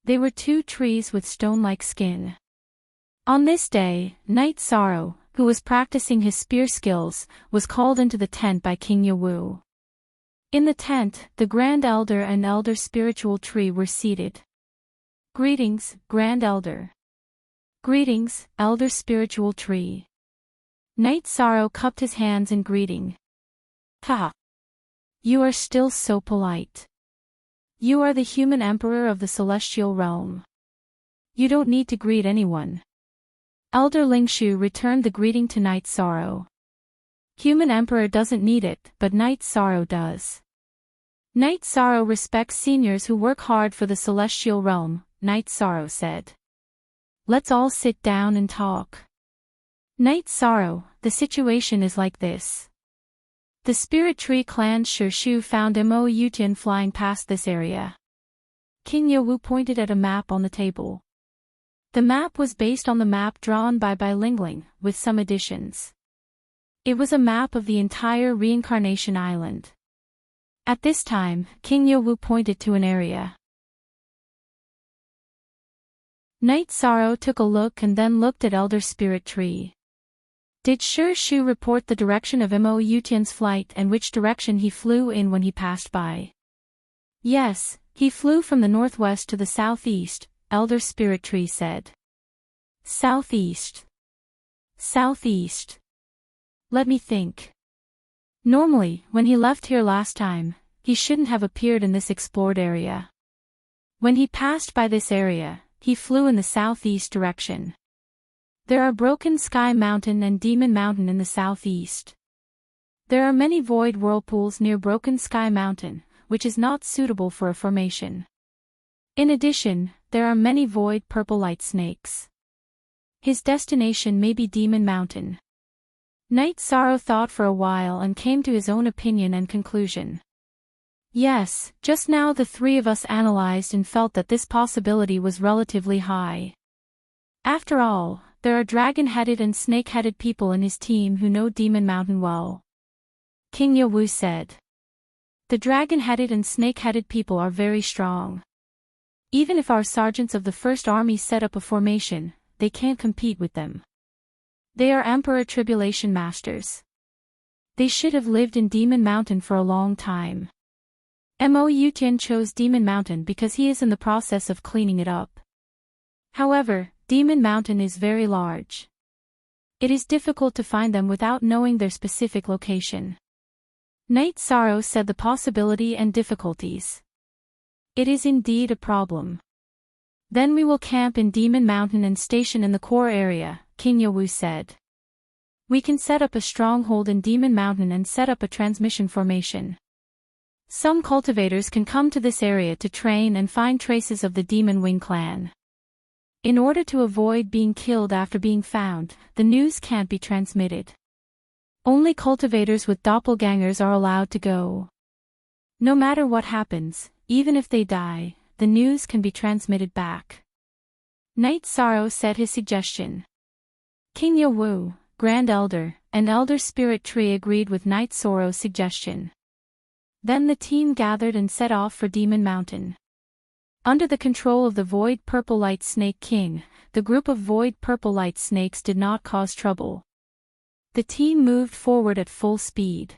They were two trees with stone-like skin. On this day, Night Sorrow, who was practicing his spear skills, was called into the tent by King Yawu. In the tent, the Grand Elder and Elder Spiritual Tree were seated. Greetings, Grand Elder. Greetings, Elder Spiritual Tree. Night Sorrow cupped his hands in greeting. Ha! You are still so polite. You are the human emperor of the celestial realm. You don't need to greet anyone. Elder Lingshu returned the greeting to Night Sorrow. Human emperor doesn't need it, but Night Sorrow does. Night Sorrow respects seniors who work hard for the celestial realm, Night Sorrow said. Let's all sit down and talk. Night Sorrow, the situation is like this. The Spirit Tree clan's Shu found Mo Yutian flying past this area. King Yowu pointed at a map on the table. The map was based on the map drawn by Lingling, with some additions. It was a map of the entire Reincarnation Island. At this time, King Yowu pointed to an area. Night Sorrow took a look and then looked at Elder Spirit Tree. Did Shu report the direction of Mo Yutian's flight and which direction he flew in when he passed by? Yes, he flew from the northwest to the southeast, Elder Spirit Tree said. Southeast. Southeast. Let me think. Normally, when he left here last time, he shouldn't have appeared in this explored area. When he passed by this area, he flew in the southeast direction. There are Broken Sky Mountain and Demon Mountain in the southeast. There are many void whirlpools near Broken Sky Mountain, which is not suitable for a formation. In addition, there are many void purple light snakes. His destination may be Demon Mountain. Night Sorrow thought for a while and came to his own opinion and conclusion. Yes, just now the three of us analyzed and felt that this possibility was relatively high. After all, there are dragon-headed and snake-headed people in his team who know Demon Mountain well. King Yowu said. The dragon-headed and snake-headed people are very strong. Even if our sergeants of the First Army set up a formation, they can't compete with them. They are Emperor Tribulation Masters. They should have lived in Demon Mountain for a long time. Mo Yutian chose Demon Mountain because he is in the process of cleaning it up. However, Demon Mountain is very large. It is difficult to find them without knowing their specific location. Night Sorrow said the possibility and difficulties. It is indeed a problem. Then we will camp in Demon Mountain and station in the core area, King Yowu said. We can set up a stronghold in Demon Mountain and set up a transmission formation. Some cultivators can come to this area to train and find traces of the Demon Wing clan. In order to avoid being killed after being found, the news can't be transmitted. Only cultivators with doppelgangers are allowed to go. No matter what happens, even if they die, the news can be transmitted back. Night Sorrow said his suggestion. King Yowu, Grand Elder, and Elder Spirit Tree agreed with Night Sorrow's suggestion. Then the team gathered and set off for Demon Mountain. Under the control of the Void Purple Light Snake King, the group of Void Purple Light Snakes did not cause trouble. The team moved forward at full speed.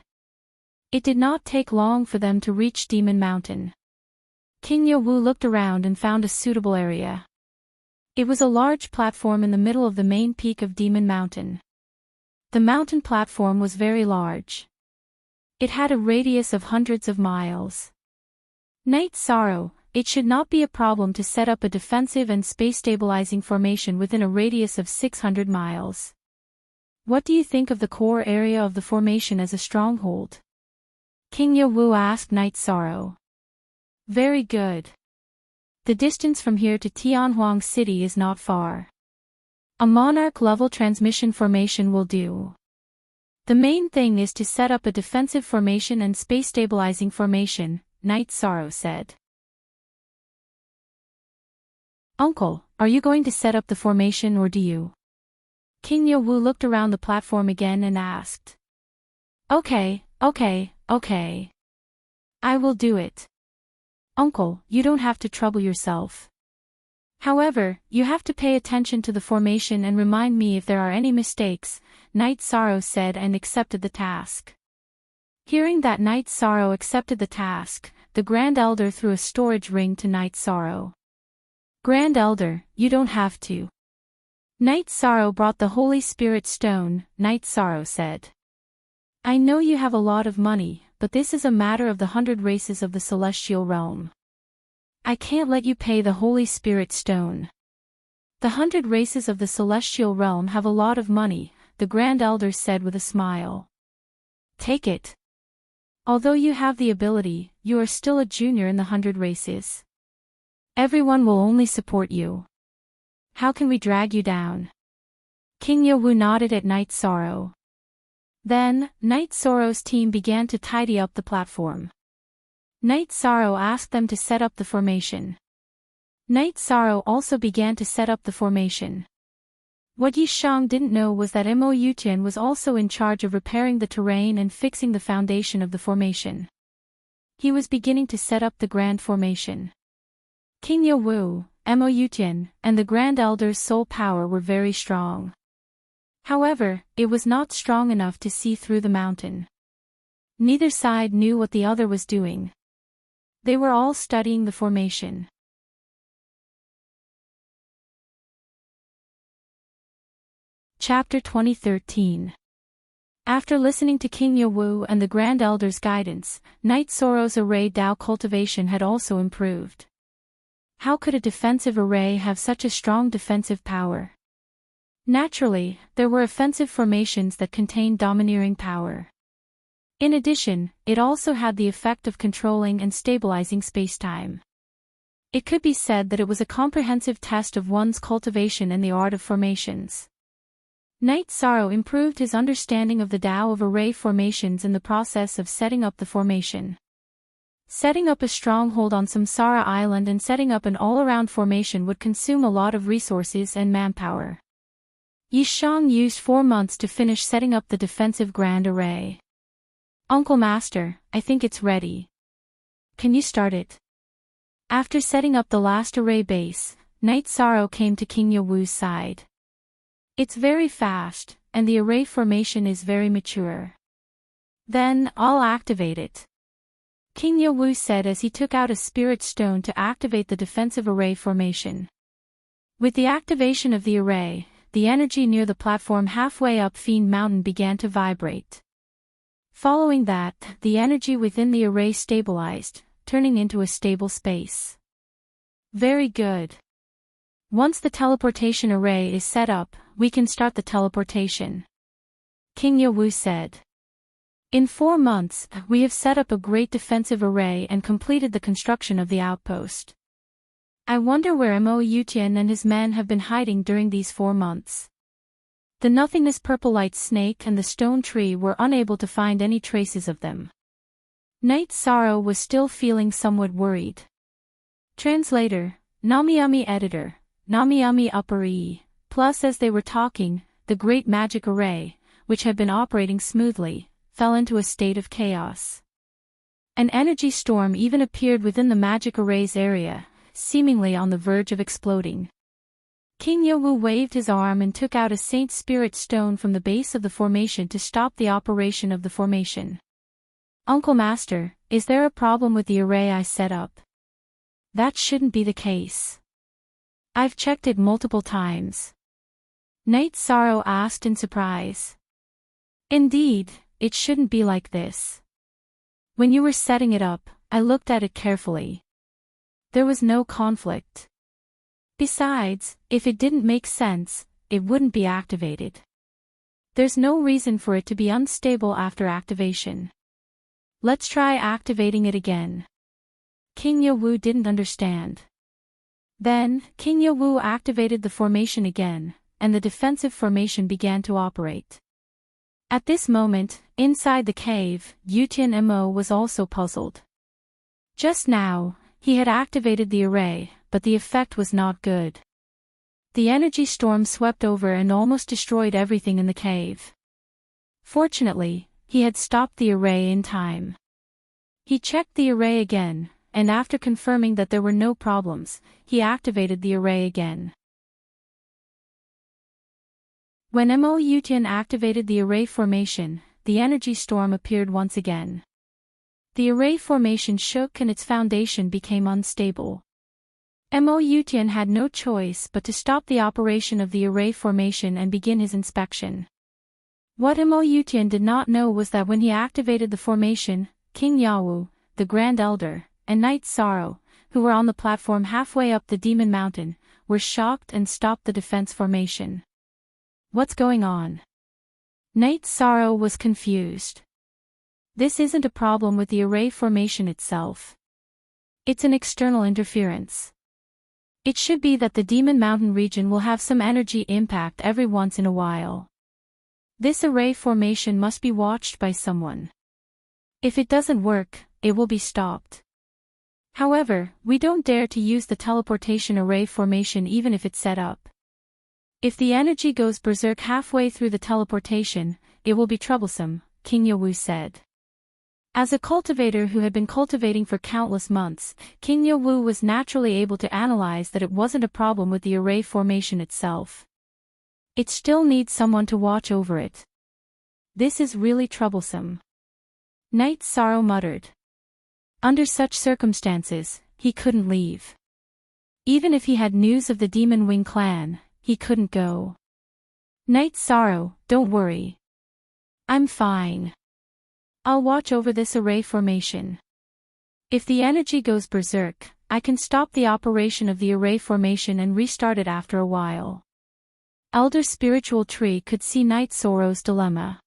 It did not take long for them to reach Demon Mountain. King Yowu looked around and found a suitable area. It was a large platform in the middle of the main peak of Demon Mountain. The mountain platform was very large. It had a radius of hundreds of miles. Night Sorrow, it should not be a problem to set up a defensive and space-stabilizing formation within a radius of 600 miles. What do you think of the core area of the formation as a stronghold? King Yowu asked Night Sorrow. Very good. The distance from here to Tianhuang City is not far. A monarch-level transmission formation will do. The main thing is to set up a defensive formation and space-stabilizing formation, Night Sorrow said. Uncle, are you going to set up the formation or do you? King Yowu looked around the platform again and asked. Okay. I will do it. Uncle, you don't have to trouble yourself. However, you have to pay attention to the formation and remind me if there are any mistakes, Night Sorrow said and accepted the task. Hearing that Night Sorrow accepted the task, the Grand Elder threw a storage ring to Night Sorrow. Grand Elder, you don't have to. Night Sorrow brought the Holy Spirit Stone, Night Sorrow said. I know you have a lot of money, but this is a matter of the 100 races of the celestial realm. I can't let you pay the Holy Spirit stone. The 100 races of the celestial realm have a lot of money, the Grand Elder said with a smile. Take it. Although you have the ability, you are still a junior in the 100 races. Everyone will only support you. How can we drag you down? King Yowu nodded at Night Sorrow. Then, Night Sorrow's team began to tidy up the platform. Night Sorrow asked them to set up the formation. Night Sorrow also began to set up the formation. What Yi Shang didn't know was that Mo Yutian was also in charge of repairing the terrain and fixing the foundation of the formation. He was beginning to set up the grand formation. King Yowu, Mo Yutian, and the Grand Elder's soul power were very strong. However, it was not strong enough to see through the mountain. Neither side knew what the other was doing. They were all studying the formation. Chapter 2013. After listening to King Yowu and the Grand Elder's guidance, Night Sorrow's array Dao cultivation had also improved. How could a defensive array have such a strong defensive power? Naturally, there were offensive formations that contained domineering power. In addition, it also had the effect of controlling and stabilizing spacetime. It could be said that it was a comprehensive test of one's cultivation and the art of formations. Night Sorrow improved his understanding of the Tao of array formations in the process of setting up the formation. Setting up a stronghold on Samsara Island and setting up an all-around formation would consume a lot of resources and manpower. Yi Shang used 4 months to finish setting up the defensive grand array. Uncle Master, I think it's ready. Can you start it? After setting up the last array base, Night Sorrow came to King Yowu's side. It's very fast, and the array formation is very mature. Then, I'll activate it. King Yowu said as he took out a spirit stone to activate the defensive array formation. With the activation of the array, the energy near the platform halfway up Fiend Mountain began to vibrate. Following that, the energy within the array stabilized, turning into a stable space. Very good. Once the teleportation array is set up, we can start the teleportation. King Yowu said. In 4 months, we have set up a great defensive array and completed the construction of the outpost. I wonder where Mo Yutian and his men have been hiding during these 4 months. The nothingness purple light snake and the stone tree were unable to find any traces of them. Night Sorrow was still feeling somewhat worried. Translator, Namiyami Editor, Namiyami Upper E. Plus as they were talking, the great magic array, which had been operating smoothly, fell into a state of chaos. An energy storm even appeared within the magic array's area, seemingly on the verge of exploding. King Yowu waved his arm and took out a Saint Spirit stone from the base of the formation to stop the operation of the formation. Uncle Master, is there a problem with the array I set up? That shouldn't be the case. I've checked it multiple times. Night Sorrow asked in surprise. Indeed, it shouldn't be like this. When you were setting it up, I looked at it carefully. There was no conflict. Besides, if it didn't make sense, it wouldn't be activated. There's no reason for it to be unstable after activation. Let's try activating it again. King Yowu didn't understand. Then, King Yowu activated the formation again, and the defensive formation began to operate. At this moment, inside the cave, Yutian Mo was also puzzled. Just now, he had activated the array, but the effect was not good. The energy storm swept over and almost destroyed everything in the cave. Fortunately, he had stopped the array in time. He checked the array again, and after confirming that there were no problems, he activated the array again. When Mo Yutian activated the array formation, the energy storm appeared once again. The array formation shook and its foundation became unstable. Mo Yutian had no choice but to stop the operation of the array formation and begin his inspection. What Mo Yutian did not know was that when he activated the formation, King Yawu, the Grand Elder, and Night Sorrow, who were on the platform halfway up the Demon Mountain, were shocked and stopped the defense formation. What's going on? Knight Sorrow was confused. This isn't a problem with the array formation itself. It's an external interference. It should be that the Demon Mountain region will have some energy impact every once in a while. This array formation must be watched by someone. If it doesn't work, it will be stopped. However, we don't dare to use the teleportation array formation even if it's set up. If the energy goes berserk halfway through the teleportation, it will be troublesome, King Yowu said. As a cultivator who had been cultivating for countless months, King Yowu was naturally able to analyze that it wasn't a problem with the array formation itself. It still needs someone to watch over it. This is really troublesome. Knight Sorrow muttered. Under such circumstances, he couldn't leave. Even if he had news of the Demon Wing clan, he couldn't go. Knight Sorrow, don't worry. I'm fine. I'll watch over this array formation. If the energy goes berserk, I can stop the operation of the array formation and restart it after a while. Elder Spiritual Tree could see Knight Sorrow's dilemma.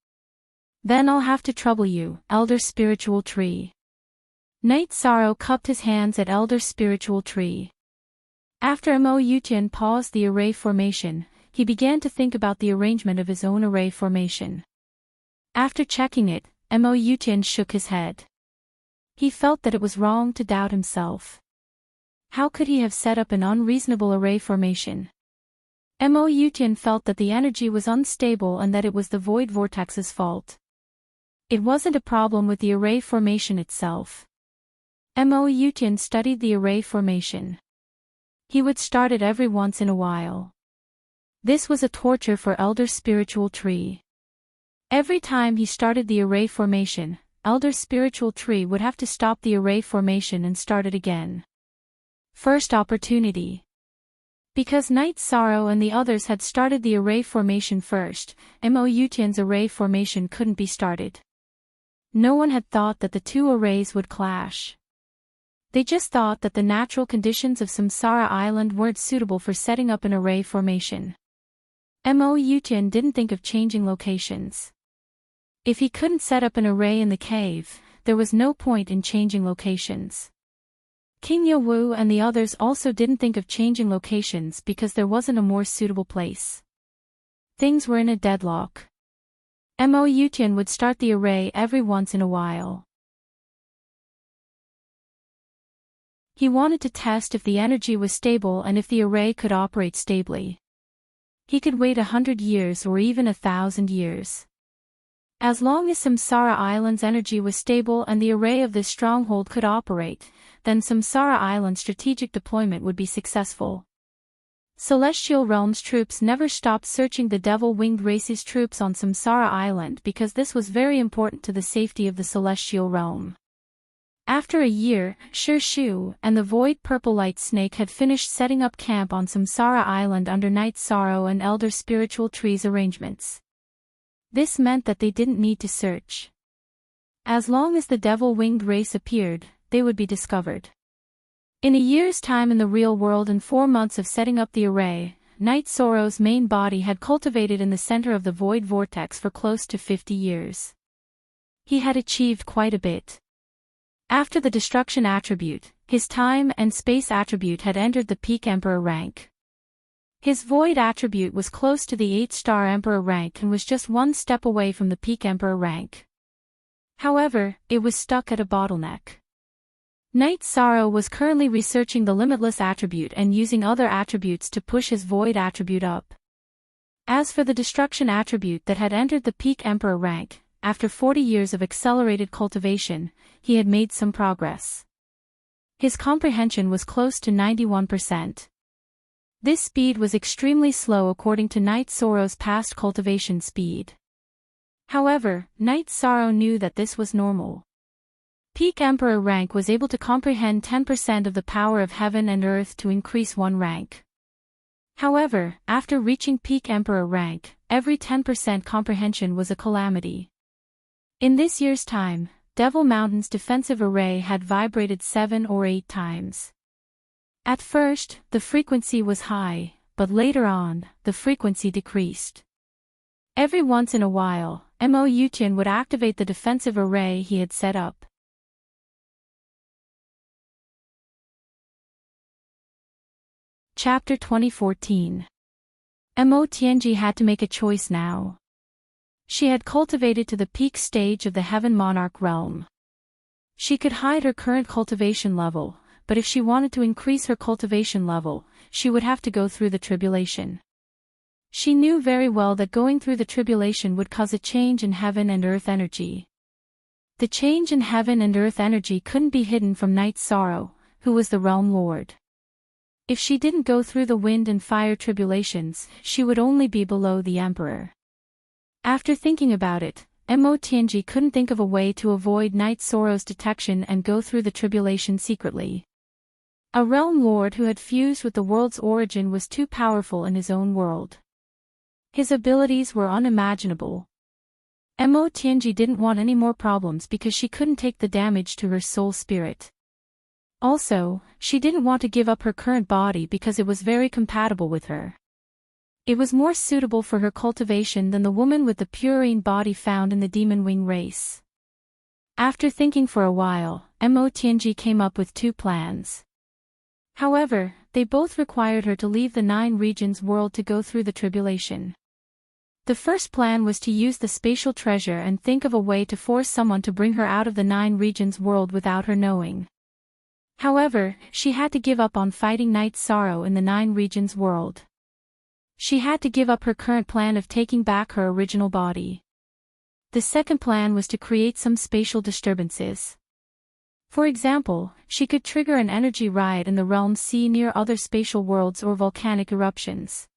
Then I'll have to trouble you, Elder Spiritual Tree. Knight Sorrow cupped his hands at Elder Spiritual Tree. After Mo Yutian paused the array formation, he began to think about the arrangement of his own array formation. After checking it, Mo Yutian shook his head. He felt that it was wrong to doubt himself. How could he have set up an unreasonable array formation? Mo Yutian felt that the energy was unstable and that it was the void vortex's fault. It wasn't a problem with the array formation itself. Mo Yutian studied the array formation. He would start it every once in a while. This was a torture for Elder Spiritual Tree. Every time he started the array formation, Elder Spiritual Tree would have to stop the array formation and start it again. First opportunity. Because Knight Sorrow and the others had started the array formation first, Mo Yutian's array formation couldn't be started. No one had thought that the two arrays would clash. They just thought that the natural conditions of Samsara Island weren't suitable for setting up an array formation. Mo Yutian didn't think of changing locations. If he couldn't set up an array in the cave, there was no point in changing locations. King Yowu and the others also didn't think of changing locations because there wasn't a more suitable place. Things were in a deadlock. Mo Yutian would start the array every once in a while. He wanted to test if the energy was stable and if the array could operate stably. He could wait 100 years or even 1,000 years. As long as Samsara Island's energy was stable and the array of this stronghold could operate, then Samsara Island's strategic deployment would be successful. Celestial Realm's troops never stopped searching the Devil-Winged Race's troops on Samsara Island because this was very important to the safety of the Celestial Realm. After a year, Shu and the Void Purple Light Snake had finished setting up camp on Samsara Island under Knight Sorrow and Elder Spiritual Tree's arrangements. This meant that they didn't need to search. As long as the Devil-Winged Race appeared, they would be discovered. In a year's time in the real world and 4 months of setting up the array, Knight Sorrow's main body had cultivated in the center of the Void Vortex for close to 50 years. He had achieved quite a bit. After the Destruction attribute, his Time and Space attribute had entered the Peak Emperor rank. His Void attribute was close to the 8-star Emperor rank and was just 1 step away from the Peak Emperor rank. However, it was stuck at a bottleneck. Knight Sorrow was currently researching the Limitless attribute and using other attributes to push his Void attribute up. As for the Destruction attribute that had entered the Peak Emperor rank, after 40 years of accelerated cultivation, he had made some progress. His comprehension was close to 91%. This speed was extremely slow according to Knight Sorrow's past cultivation speed. However, Knight Sorrow knew that this was normal. Peak Emperor rank was able to comprehend 10% of the power of heaven and earth to increase 1 rank. However, after reaching Peak Emperor rank, every 10% comprehension was a calamity. In this year's time, Devil Mountain's defensive array had vibrated 7 or 8 times. At first, the frequency was high, but later on, the frequency decreased. Every once in a while, Mo Yutian would activate the defensive array he had set up. Chapter 2014. Mo Tianji had to make a choice now. She had cultivated to the peak stage of the Heaven Monarch realm. She could hide her current cultivation level, but if she wanted to increase her cultivation level, she would have to go through the tribulation. She knew very well that going through the tribulation would cause a change in heaven and earth energy. The change in heaven and earth energy couldn't be hidden from Night Sorrow, who was the realm lord. If she didn't go through the wind and fire tribulations, she would only be below the emperor. After thinking about it, Mo Tianji couldn't think of a way to avoid Night Sorrow's detection and go through the tribulation secretly. A realm lord who had fused with the world's origin was too powerful in his own world. His abilities were unimaginable. Mo Tianji didn't want any more problems because she couldn't take the damage to her soul spirit. Also, she didn't want to give up her current body because it was very compatible with her. It was more suitable for her cultivation than the woman with the purine body found in the demon wing race. After thinking for a while, Mo Tianji came up with two plans. However, they both required her to leave the 9 regions world to go through the tribulation. The first plan was to use the spatial treasure and think of a way to force someone to bring her out of the 9 regions world without her knowing. However, she had to give up on fighting Night Sorrow in the 9 regions world. She had to give up her current plan of taking back her original body. The second plan was to create some spatial disturbances. For example, she could trigger an energy riot in the realm C near other spatial worlds or volcanic eruptions.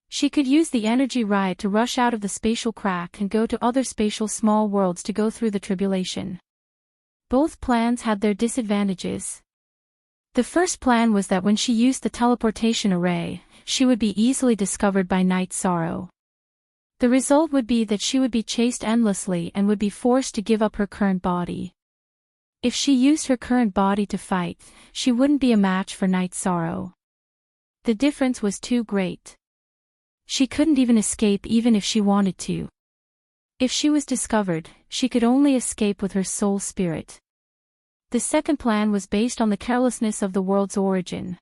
She could use the energy riot to rush out of the spatial crack and go to other spatial small worlds to go through the tribulation. Both plans had their disadvantages. The first plan was that when she used the teleportation array, she would be easily discovered by Night Sorrow. The result would be that she would be chased endlessly and would be forced to give up her current body. If she used her current body to fight, she wouldn't be a match for Night Sorrow. The difference was too great. She couldn't even escape even if she wanted to. If she was discovered, she could only escape with her soul spirit. The second plan was based on the carelessness of the world's origin.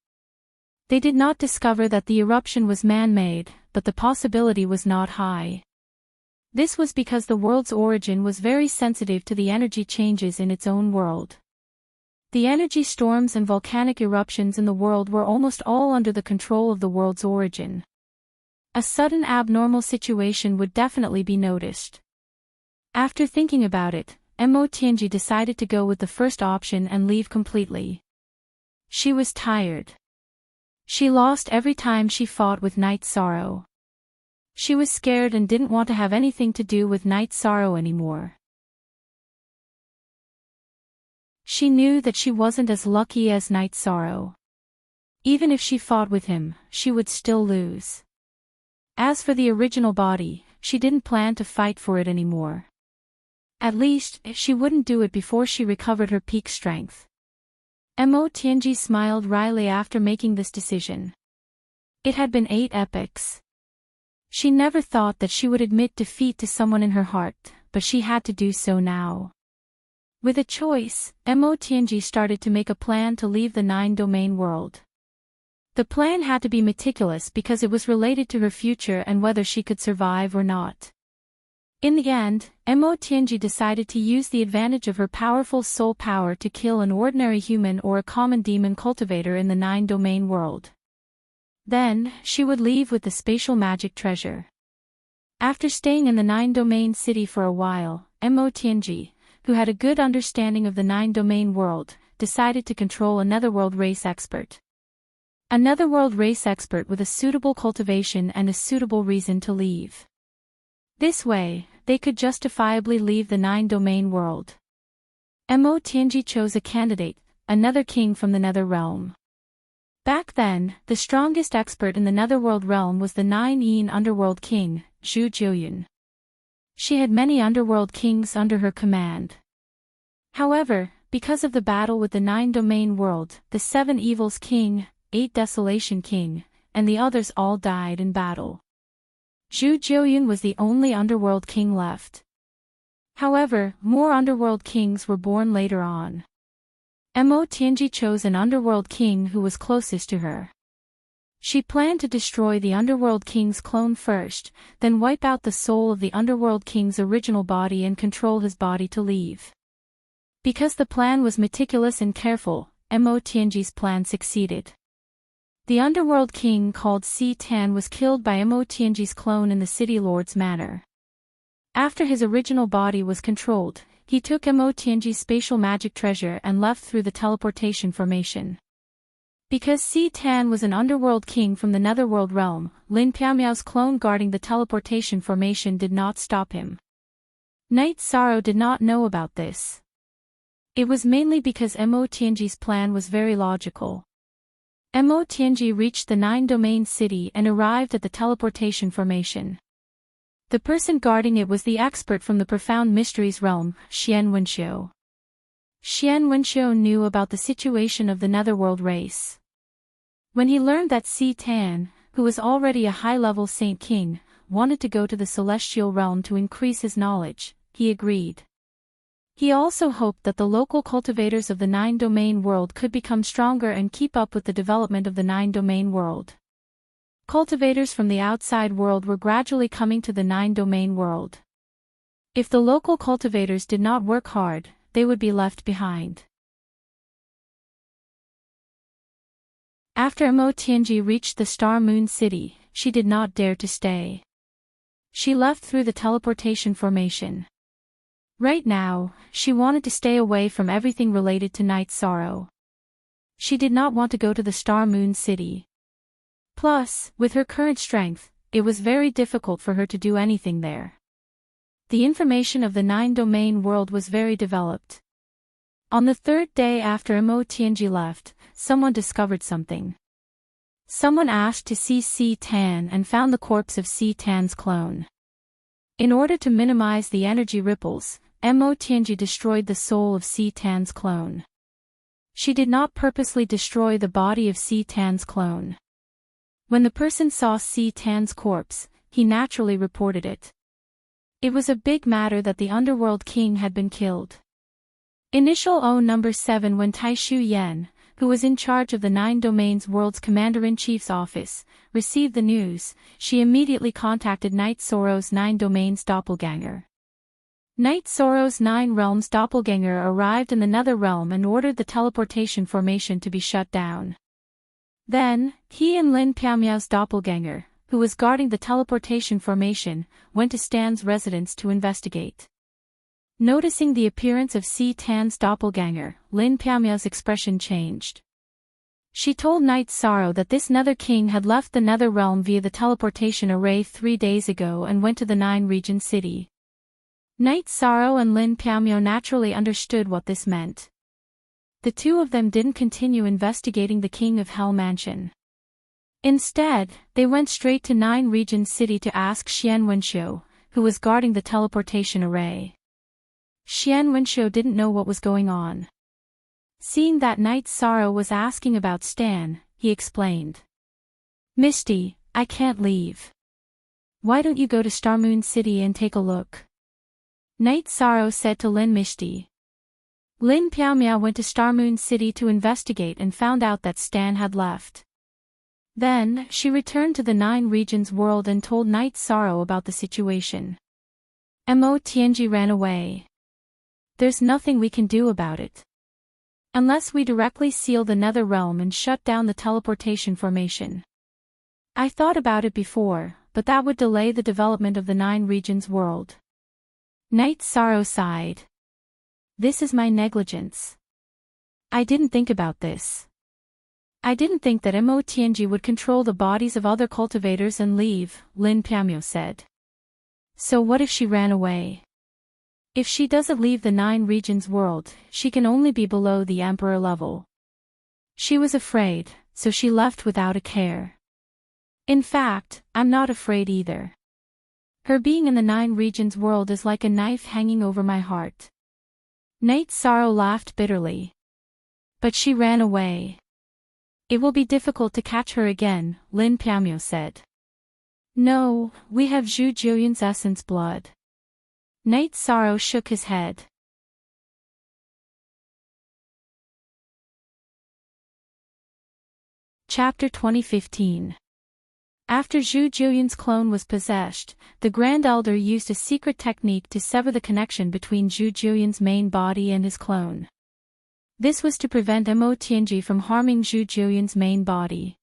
They did not discover that the eruption was man-made, but the possibility was not high. This was because the world's origin was very sensitive to the energy changes in its own world. The energy storms and volcanic eruptions in the world were almost all under the control of the world's origin. A sudden abnormal situation would definitely be noticed. After thinking about it, Mo Tianji decided to go with the first option and leave completely. She was tired. She lost every time she fought with Night Sorrow. She was scared and didn't want to have anything to do with Night Sorrow anymore. She knew that she wasn't as lucky as Night Sorrow. Even if she fought with him, she would still lose. As for the original body, she didn't plan to fight for it anymore. At least, she wouldn't do it before she recovered her peak strength. Mo Tianji smiled wryly after making this decision. It had been 8 epochs. She never thought that she would admit defeat to someone in her heart, but she had to do so now. With a choice, Mo Tianji started to make a plan to leave the 9-domain world. The plan had to be meticulous because it was related to her future and whether she could survive or not. In the end, Mo Tianji decided to use the advantage of her powerful soul power to kill an ordinary human or a common demon cultivator in the 9-domain world. Then, she would leave with the spatial magic treasure. After staying in the 9-domain city for a while, Mo Tianji, who had a good understanding of the 9-domain world, decided to control a netherworld race expert. A netherworld race expert with a suitable cultivation and a suitable reason to leave. This way, they could justifiably leave the 9-domain world. Mo Tianji chose a candidate, another king from the Nether realm. Back then, the strongest expert in the Netherworld realm was the 9-yin underworld king, Zhu Jiuyun. She had many underworld kings under her command. However, because of the battle with the 9-domain world, the 7 evils king, 8 desolation king, and the others all died in battle. Zhu Jiuyun was the only underworld king left. However, more underworld kings were born later on. Mo Tianji chose an underworld king who was closest to her. She planned to destroy the underworld king's clone first, then wipe out the soul of the underworld king's original body and control his body to leave. Because the plan was meticulous and careful, Mo Tianji's plan succeeded. The underworld king called Si Tan was killed by Mo Tianji's clone in the city lord's manor. After his original body was controlled, he took Mo Tianji's spatial magic treasure and left through the teleportation formation. Because Si Tan was an underworld king from the netherworld realm, Lin Piaomiao's clone guarding the teleportation formation did not stop him. Knight Sorrow did not know about this. It was mainly because Mo Tianji's plan was very logical. Mo Tianji reached the 9-domain city and arrived at the teleportation formation. The person guarding it was the expert from the Profound Mysteries realm, Xian Wenxiu. Xian Wenxiu knew about the situation of the netherworld race. When he learned that Si Tan, who was already a high-level Saint King, wanted to go to the celestial realm to increase his knowledge, he agreed. He also hoped that the local cultivators of the 9-domain world could become stronger and keep up with the development of the 9-domain world. Cultivators from the outside world were gradually coming to the 9-domain world. If the local cultivators did not work hard, they would be left behind. After Mo Tianji reached the Star Moon City, she did not dare to stay. She left through the teleportation formation. Right now, she wanted to stay away from everything related to Night Sorrow. She did not want to go to the Star Moon City. Plus, with her current strength, it was very difficult for her to do anything there. The information of the 9-domain world was very developed. On the 3rd day after Mo Tianji left, someone discovered something. Someone asked to see Si Tan and found the corpse of Si Tan's clone. In order to minimize the energy ripples, Mo Tianji destroyed the soul of Si Tan's clone. She did not purposely destroy the body of Si Tan's clone. When the person saw Si Tan's corpse, he naturally reported it. It was a big matter that the underworld king had been killed. Initial O number 7 when Taishu Yan, who was in charge of the 9 Domains World's Commander-in-Chief's office, received the news, she immediately contacted Night Sorrow's 9 Domains doppelganger. Night Sorrow's 9 Realms doppelganger arrived in the Nether Realm and ordered the teleportation formation to be shut down. Then, he and Lin Piaomiao's doppelganger, who was guarding the teleportation formation, went to Stan's residence to investigate. Noticing the appearance of Si Tan's doppelganger, Lin Piaomiao's expression changed. She told Night Sorrow that this Nether King had left the Nether Realm via the teleportation array 3 days ago and went to the 9-region city. Night Sorrow and Lin Piaomiao naturally understood what this meant. The two of them didn't continue investigating the King of Hell Mansion. Instead, they went straight to 9-region city to ask Xian Wenxiu, who was guarding the teleportation array. Xian Wenxiu didn't know what was going on. Seeing that Night Sorrow was asking about Stan, he explained. "Misty, I can't leave. Why don't you go to Starmoon City and take a look?" Night Sorrow said to Lin Misty. Lin Piaomiao went to Starmoon City to investigate and found out that Stan had left. Then, she returned to the 9 regions world and told Night Sorrow about the situation. Mo Tianji ran away. There's nothing we can do about it. Unless we directly seal the Nether Realm and shut down the teleportation formation. I thought about it before, but that would delay the development of the 9 regions world. Night Sorrow sighed. This is my negligence. I didn't think about this. I didn't think that Mo Tianji would control the bodies of other cultivators and leave, Lin Piaomiao said. So what if she ran away? If she doesn't leave the 9 regions world, she can only be below the Emperor level. She was afraid, so she left without a care. In fact, I'm not afraid either. Her being in the 9 regions world is like a knife hanging over my heart. Night Sorrow laughed bitterly. But she ran away. It will be difficult to catch her again, Lin Piamyo said. No, we have Zhu Jiuyun's essence blood. Night Sorrow shook his head. Chapter 2015. After Zhu Jiuyun's clone was possessed, the Grand Elder used a secret technique to sever the connection between Zhu Jiuyun's main body and his clone. This was to prevent Mo Tianji from harming Zhu Jiuyun's main body.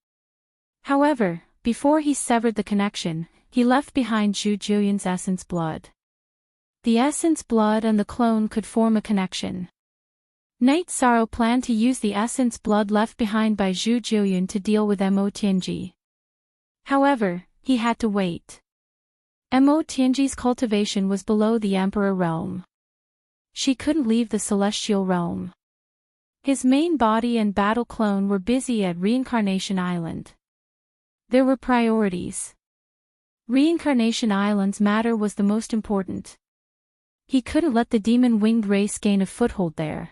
However, before he severed the connection, he left behind Zhu Jiuyun's essence blood. The essence blood and the clone could form a connection. Night Sorrow planned to use the essence blood left behind by Zhu Jiuyun to deal with Mo Tianji. However, he had to wait. Mo Tianji's cultivation was below the Emperor realm. She couldn't leave the celestial realm. His main body and battle clone were busy at Reincarnation Island. There were priorities. Reincarnation Island's matter was the most important. He couldn't let the demon-winged race gain a foothold there.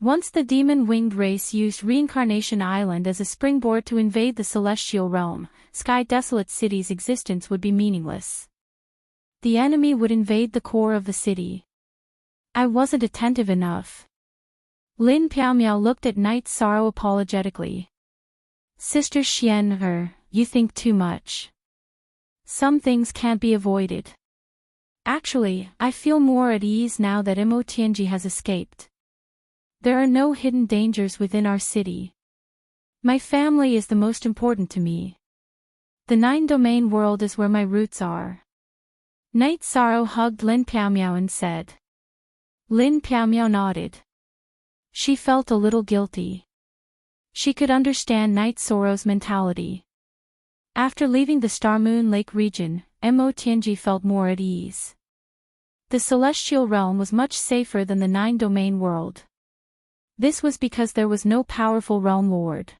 Once the demon-winged race used Reincarnation Island as a springboard to invade the celestial realm, Sky Desolate City's existence would be meaningless. The enemy would invade the core of the city. I wasn't attentive enough. Lin Piaomiao looked at Night Sorrow apologetically. Sister Xian, you think too much. Some things can't be avoided. Actually, I feel more at ease now that Mo Tianji has escaped. There are no hidden dangers within our city. My family is the most important to me. The 9-domain world is where my roots are. Night Sorrow hugged Lin Piaomiao and said. Lin Piaomiao nodded. She felt a little guilty. She could understand Night Sorrow's mentality. After leaving the Star Moon Lake region, Mo Tianji felt more at ease. The celestial realm was much safer than the 9-domain world. This was because there was no powerful realm lord.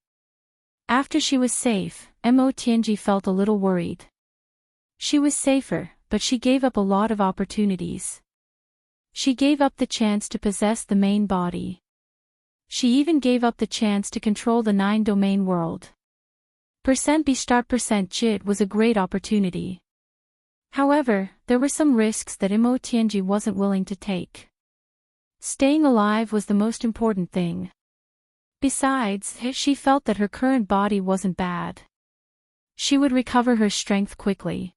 After she was safe, Mo Tianji felt a little worried. She was safer, but she gave up a lot of opportunities. She gave up the chance to possess the main body. She even gave up the chance to control the 9-domain world. %B*% JIT was a great opportunity. However, there were some risks that Mo Tianji wasn't willing to take. Staying alive was the most important thing. Besides, she felt that her current body wasn't bad. She would recover her strength quickly.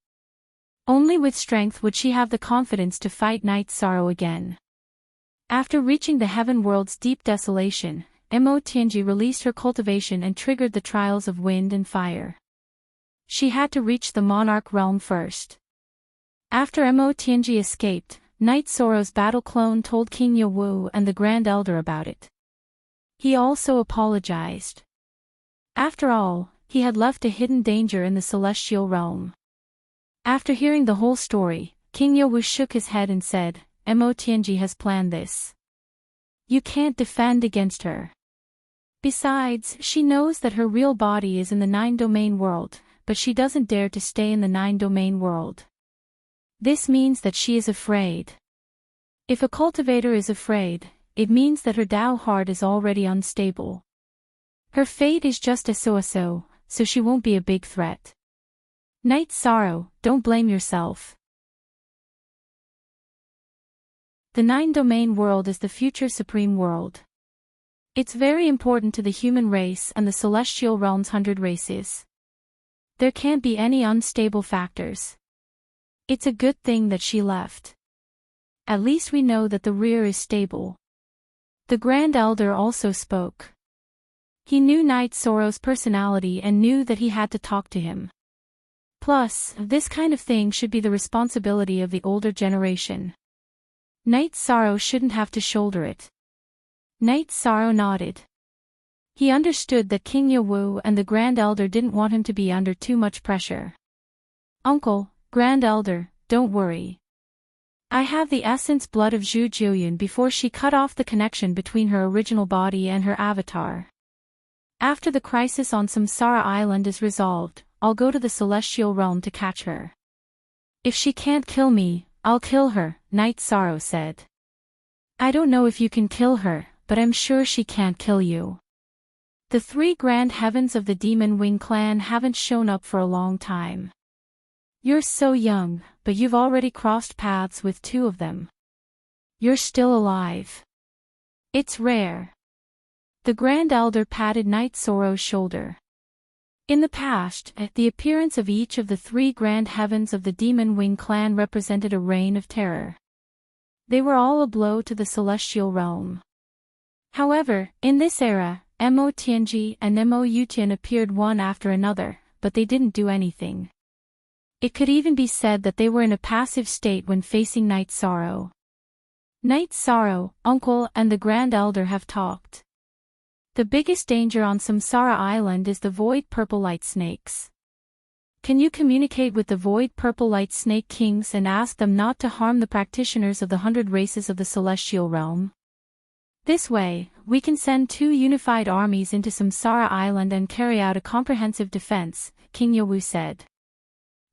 Only with strength would she have the confidence to fight Night Sorrow again. After reaching the heaven world's deep desolation, Mo Tianji released her cultivation and triggered the trials of wind and fire. She had to reach the monarch realm first. After Mo Tianji escaped, Night Sorrow's battle clone told King Yewu and the Grand Elder about it. He also apologized. After all, he had left a hidden danger in the celestial realm. After hearing the whole story, King Yewu shook his head and said, Mo Tianji has planned this. You can't defend against her. Besides, she knows that her real body is in the 9-domain world, but she doesn't dare to stay in the 9-domain world. This means that she is afraid. If a cultivator is afraid, it means that her Tao heart is already unstable. Her fate is just a so-so, so she won't be a big threat. Night Sorrow, don't blame yourself. The 9-domain world is the future supreme world. It's very important to the human race and the celestial realm's 100 races. There can't be any unstable factors. It's a good thing that she left. At least we know that the rear is stable. The Grand Elder also spoke. He knew Night Sorrow's personality and knew that he had to talk to him. Plus, this kind of thing should be the responsibility of the older generation. Night Sorrow shouldn't have to shoulder it. Night Sorrow nodded. He understood that King Yewu and the Grand Elder didn't want him to be under too much pressure. Uncle, Grand Elder, don't worry. I have the essence blood of Zhu Jiuyun before she cut off the connection between her original body and her avatar. After the crisis on Samsara Island is resolved, I'll go to the celestial realm to catch her. If she can't kill me, I'll kill her, Night Sorrow said. I don't know if you can kill her, but I'm sure she can't kill you. The three grand heavens of the Demon Wing clan haven't shown up for a long time. You're so young, but you've already crossed paths with two of them. You're still alive. It's rare. The Grand Elder patted Knight Sorrow's shoulder. In the past, the appearance of each of the three grand heavens of the Demon Wing clan represented a reign of terror. They were all a blow to the celestial realm. However, in this era, Mo Tianji and Mo Yutian appeared one after another, but they didn't do anything. It could even be said that they were in a passive state when facing Knight Sorrow. Knight Sorrow, Uncle, and the Grand Elder have talked. The biggest danger on Samsara Island is the Void Purple Light Snakes. Can you communicate with the Void Purple Light Snake Kings and ask them not to harm the practitioners of the 100 races of the Celestial Realm? This way, we can send 2 unified armies into Samsara Island and carry out a comprehensive defense, King Yawu said.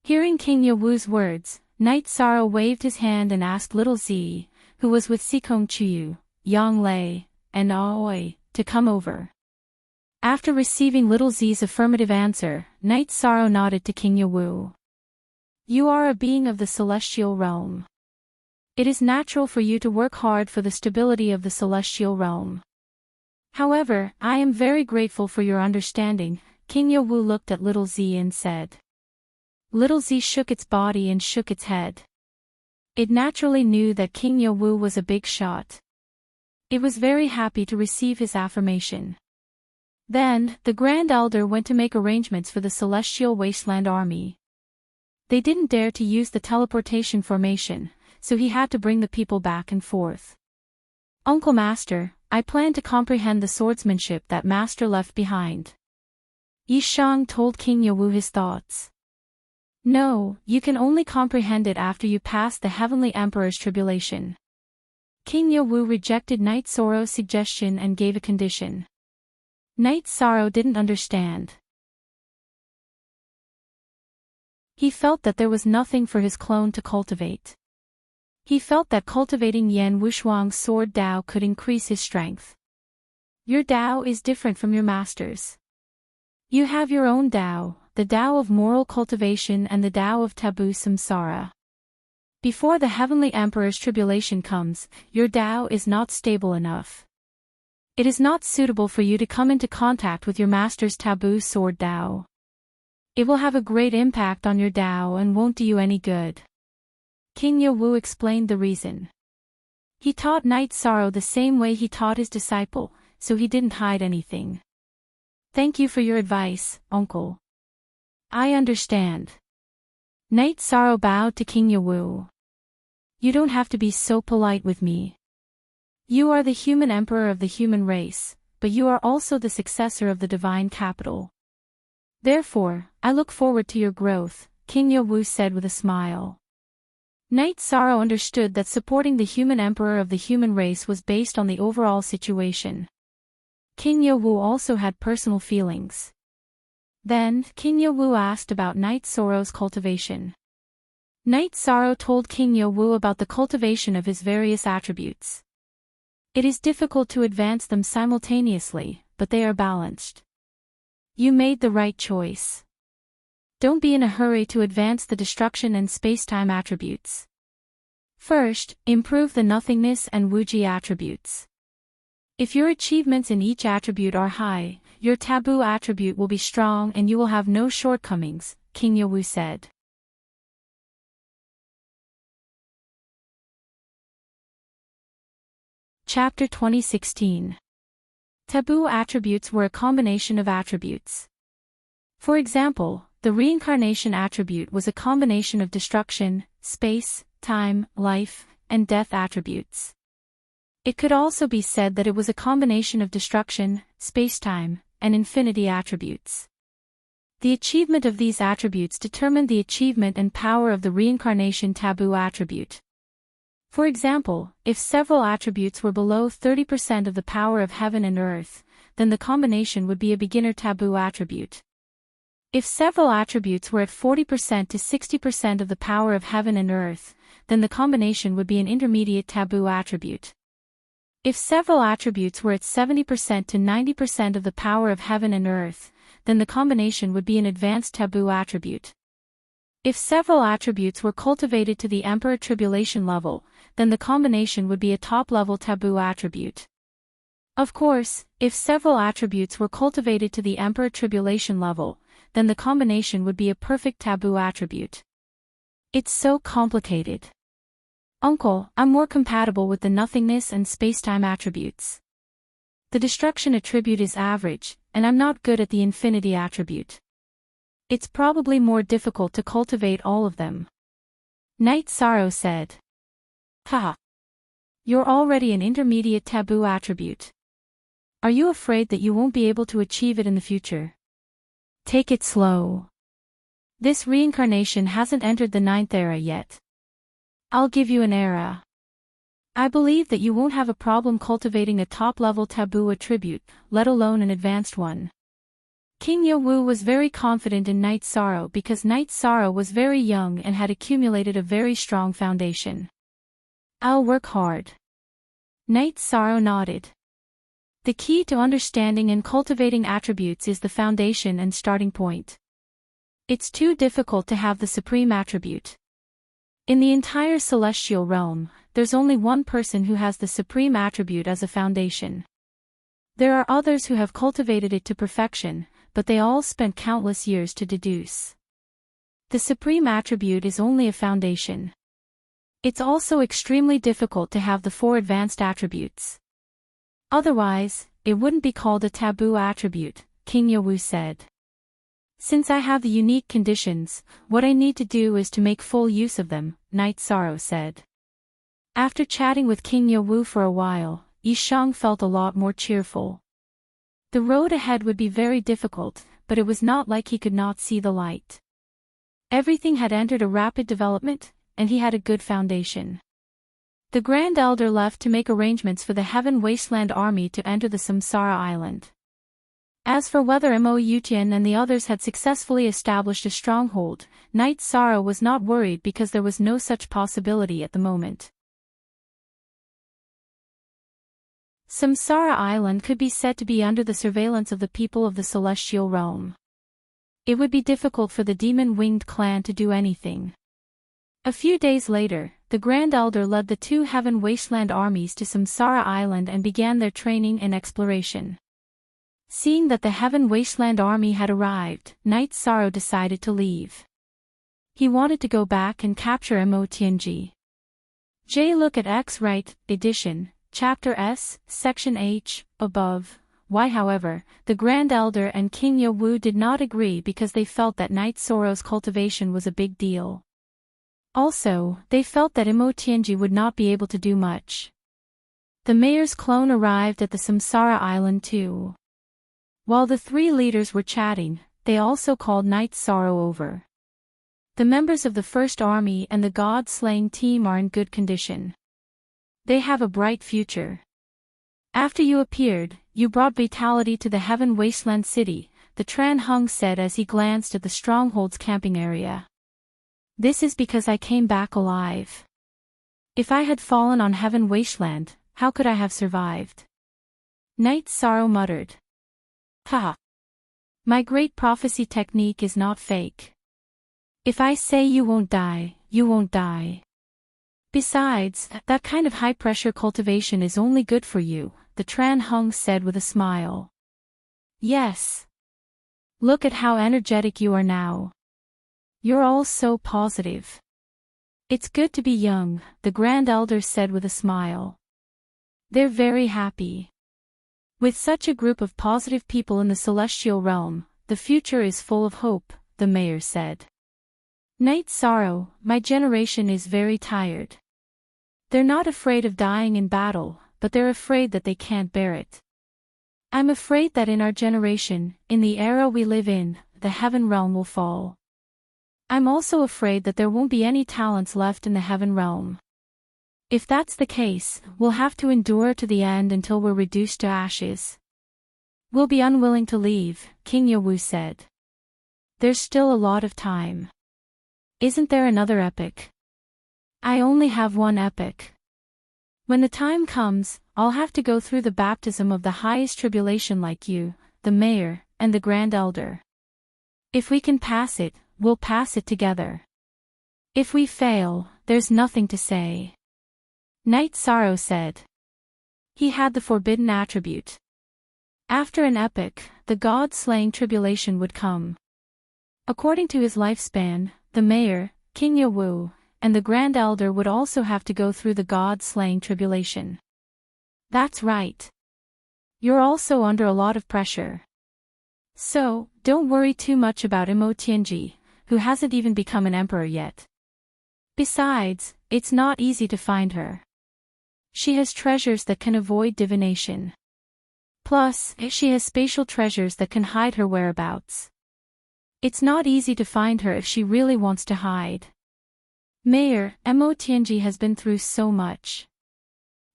Hearing King Yawu's words, Knight Sorrow waved his hand and asked Little Z, who was with Sikong Chuyu, Yang Lei, and Aoi, to come over. After receiving Little Z's affirmative answer, Knight Sorrow nodded to King Yawu. You are a being of the celestial realm. It is natural for you to work hard for the stability of the celestial realm. However, I am very grateful for your understanding, King Yawu looked at Little Z and said. Little Z shook its body and shook its head. It naturally knew that King Yawu was a big shot. It was very happy to receive his affirmation. Then, the Grand Elder went to make arrangements for the Celestial Wasteland Army. They didn't dare to use the teleportation formation, so he had to bring the people back and forth. Uncle Master, I plan to comprehend the swordsmanship that Master left behind. Yi Shang told King Yawu his thoughts. No, you can only comprehend it after you pass the Heavenly Emperor's tribulation. King Yawu rejected Knight Sorrow's suggestion and gave a condition. Knight Sorrow didn't understand. He felt that there was nothing for his clone to cultivate. He felt that cultivating Yan Wushuang's sword Dao could increase his strength. Your Dao is different from your master's. You have your own Dao, the Dao of moral cultivation and the Dao of taboo samsara. Before the Heavenly Emperor's tribulation comes, your Dao is not stable enough. It is not suitable for you to come into contact with your master's taboo sword Dao. It will have a great impact on your Dao and won't do you any good. King Yawu explained the reason. He taught Knight Sorrow the same way he taught his disciple, so he didn't hide anything. Thank you for your advice, Uncle. I understand. Knight Sorrow bowed to King Yawu. You don't have to be so polite with me. You are the human emperor of the human race, but you are also the successor of the divine capital. Therefore, I look forward to your growth, King Yawu said with a smile. Knight Sorrow understood that supporting the human emperor of the human race was based on the overall situation. King Yawu also had personal feelings. Then, King Yawu asked about Knight Sorrow's cultivation. Knight Sorrow told King Yawu about the cultivation of his various attributes. It is difficult to advance them simultaneously, but they are balanced. You made the right choice. Don't be in a hurry to advance the destruction and spacetime attributes. First, improve the nothingness and Wuji attributes. If your achievements in each attribute are high, your taboo attribute will be strong and you will have no shortcomings, King Yawu said. Chapter 2016. Taboo attributes were a combination of attributes. For example, the reincarnation attribute was a combination of destruction, space, time, life, and death attributes. It could also be said that it was a combination of destruction, spacetime, and infinity attributes. The achievement of these attributes determined the achievement and power of the reincarnation taboo attribute. For example, if several attributes were below 30% of the power of heaven and earth, then the combination would be a beginner taboo attribute. If several attributes were at 40% to 60% of the power of heaven and earth, then the combination would be an intermediate taboo attribute. If several attributes were at 70% to 90% of the power of heaven and earth, then the combination would be an advanced taboo attribute. If several attributes were cultivated to the Emperor Tribulation level, then the combination would be a top-level taboo attribute. Of course, if several attributes were cultivated to the Emperor Tribulation level, then the combination would be a perfect taboo attribute. It's so complicated. Uncle, I'm more compatible with the nothingness and spacetime attributes. The destruction attribute is average, and I'm not good at the infinity attribute. It's probably more difficult to cultivate all of them. Night Sorrow said. Haha. You're already an intermediate taboo attribute. Are you afraid that you won't be able to achieve it in the future? Take it slow. This reincarnation hasn't entered the 9th era yet. I'll give you an era. I believe that you won't have a problem cultivating a top-level taboo attribute, let alone an advanced one. King Yawu was very confident in Night Sorrow because Night Sorrow was very young and had accumulated a very strong foundation. I'll work hard. Night Sorrow nodded. The key to understanding and cultivating attributes is the foundation and starting point. It's too difficult to have the supreme attribute. In the entire celestial realm, there's only one person who has the supreme attribute as a foundation. There are others who have cultivated it to perfection, but they all spent countless years to deduce. The supreme attribute is only a foundation. It's also extremely difficult to have the 4 advanced attributes. Otherwise, it wouldn't be called a taboo attribute, King Yawu said. Since I have the unique conditions, what I need to do is to make full use of them, Night Sorrow said. After chatting with King Yawu for a while, Yishang felt a lot more cheerful. The road ahead would be very difficult, but it was not like he could not see the light. Everything had entered a rapid development, and he had a good foundation. The Grand Elder left to make arrangements for the Heaven Wasteland army to enter the Samsara Island. As for whether Mo Yutian and the others had successfully established a stronghold, Night Sorrow was not worried because there was no such possibility at the moment. Samsara Island could be said to be under the surveillance of the people of the celestial realm. It would be difficult for the demon-winged clan to do anything. A few days later, the Grand Elder led the 2 Heaven Wasteland armies to Samsara Island and began their training and exploration. Seeing that the Heaven Wasteland army had arrived, Night Sorrow decided to leave. He wanted to go back and capture Mo Tianji. Look at X right, edition. Chapter S, Section H, above. Why however, the Grand Elder and King Yawu did not agree because they felt that Night Sorrow's cultivation was a big deal. Also, they felt that Mo Tianji would not be able to do much. The mayor's clone arrived at the Samsara Island too. While the 3 leaders were chatting, they also called Night Sorrow over. The members of the First Army and the God-slaying team are in good condition. They have a bright future. After you appeared, you brought vitality to the Heaven Wasteland city, the Tran Hung said as he glanced at the stronghold's camping area. This is because I came back alive. If I had fallen on Heaven Wasteland, how could I have survived? Night Sorrow muttered. Haha. My great prophecy technique is not fake. If I say you won't die, you won't die. Besides, that kind of high-pressure cultivation is only good for you, the Tran Hung said with a smile. Yes. Look at how energetic you are now. You're all so positive. It's good to be young, the Grand Elder said with a smile. They're very happy. With such a group of positive people in the celestial realm, the future is full of hope, the mayor said. Night Sorrow, my generation is very tired. They're not afraid of dying in battle, but they're afraid that they can't bear it. I'm afraid that in our generation, in the era we live in, the heaven realm will fall. I'm also afraid that there won't be any talents left in the heaven realm. If that's the case, we'll have to endure to the end until we're reduced to ashes. We'll be unwilling to leave, King Yawu said. There's still a lot of time. Isn't there another epic? I only have one epic. When the time comes, I'll have to go through the baptism of the highest tribulation like you, the mayor, and the grand elder. If we can pass it, we'll pass it together. If we fail, there's nothing to say. Knight Sorrow said. He had the forbidden attribute. After an epoch, the god-slaying tribulation would come. According to his lifespan, the mayor, King Yawu, and the grand elder would also have to go through the god-slaying tribulation. That's right. You're also under a lot of pressure. So, don't worry too much about Immerse, who hasn't even become an emperor yet. Besides, it's not easy to find her. She has treasures that can avoid divination. Plus, she has spatial treasures that can hide her whereabouts. It's not easy to find her if she really wants to hide. Mayor, Immerse has been through so much.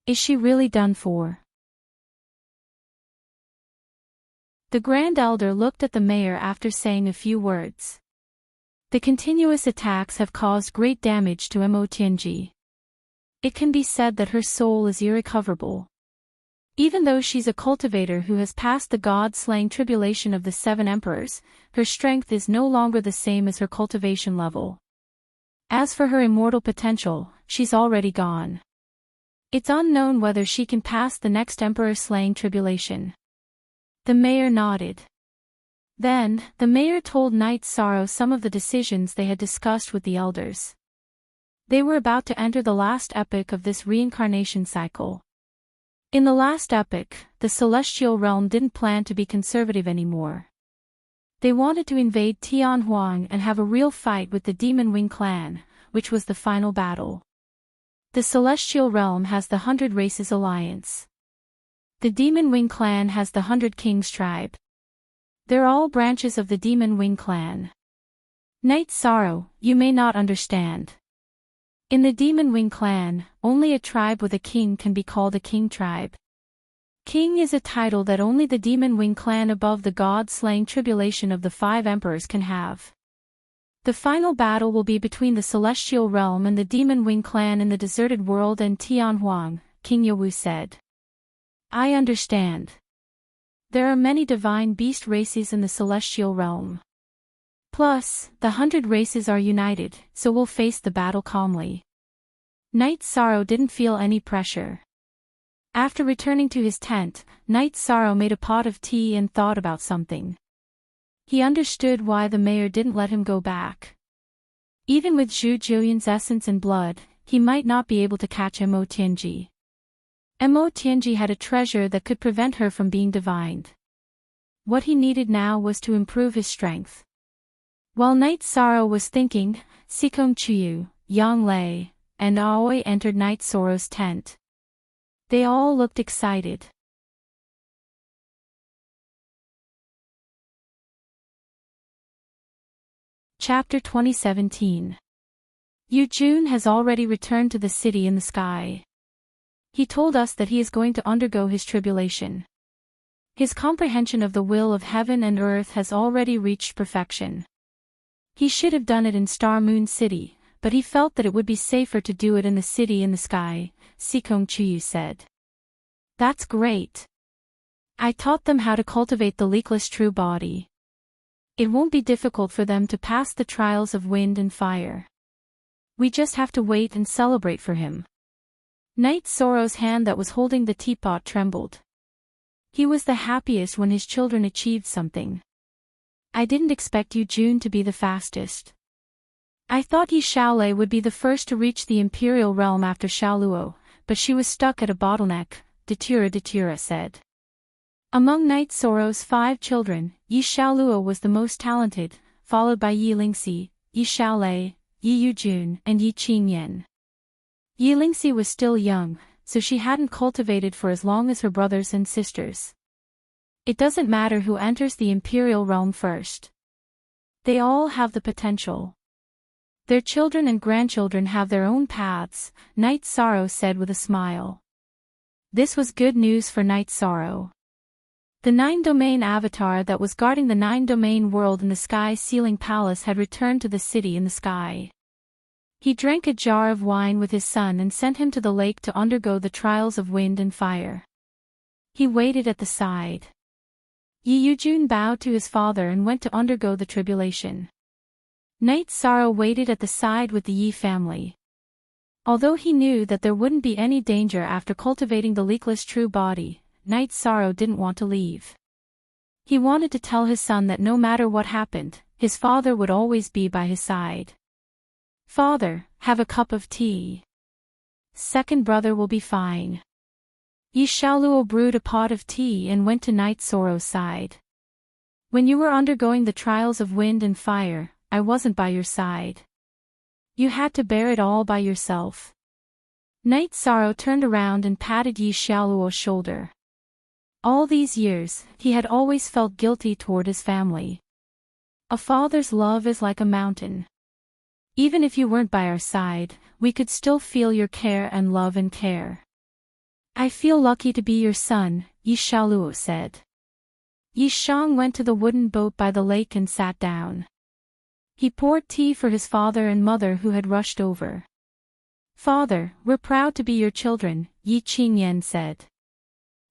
Is she really done for? The Grand Elder looked at the mayor after saying a few words. The continuous attacks have caused great damage to Immerse. It can be said that her soul is irrecoverable. Even though she's a cultivator who has passed the god-slaying tribulation of the 7 emperors, her strength is no longer the same as her cultivation level. As for her immortal potential, she's already gone. It's unknown whether she can pass the next emperor-slaying tribulation. The mayor nodded. Then, the mayor told Knight Sorrow some of the decisions they had discussed with the elders. They were about to enter the last epoch of this reincarnation cycle. In the last epoch, the celestial realm didn't plan to be conservative anymore. They wanted to invade Tianhuang and have a real fight with the Demon Wing clan, which was the final battle. The celestial realm has the 100 Races Alliance. The Demon Wing clan has the 100 Kings tribe. They're all branches of the Demon Wing clan. Knight Sorrow, you may not understand. In the Demon Wing clan, only a tribe with a king can be called a king tribe. King is a title that only the Demon Wing clan above the god-slaying tribulation of the 5 emperors can have. The final battle will be between the celestial realm and the Demon Wing clan in the deserted world and Tianhuang, King Yawu said. I understand. There are many divine beast races in the celestial realm. Plus, the 100 races are united, so we'll face the battle calmly. Knight Sorrow didn't feel any pressure. After returning to his tent, Knight Sorrow made a pot of tea and thought about something. He understood why the mayor didn't let him go back. Even with Zhu Jiuyan's essence and blood, he might not be able to catch Immerse. Immerse had a treasure that could prevent her from being divined. What he needed now was to improve his strength. While Knight Sorrow was thinking, Sikong Chuyu, Yang Lei, and Aoi entered Knight Sorrow's tent. They all looked excited. Chapter 2017. Yu Jun has already returned to the city in the sky. He told us that he is going to undergo his tribulation. His comprehension of the will of heaven and earth has already reached perfection. He should have done it in Star Moon City, but he felt that it would be safer to do it in the city in the sky, Sikong Chuyu said. That's great. I taught them how to cultivate the leakless true body. It won't be difficult for them to pass the trials of wind and fire. We just have to wait and celebrate for him. Knight Sorrow's hand that was holding the teapot trembled. He was the happiest when his children achieved something. I didn't expect Yu Jun to be the fastest. I thought Yi Xiaolei would be the first to reach the imperial realm after Xiaoluo, but she was stuck at a bottleneck, Datura said. Among Knight Sorrow's 5 children, Yi Xiaoluo was the most talented, followed by Yi Lingxi, Yi Xiaolei, Yi Yujun, and Yi Qingyan. Yi Lingxi was still young, so she hadn't cultivated for as long as her brothers and sisters. It doesn't matter who enters the imperial realm first. They all have the potential. Their children and grandchildren have their own paths, Knight Sorrow said with a smile. This was good news for Knight Sorrow. The 9-domain avatar that was guarding the 9-domain world in the sky ceiling palace had returned to the city in the sky. He drank a jar of wine with his son and sent him to the lake to undergo the trials of wind and fire. He waited at the side. Yi Yujun bowed to his father and went to undergo the tribulation. Knight Sorrow waited at the side with the Yi family. Although he knew that there wouldn't be any danger after cultivating the leakless true body, Knight Sorrow didn't want to leave. He wanted to tell his son that no matter what happened, his father would always be by his side. "Father, have a cup of tea. Second brother will be fine." Yi Xiaoluo brewed a pot of tea and went to Knight Sorrow's side. "When you were undergoing the trials of wind and fire, I wasn't by your side. You had to bear it all by yourself." Knight Sorrow turned around and patted Yi Xiaoluo's shoulder. All these years, he had always felt guilty toward his family. A father's love is like a mountain. Even if you weren't by our side, we could still feel your care and love and care. "I feel lucky to be your son," Yi Xiaoluo said. Yi Shang went to the wooden boat by the lake and sat down. He poured tea for his father and mother who had rushed over. "Father, we're proud to be your children," Yi Qingyan said.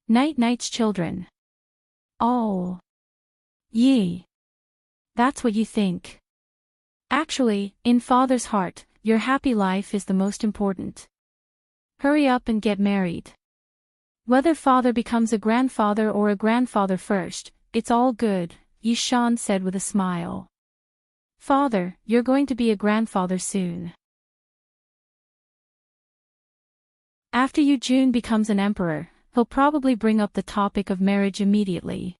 Knight's children." "Oh. Yi. That's what you think. Actually, in father's heart, your happy life is the most important. Hurry up and get married. Whether father becomes a grandfather or a grandfather first, it's all good," Yi Shan said with a smile. "Father, you're going to be a grandfather soon." After Yu Jun becomes an emperor, he'll probably bring up the topic of marriage immediately.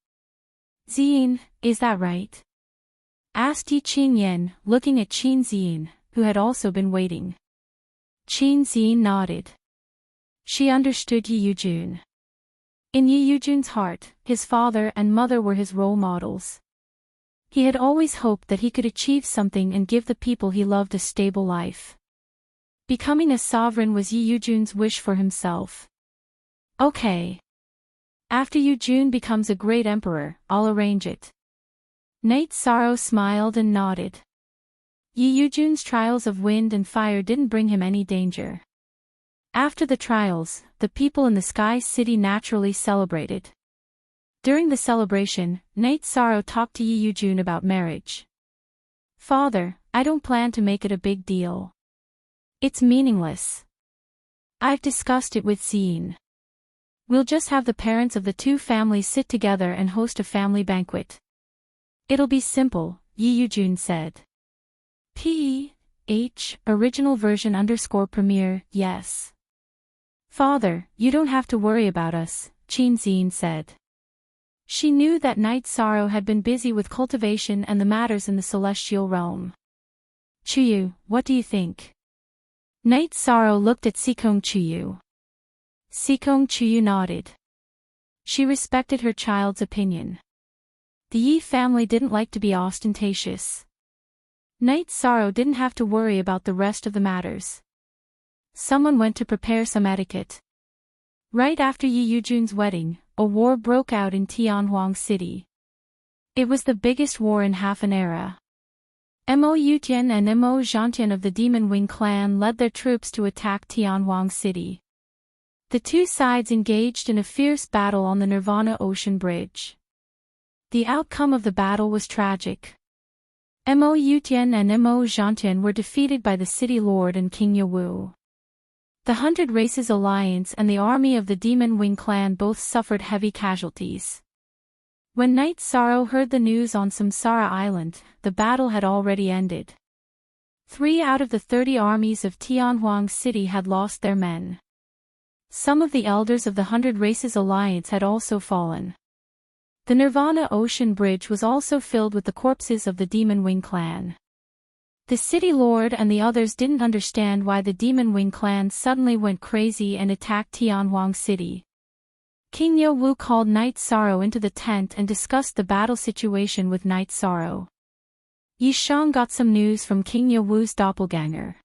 "Ziyin, is that right?" asked Yi Qingyan, looking at Qin Ziyin, who had also been waiting. Qin Ziyin nodded. She understood Yi Yujun. In Yi Yujun's heart, his father and mother were his role models. He had always hoped that he could achieve something and give the people he loved a stable life. Becoming a sovereign was Yi Yujun's wish for himself. "Okay. After Yu Jun becomes a great emperor, I'll arrange it." Knight Sorrow smiled and nodded. Yi Yujun's trials of wind and fire didn't bring him any danger. After the trials, the people in the Sky City naturally celebrated. During the celebration, Knight Sorrow talked to Yi Yujun about marriage. "Father, I don't plan to make it a big deal. It's meaningless. I've discussed it with Ziyin. We'll just have the parents of the two families sit together and host a family banquet. It'll be simple," Yi Yujun said. Original version _ yes. "Father, you don't have to worry about us," Qin Ziyin said. She knew that Knight Sorrow had been busy with cultivation and the matters in the celestial realm. "Chuyu, what do you think?" Knight Sorrow looked at Sikong Chuyu. Sikong Chuyu nodded. She respected her child's opinion. The Yi family didn't like to be ostentatious. Knight Sorrow didn't have to worry about the rest of the matters. Someone went to prepare some etiquette. Right after Yi Yujun's wedding, a war broke out in Tianhuang City. It was the biggest war in half an era. Mo Yutian and Mo Zhantian of the Demon Wing clan led their troops to attack Tianhuang City. The two sides engaged in a fierce battle on the Nirvana Ocean Bridge. The outcome of the battle was tragic. Mo Yutian and Mo Zhantian were defeated by the City Lord and King Yawu. The 100 Races Alliance and the army of the Demon Wing clan both suffered heavy casualties. When Knight Sorrow heard the news on Samsara Island, the battle had already ended. 3 out of the 30 armies of Tianhuang City had lost their men. Some of the elders of the 100 Races Alliance had also fallen. The Nirvana Ocean Bridge was also filled with the corpses of the Demon Wing clan. The City Lord and the others didn't understand why the Demon Wing clan suddenly went crazy and attacked Tianhuang City. King Yawu called Knight Sorrow into the tent and discussed the battle situation with Knight Sorrow. Yi Shang got some news from King Yawu's doppelganger.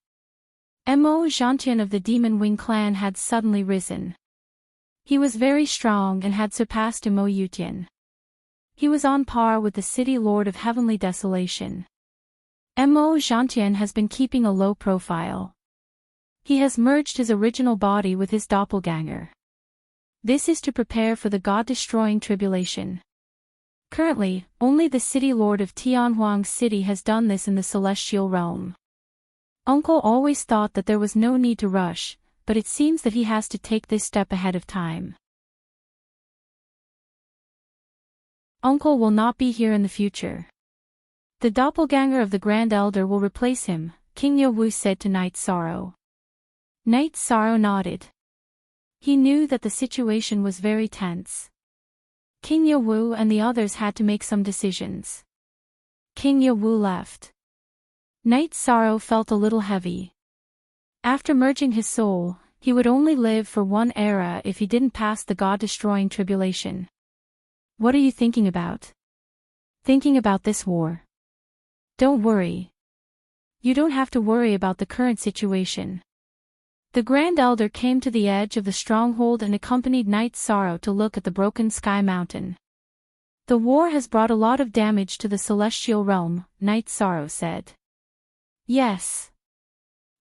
Mo Zhantian of the Demon Wing clan had suddenly risen. He was very strong and had surpassed Mo Yutian. He was on par with the City Lord of Heavenly Desolation. Enchanting has been keeping a low profile. He has merged his original body with his doppelganger. This is to prepare for the God-destroying tribulation. Currently, only the city lord of Tianhuang City has done this in the celestial realm. Uncle always thought that there was no need to rush, but it seems that he has to take this step ahead of time. Uncle will not be here in the future. The doppelganger of the Grand Elder will replace him, King Yewu said to Knight Sorrow. Knight Sorrow nodded. He knew that the situation was very tense. King Yewu and the others had to make some decisions. King Yewu left. Knight Sorrow felt a little heavy. After merging his soul, he would only live for one era if he didn't pass the God-destroying tribulation. What are you thinking about? Thinking about this war. Don't worry. You don't have to worry about the current situation. The Grand Elder came to the edge of the stronghold and accompanied Knight Sorrow to look at the broken sky mountain. The war has brought a lot of damage to the celestial realm, Knight Sorrow said. Yes.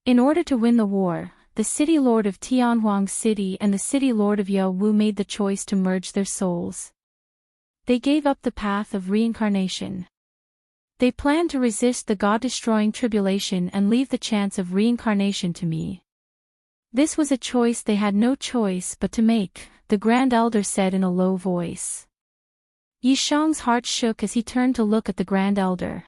In order to win the war, the city lord of Tianhuang City and the city lord of Yewu made the choice to merge their souls. They gave up the path of reincarnation. They planned to resist the God-destroying tribulation and leave the chance of reincarnation to me. This was a choice they had no choice but to make, the Grand Elder said in a low voice. Yishang's heart shook as he turned to look at the Grand Elder.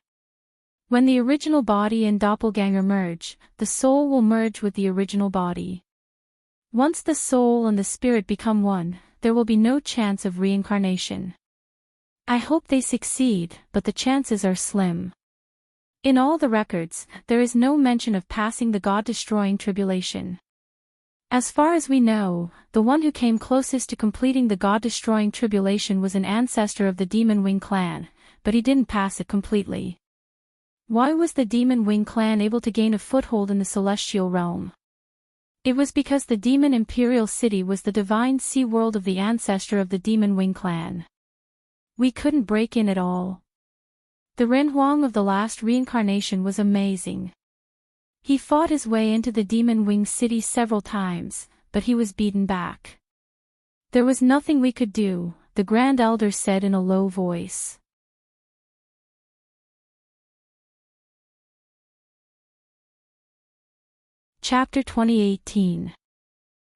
When the original body and doppelganger merge, the soul will merge with the original body. Once the soul and the spirit become one, there will be no chance of reincarnation. I hope they succeed, but the chances are slim. In all the records, there is no mention of passing the God-destroying tribulation. As far as we know, the one who came closest to completing the God-destroying tribulation was an ancestor of the Demon Wing clan, but he didn't pass it completely. Why was the Demon Wing clan able to gain a foothold in the celestial realm? It was because the Demon Imperial City was the divine sea world of the ancestor of the Demon Wing clan. We couldn't break in at all. The Renhuang of the last reincarnation was amazing. He fought his way into the Demon Wing City several times, but he was beaten back. There was nothing we could do, the Grand Elder said in a low voice. Chapter 2018.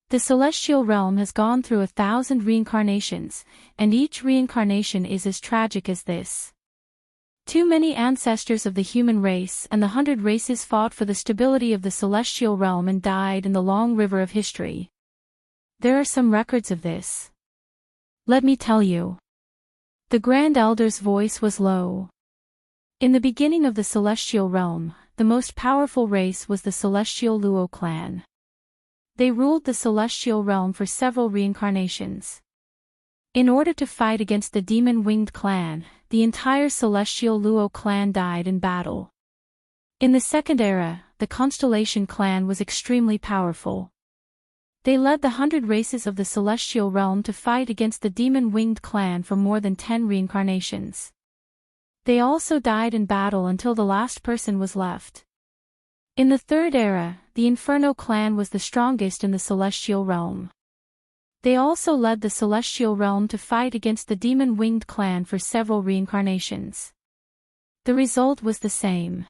The celestial realm has gone through 1,000 reincarnations, and each reincarnation is as tragic as this. Too many ancestors of the human race and the 100 races fought for the stability of the celestial realm and died in the long river of history. There are some records of this. Let me tell you. The Grand Elder's voice was low. In the beginning of the celestial realm, the most powerful race was the celestial Luo clan. They ruled the celestial realm for several reincarnations. In order to fight against the demon-winged clan, the entire celestial Luo clan died in battle. In the second era, the constellation clan was extremely powerful. They led the 100 races of the celestial realm to fight against the demon-winged clan for more than 10 reincarnations. They also died in battle until the last person was left. In the third era, the Inferno clan was the strongest in the celestial realm. They also led the celestial realm to fight against the demon-winged clan for several reincarnations. The result was the same.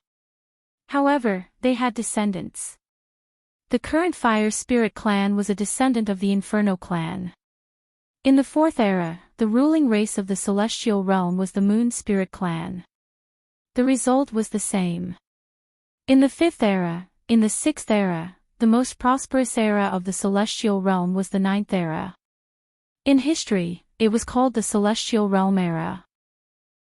However, they had descendants. The current Fire Spirit clan was a descendant of the Inferno clan. In the fourth era, the ruling race of the celestial realm was the Moon Spirit clan. The result was the same. In the fifth era, in the sixth era, the most prosperous era of the celestial realm was the ninth era. In history, it was called the Celestial Realm era.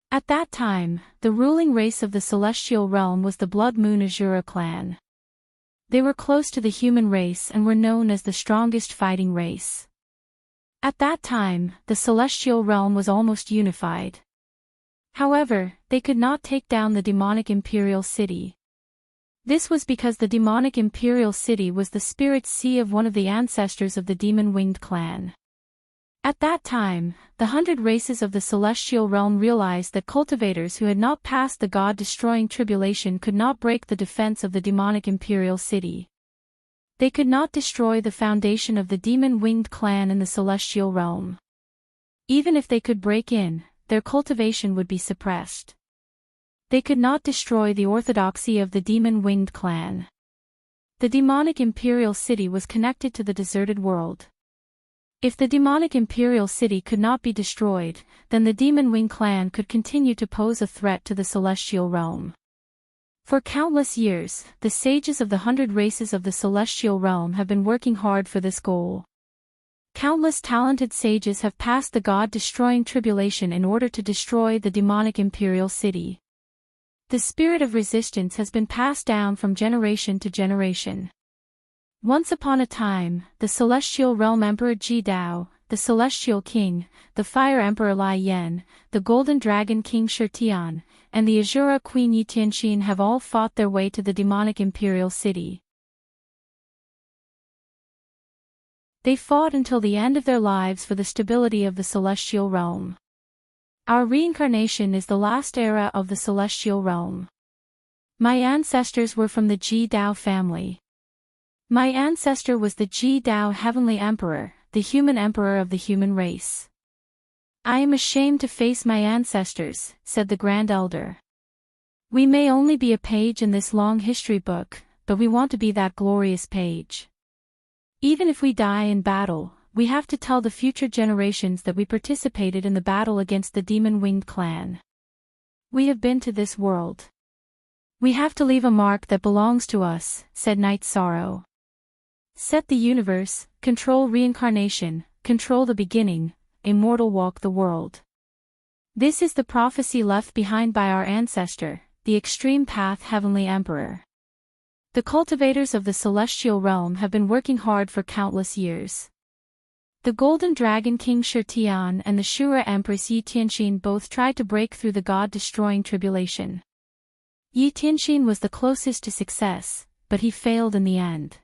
At that time, the ruling race of the celestial realm was the Blood Moon Azura clan. They were close to the human race and were known as the strongest fighting race. At that time, the celestial realm was almost unified. However, they could not take down the demonic imperial city. This was because the demonic imperial city was the spirit sea of one of the ancestors of the demon-winged clan. At that time, the 100 races of the celestial realm realized that cultivators who had not passed the god-destroying tribulation could not break the defense of the demonic imperial city. They could not destroy the foundation of the demon-winged clan in the celestial realm. Even if they could break in, their cultivation would be suppressed. They could not destroy the orthodoxy of the demon-winged clan. The demonic imperial city was connected to the deserted world. If the demonic imperial city could not be destroyed, then the demon-winged clan could continue to pose a threat to the celestial realm. For countless years, the sages of the 100 races of the celestial realm have been working hard for this goal. Countless talented sages have passed the god-destroying tribulation in order to destroy the demonic imperial city. The spirit of resistance has been passed down from generation to generation. Once upon a time, the celestial realm Emperor Ji Dao, the celestial king, the fire emperor Lai Yan, the golden dragon king Shi Tian, and the Azura queen Yi Tianxin have all fought their way to the demonic imperial city. They fought until the end of their lives for the stability of the celestial realm. Our reincarnation is the last era of the celestial realm. My ancestors were from the Ji Dao family. My ancestor was the Ji Dao Heavenly Emperor, the human emperor of the human race. I am ashamed to face my ancestors, said the Grand Elder. We may only be a page in this long history book, but we want to be that glorious page. Even if we die in battle, we have to tell the future generations that we participated in the battle against the demon-winged clan. We have been to this world. We have to leave a mark that belongs to us, said Night Sorrow. Set the universe, control reincarnation, control the beginning, immortal walk the world. This is the prophecy left behind by our ancestor, the Extreme Path Heavenly Emperor. The cultivators of the celestial realm have been working hard for countless years. The Golden Dragon King Shi Tian and the Shura Empress Yi Tianxin both tried to break through the god-destroying tribulation. Yi Tianxin was the closest to success, but he failed in the end.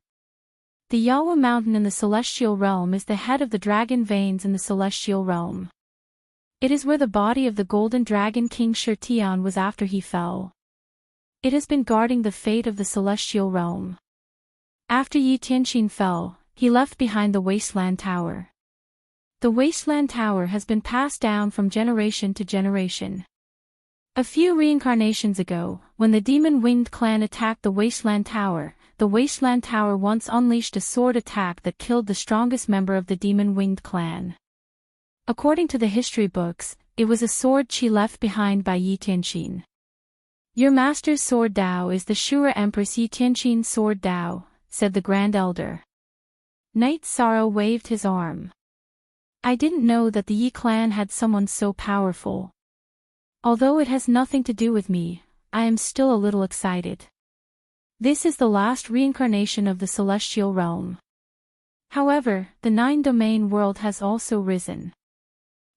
The Yawa mountain in the celestial realm is the head of the dragon veins in the celestial realm. It is where the body of the golden dragon king Shi Tian was after he fell. It has been guarding the fate of the celestial realm. After Yi Tianxin fell, he left behind the Wasteland Tower. The Wasteland Tower has been passed down from generation to generation. A few reincarnations ago, when the demon-winged clan attacked the Wasteland Tower once unleashed a sword attack that killed the strongest member of the demon-winged clan. According to the history books, it was a sword Qi left behind by Yi Tianxin. Your master's sword Dao is the Shura Empress Yi Tianxin's sword Dao, said the Grand Elder. Night Sorrow waved his arm. I didn't know that the Yi clan had someone so powerful. Although it has nothing to do with me, I am still a little excited. This is the last reincarnation of the celestial realm. However, the 9-domain world has also risen.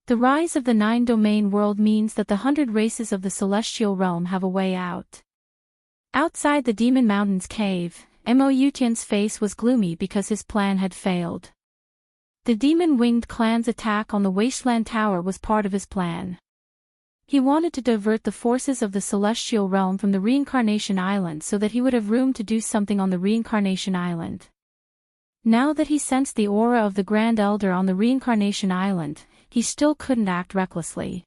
The rise of the 9-domain world means that the 100 races of the celestial realm have a way out. Outside the Demon Mountain's cave, Mo Yutian's face was gloomy because his plan had failed. The demon-winged clan's attack on the Wasteland Tower was part of his plan. He wanted to divert the forces of the celestial realm from the Reincarnation Island so that he would have room to do something on the Reincarnation Island. Now that he sensed the aura of the Grand Elder on the Reincarnation Island, he still couldn't act recklessly.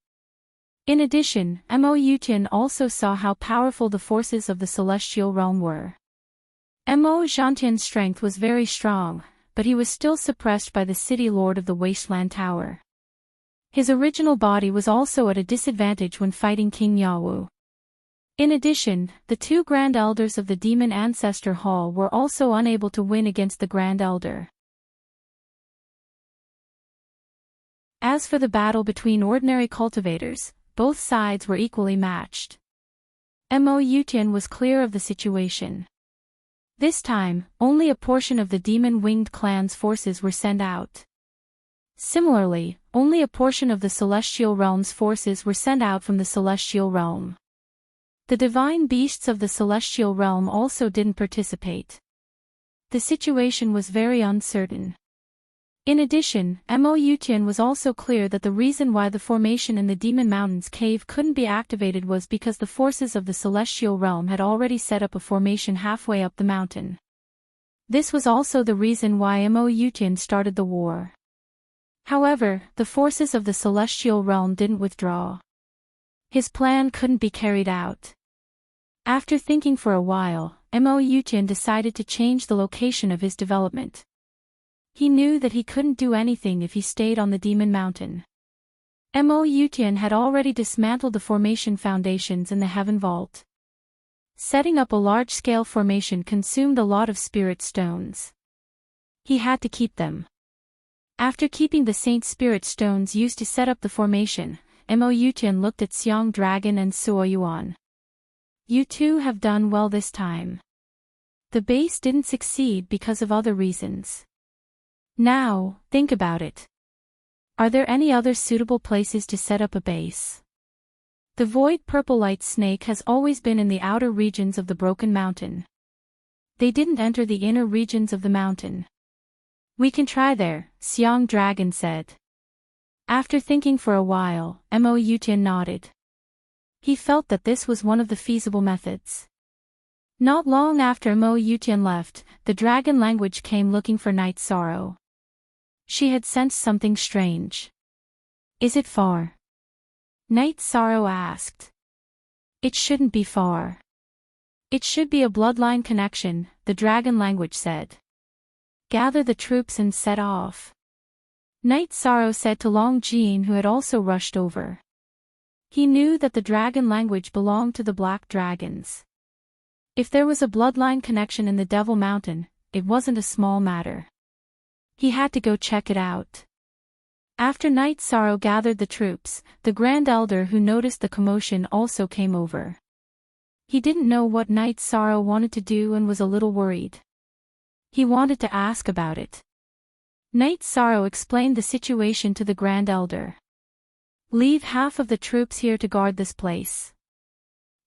In addition, Mo Yutian also saw how powerful the forces of the celestial realm were. Mo Zhantian's strength was very strong, but he was still suppressed by the city lord of the Wasteland Tower. His original body was also at a disadvantage when fighting King Yawu. In addition, the two Grand Elders of the Demon Ancestor Hall were also unable to win against the Grand Elder. As for the battle between ordinary cultivators, both sides were equally matched. Mo Yutian was clear of the situation. This time, only a portion of the demon-winged clan's forces were sent out. Similarly, only a portion of the celestial realm's forces were sent out from the celestial realm. The divine beasts of the celestial realm also didn't participate. The situation was very uncertain. In addition, Mo Yutian was also clear that the reason why the formation in the Demon Mountains cave couldn't be activated was because the forces of the celestial realm had already set up a formation halfway up the mountain. This was also the reason why Mo Yutian started the war. However, the forces of the celestial realm didn't withdraw. His plan couldn't be carried out. After thinking for a while, Mo Yutian decided to change the location of his development. He knew that he couldn't do anything if he stayed on the Demon Mountain. Mo Yutian had already dismantled the formation foundations in the Heaven Vault. Setting up a large-scale formation consumed a lot of spirit stones. He had to keep them. After keeping the Saint Spirit stones used to set up the formation, Mo Yutian looked at Xiang Dragon and Suo Yuan. You two have done well this time. The base didn't succeed because of other reasons. Now, think about it. Are there any other suitable places to set up a base? The void purple light snake has always been in the outer regions of the Broken Mountain. They didn't enter the inner regions of the mountain. We can try there, Xiang Dragon said. After thinking for a while, Mo Yutian nodded. He felt that this was one of the feasible methods. Not long after Mo Yutian left, the dragon language came looking for Night Sorrow. She had sensed something strange. Is it far? Night Sorrow asked. It shouldn't be far. It should be a bloodline connection, the dragon language said. Gather the troops and set off. Night Sorrow said to Long Jin, who had also rushed over. He knew that the dragon language belonged to the Black Dragons. If there was a bloodline connection in the Devil Mountain, it wasn't a small matter. He had to go check it out. After Night Sorrow gathered the troops, the Grand Elder who noticed the commotion also came over. He didn't know what Night Sorrow wanted to do and was a little worried. He wanted to ask about it. Night Sorrow explained the situation to the Grand Elder. Leave half of the troops here to guard this place.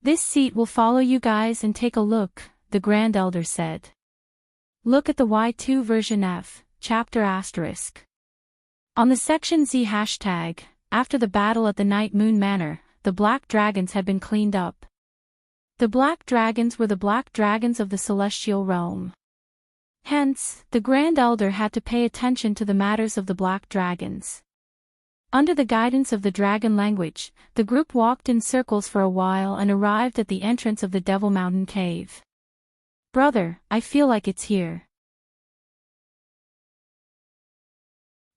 This seat will follow you guys and take a look, the Grand Elder said. Look at the Y2 version F. Chapter **. On the Section Z hashtag, after the battle at the Night Moon Manor, the Black Dragons had been cleaned up. The Black Dragons were the Black Dragons of the Celestial Realm. Hence, the Grand Elder had to pay attention to the matters of the Black Dragons. Under the guidance of the dragon language, the group walked in circles for a while and arrived at the entrance of the Devil Mountain Cave. Brother, I feel like it's here.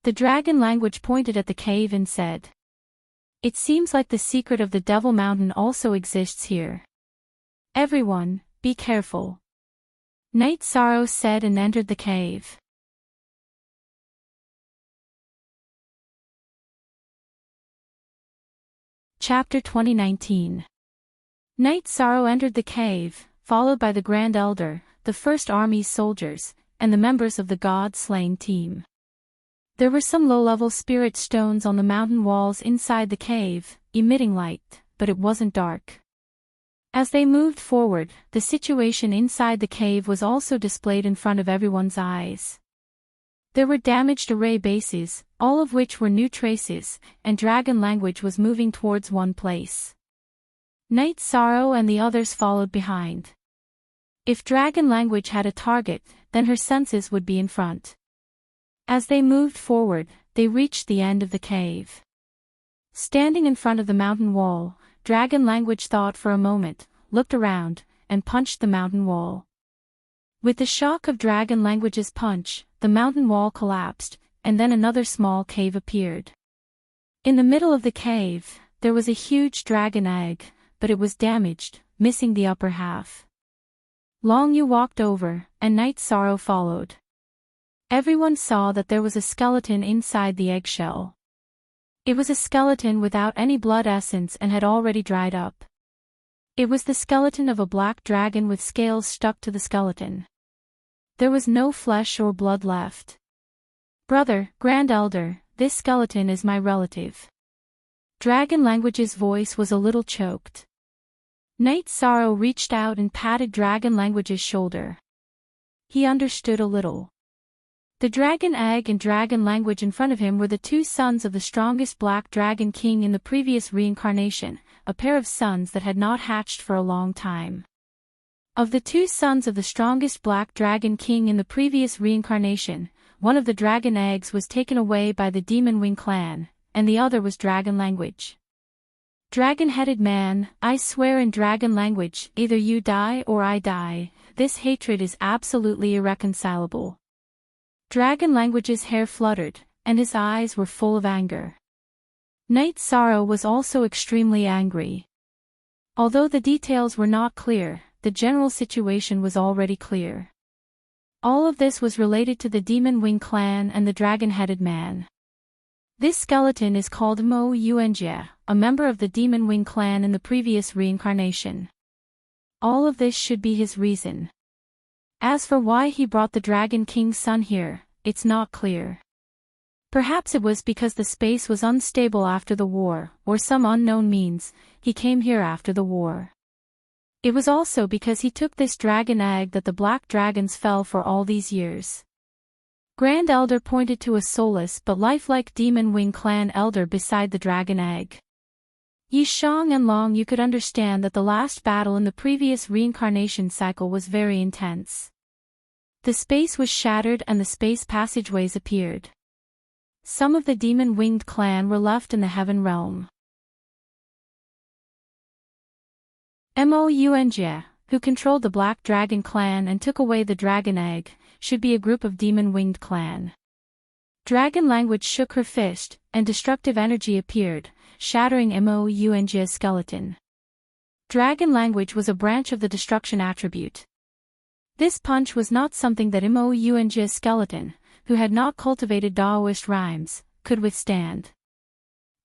The dragon language pointed at the cave and said. It seems like the secret of the Devil Mountain also exists here. Everyone, be careful. Night Sorrow said and entered the cave. Chapter 2019. Night Sorrow entered the cave, followed by the Grand Elder, the First Army's soldiers, and the members of the God-slaying team. There were some low-level spirit stones on the mountain walls inside the cave, emitting light, but it wasn't dark. As they moved forward, the situation inside the cave was also displayed in front of everyone's eyes. There were damaged array bases, all of which were new traces, and dragon language was moving towards one place. Night Sorrow and the others followed behind. If dragon language had a target, then her senses would be in front. As they moved forward, they reached the end of the cave. Standing in front of the mountain wall, dragon language thought for a moment, looked around, and punched the mountain wall. With the shock of dragon language's punch, the mountain wall collapsed, and then another small cave appeared. In the middle of the cave, there was a huge dragon egg, but it was damaged, missing the upper half. Long Yu walked over, and Night Sorrow followed. Everyone saw that there was a skeleton inside the eggshell. It was a skeleton without any blood essence and had already dried up. It was the skeleton of a black dragon with scales stuck to the skeleton. There was no flesh or blood left. Brother, Grand Elder, this skeleton is my relative. Dragon language's voice was a little choked. Night Sorrow reached out and patted dragon language's shoulder. He understood a little. The dragon egg and dragon language in front of him were the two sons of the strongest black dragon king in the previous reincarnation, a pair of sons that had not hatched for a long time. Of the two sons of the strongest black dragon king in the previous reincarnation, one of the dragon eggs was taken away by the Demon Wing clan, and the other was dragon language. Dragon-headed man, I swear in dragon language, either you die or I die, this hatred is absolutely irreconcilable. Dragon language's hair fluttered, and his eyes were full of anger. Knight Sorrow was also extremely angry. Although the details were not clear, the general situation was already clear. All of this was related to the Demon Wing clan and the dragon-headed man. This skeleton is called Mo Yuenjie, a member of the Demon Wing clan in the previous reincarnation. All of this should be his reason. As for why he brought the Dragon King's son here, it's not clear. Perhaps it was because the space was unstable after the war, or some unknown means, he came here after the war. It was also because he took this dragon egg that the black dragons fell for all these years. Grand Elder pointed to a soulless but lifelike Demon Wing clan elder beside the dragon egg. Yi Shang and Long, you could understand that the last battle in the previous reincarnation cycle was very intense. The space was shattered and the space passageways appeared. Some of the demon-winged clan were left in the heaven realm. Mo Yuenjie, who controlled the Black Dragon clan and took away the dragon egg, should be a group of demon-winged clan. Dragon language shook her fist, and destructive energy appeared, shattering Mo Yuenjie's skeleton. Dragon language was a branch of the destruction attribute. This punch was not something that Mo Yuenjie's skeleton, who had not cultivated Daoist rhymes, could withstand.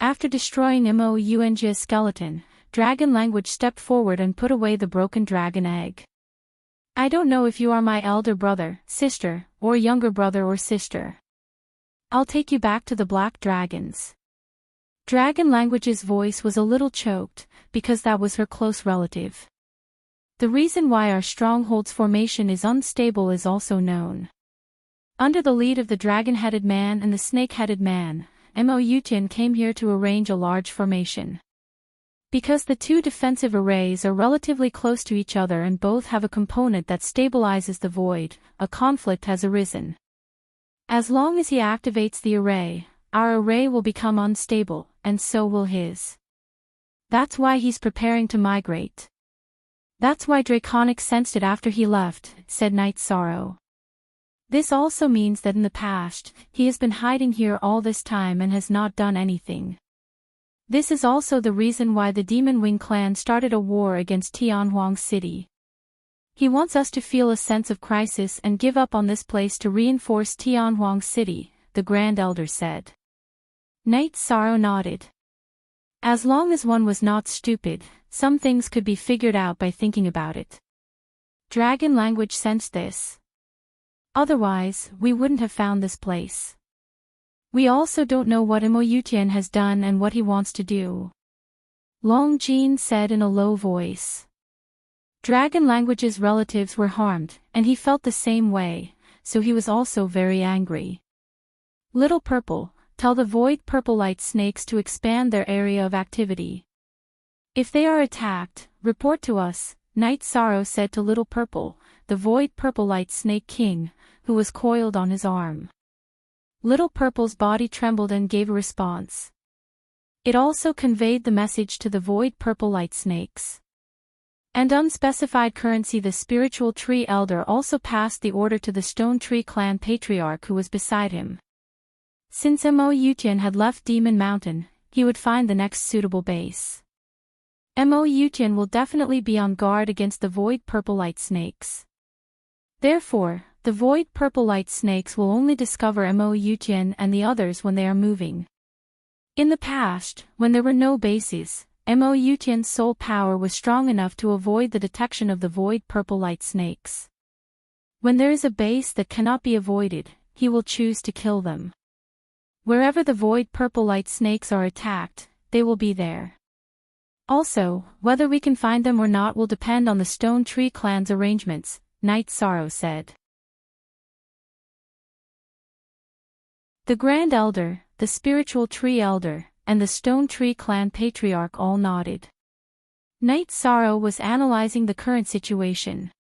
After destroying Mo Yuenjie's skeleton, dragon language stepped forward and put away the broken dragon egg. I don't know if you are my elder brother, sister, or younger brother or sister. I'll take you back to the Black Dragons. Dragon language's voice was a little choked, because that was her close relative. The reason why our stronghold's formation is unstable is also known. Under the lead of the dragon-headed man and the snake-headed man, Mo Yutian came here to arrange a large formation. Because the two defensive arrays are relatively close to each other and both have a component that stabilizes the void, a conflict has arisen. As long as he activates the array, our array will become unstable, and so will his. That's why he's preparing to migrate. That's why Draconic sensed it after he left, said Night Sorrow. This also means that in the past, he has been hiding here all this time and has not done anything. This is also the reason why the Demon Wing clan started a war against Tianhuang City. He wants us to feel a sense of crisis and give up on this place to reinforce Tianhuang City, the Grand Elder said. Night Sorrow nodded. As long as one was not stupid, some things could be figured out by thinking about it. Dragon language sensed this. Otherwise, we wouldn't have found this place. We also don't know what Mo Yutian has done and what he wants to do. Long Jin said in a low voice. Dragon language's relatives were harmed, and he felt the same way, so he was also very angry. Little Purple, tell the Void Purple Light Snakes to expand their area of activity. If they are attacked, report to us, Night Sorrow said to Little Purple, the Void Purple Light Snake King, who was coiled on his arm. Little Purple's body trembled and gave a response. It also conveyed the message to the Void Purple Light Snakes. And unspecified currency. The Spiritual Tree Elder also passed the order to the Stone Tree Clan Patriarch who was beside him. Since Mo Yutian had left Demon Mountain, he would find the next suitable base. Mo Yutian will definitely be on guard against the Void Purple Light Snakes. Therefore, the Void Purple Light Snakes will only discover Mo Yutian and the others when they are moving. In the past, when there were no bases, Mo Yutian's soul power was strong enough to avoid the detection of the Void Purple Light Snakes. When there is a base that cannot be avoided, he will choose to kill them. Wherever the Void Purple Light Snakes are attacked, they will be there. Also, whether we can find them or not will depend on the Stone Tree Clan's arrangements, Night Sorrow said. The Grand Elder, the Spiritual Tree Elder, and the Stone Tree Clan Patriarch all nodded. Night Sorrow was analyzing the current situation.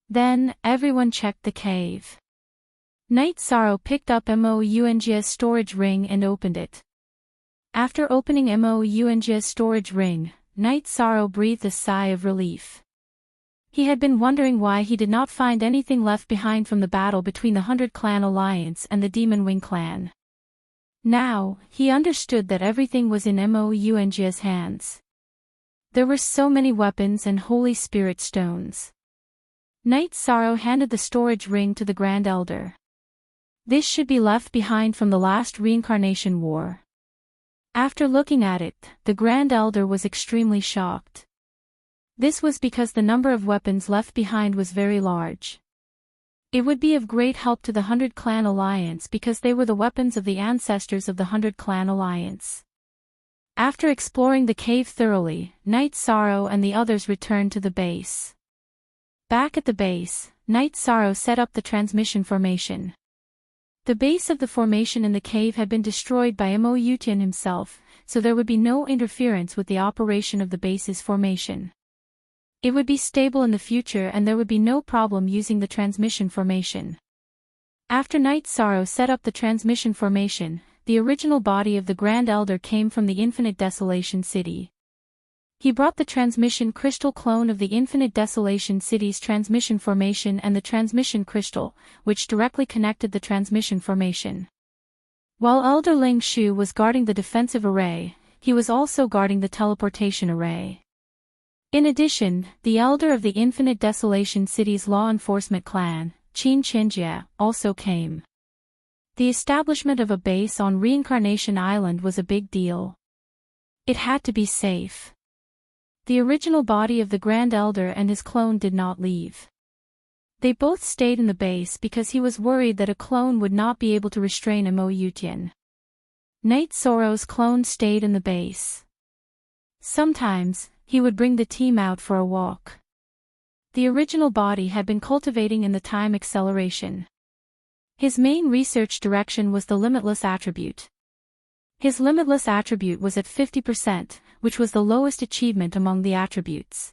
Then, everyone checked the cave. Night Sorrow picked up Mounga's storage ring and opened it. After opening Mounga's storage ring, Night Sorrow breathed a sigh of relief. He had been wondering why he did not find anything left behind from the battle between the 100 Clan Alliance and the Demon Wing Clan. Now, he understood that everything was in Mounga's hands. There were so many weapons and Holy Spirit stones. Night Sorrow handed the storage ring to the Grand Elder. This should be left behind from the last reincarnation war. After looking at it, the Grand Elder was extremely shocked. This was because the number of weapons left behind was very large. It would be of great help to the 100 Clan Alliance because they were the weapons of the ancestors of the 100 Clan Alliance. After exploring the cave thoroughly, Night Sorrow and the others returned to the base. Back at the base, Night Sorrow set up the transmission formation. The base of the formation in the cave had been destroyed by Mounga himself, so there would be no interference with the operation of the base's formation. It would be stable in the future and there would be no problem using the transmission formation. After Night Sorrow set up the transmission formation, the original body of the Grand Elder came from the Infinite Desolation City. He brought the transmission crystal clone of the Infinite Desolation City's transmission formation and the transmission crystal, which directly connected the transmission formation. While Elder Ling Shu was guarding the defensive array, he was also guarding the teleportation array. In addition, the Elder of the Infinite Desolation City's law enforcement clan, Qin Qinjie, also came. The establishment of a base on Reincarnation Island was a big deal. It had to be safe. The original body of the Grand Elder and his clone did not leave. They both stayed in the base because he was worried that a clone would not be able to restrain Mounga. Night Sorrow's clone stayed in the base. Sometimes, he would bring the team out for a walk. The original body had been cultivating in the time acceleration. His main research direction was the limitless attribute. His limitless attribute was at 50%, which was the lowest achievement among the attributes.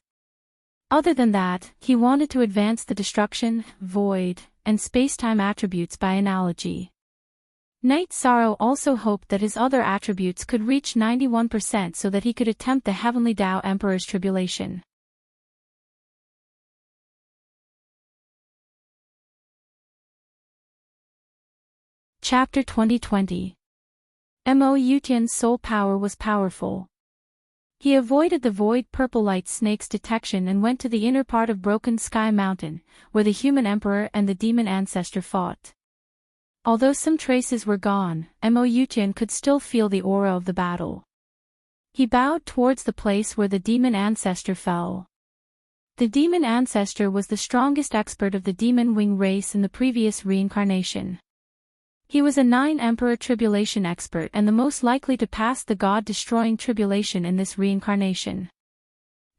Other than that, he wanted to advance the destruction, void, and spacetime attributes by analogy. Night Sorrow also hoped that his other attributes could reach 91% so that he could attempt the Heavenly Tao Emperor's tribulation. Chapter 2020. Mounga's soul power was powerful. He avoided the void purple light snake's detection and went to the inner part of Broken Sky Mountain, where the human emperor and the demon ancestor fought. Although some traces were gone, Mounga could still feel the aura of the battle. He bowed towards the place where the demon ancestor fell. The demon ancestor was the strongest expert of the demon wing race in the previous reincarnation. He was a 9 Emperor Tribulation expert and the most likely to pass the God-destroying tribulation in this reincarnation.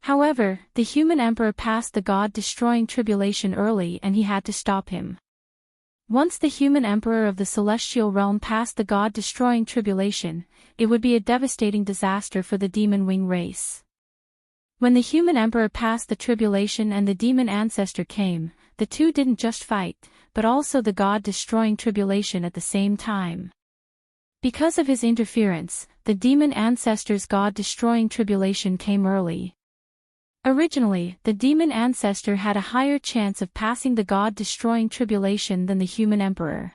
However, the human emperor passed the God-destroying tribulation early and he had to stop him. Once the human emperor of the celestial realm passed the God-destroying tribulation, it would be a devastating disaster for the demon wing race. When the human emperor passed the tribulation and the demon ancestor came, the two didn't just fight, but also the God-destroying tribulation at the same time. Because of his interference, the demon ancestor's God-destroying tribulation came early. Originally, the demon ancestor had a higher chance of passing the God-destroying tribulation than the human emperor.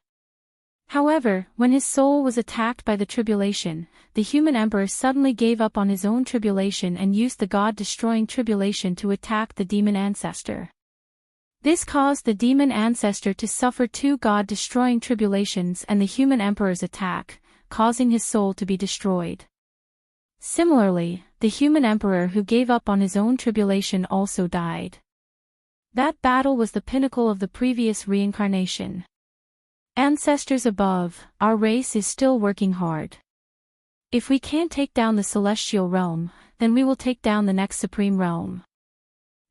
However, when his soul was attacked by the tribulation, the human emperor suddenly gave up on his own tribulation and used the God-destroying tribulation to attack the demon ancestor. This caused the demon ancestor to suffer 2 God-destroying tribulations and the human emperor's attack, causing his soul to be destroyed. Similarly, the human emperor who gave up on his own tribulation also died. That battle was the pinnacle of the previous reincarnation. Ancestors above, our race is still working hard. If we can't take down the celestial realm, then we will take down the next supreme realm.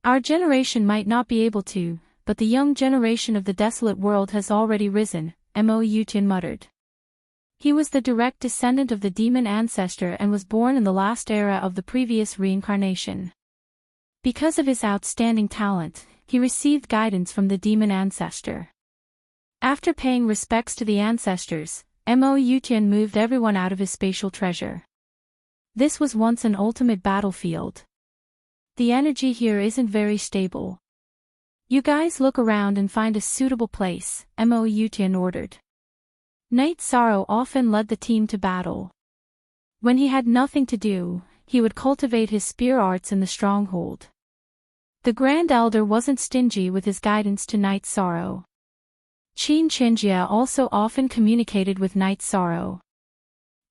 Our generation might not be able to, but the young generation of the desolate world has already risen, Mounga muttered. He was the direct descendant of the demon ancestor and was born in the last era of the previous reincarnation. Because of his outstanding talent, he received guidance from the demon ancestor. After paying respects to the ancestors, Mo Yutian moved everyone out of his spatial treasure. This was once an ultimate battlefield. The energy here isn't very stable. You guys look around and find a suitable place, Mo Yutian ordered. Knight Sorrow often led the team to battle. When he had nothing to do, he would cultivate his spear arts in the stronghold. The Grand Elder wasn't stingy with his guidance to Knight Sorrow. Qin Qinjia also often communicated with Knight Sorrow.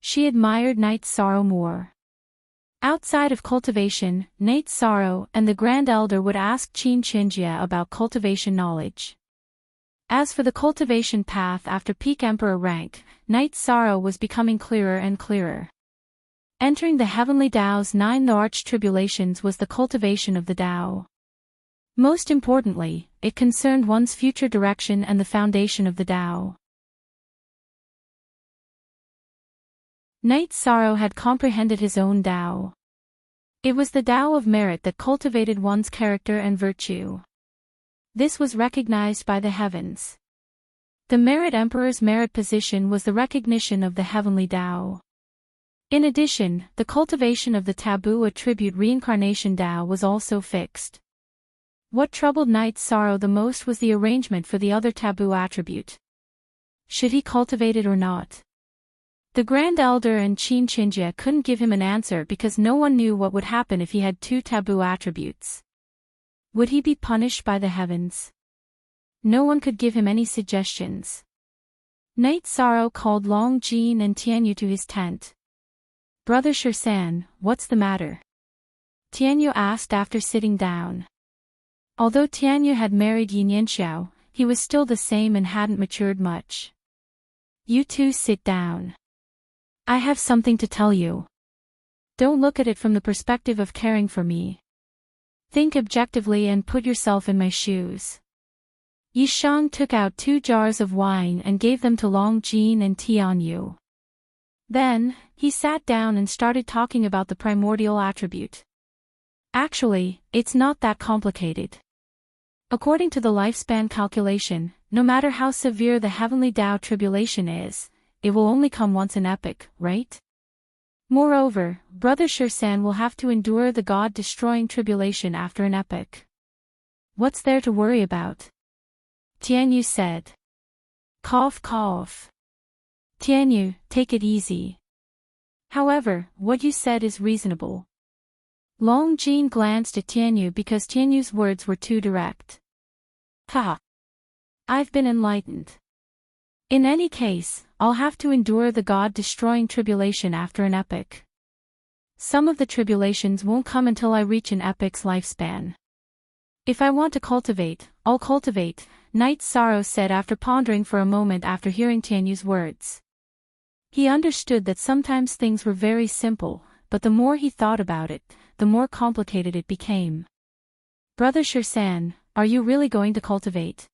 She admired Knight Sorrow more. Outside of cultivation, Knight Sorrow and the Grand Elder would ask Qin Qinjia about cultivation knowledge. As for the cultivation path after peak Emperor rank, Knight Sorrow was becoming clearer and clearer. Entering the heavenly Tao's 9 arch tribulations was the cultivation of the Tao. Most importantly, it concerned one's future direction and the foundation of the Tao. Knight Sorrow had comprehended his own Tao. It was the Tao of merit that cultivated one's character and virtue. This was recognized by the heavens. The Merit Emperor's merit position was the recognition of the heavenly Tao. In addition, the cultivation of the taboo attribute reincarnation Tao was also fixed. What troubled Knight Sorrow the most was the arrangement for the other taboo attribute. Should he cultivate it or not? The Grand Elder and Qin Qinjia couldn't give him an answer because no one knew what would happen if he had 2 taboo attributes. Would he be punished by the heavens? No one could give him any suggestions. Knight Sorrow called Long Jin and Tianyu to his tent. Brother Shirsan, what's the matter? Tianyu asked after sitting down. Although Tianyu had married Yin Yanxiao, he was still the same and hadn't matured much. You two sit down. I have something to tell you. Don't look at it from the perspective of caring for me. Think objectively and put yourself in my shoes. Yishang took out 2 jars of wine and gave them to Long Jin and Tianyu. Then, he sat down and started talking about the primordial attribute. Actually, it's not that complicated. According to the lifespan calculation, no matter how severe the heavenly Tao tribulation is, it will only come once an epoch, right? Moreover, Brother Shirsan will have to endure the God-destroying tribulation after an epoch. What's there to worry about? Tianyu said. Cough cough. Tianyu, take it easy. However, what you said is reasonable. Long Jin glanced at Tianyu because Tianyu's words were too direct. Ha! I've been enlightened. In any case, I'll have to endure the God-destroying tribulation after an epoch. Some of the tribulations won't come until I reach an epoch's lifespan. If I want to cultivate, I'll cultivate, Knight Sorrow said after pondering for a moment after hearing Tianyu's words. He understood that sometimes things were very simple, but the more he thought about it, the more complicated it became. Brother Shirsan, are you really going to cultivate?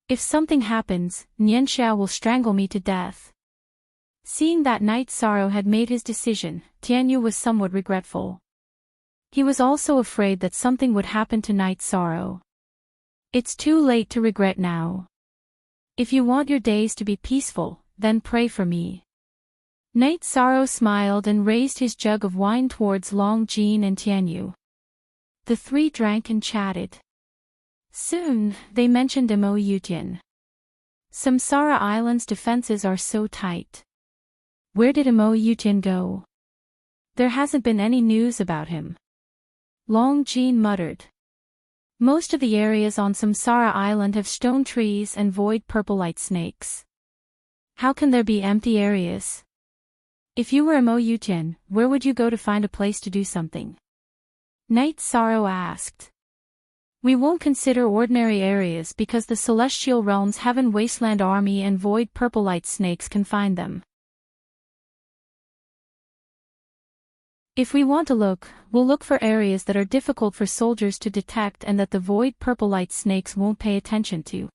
If something happens, Nianxiao will strangle me to death. Seeing that Knight Sorrow had made his decision, Tianyu was somewhat regretful. He was also afraid that something would happen to Knight Sorrow. It's too late to regret now. If you want your days to be peaceful, then pray for me. Knight Sorrow smiled and raised his jug of wine towards Long Jin and Tianyu. The 3 drank and chatted. Soon, they mentioned Mo Yutian. Samsara Island's defenses are so tight. Where did Mo Yutian go? There hasn't been any news about him. Long Jin muttered. Most of the areas on Samsara Island have stone trees and void purple light snakes. How can there be empty areas? If you were Mo Yutian, where would you go to find a place to do something? Knight Sorrow asked. We won't consider ordinary areas because the celestial realm's heaven wasteland army and void purple light snakes can find them. If we want to look, we'll look for areas that are difficult for soldiers to detect and that the void purple light snakes won't pay attention to.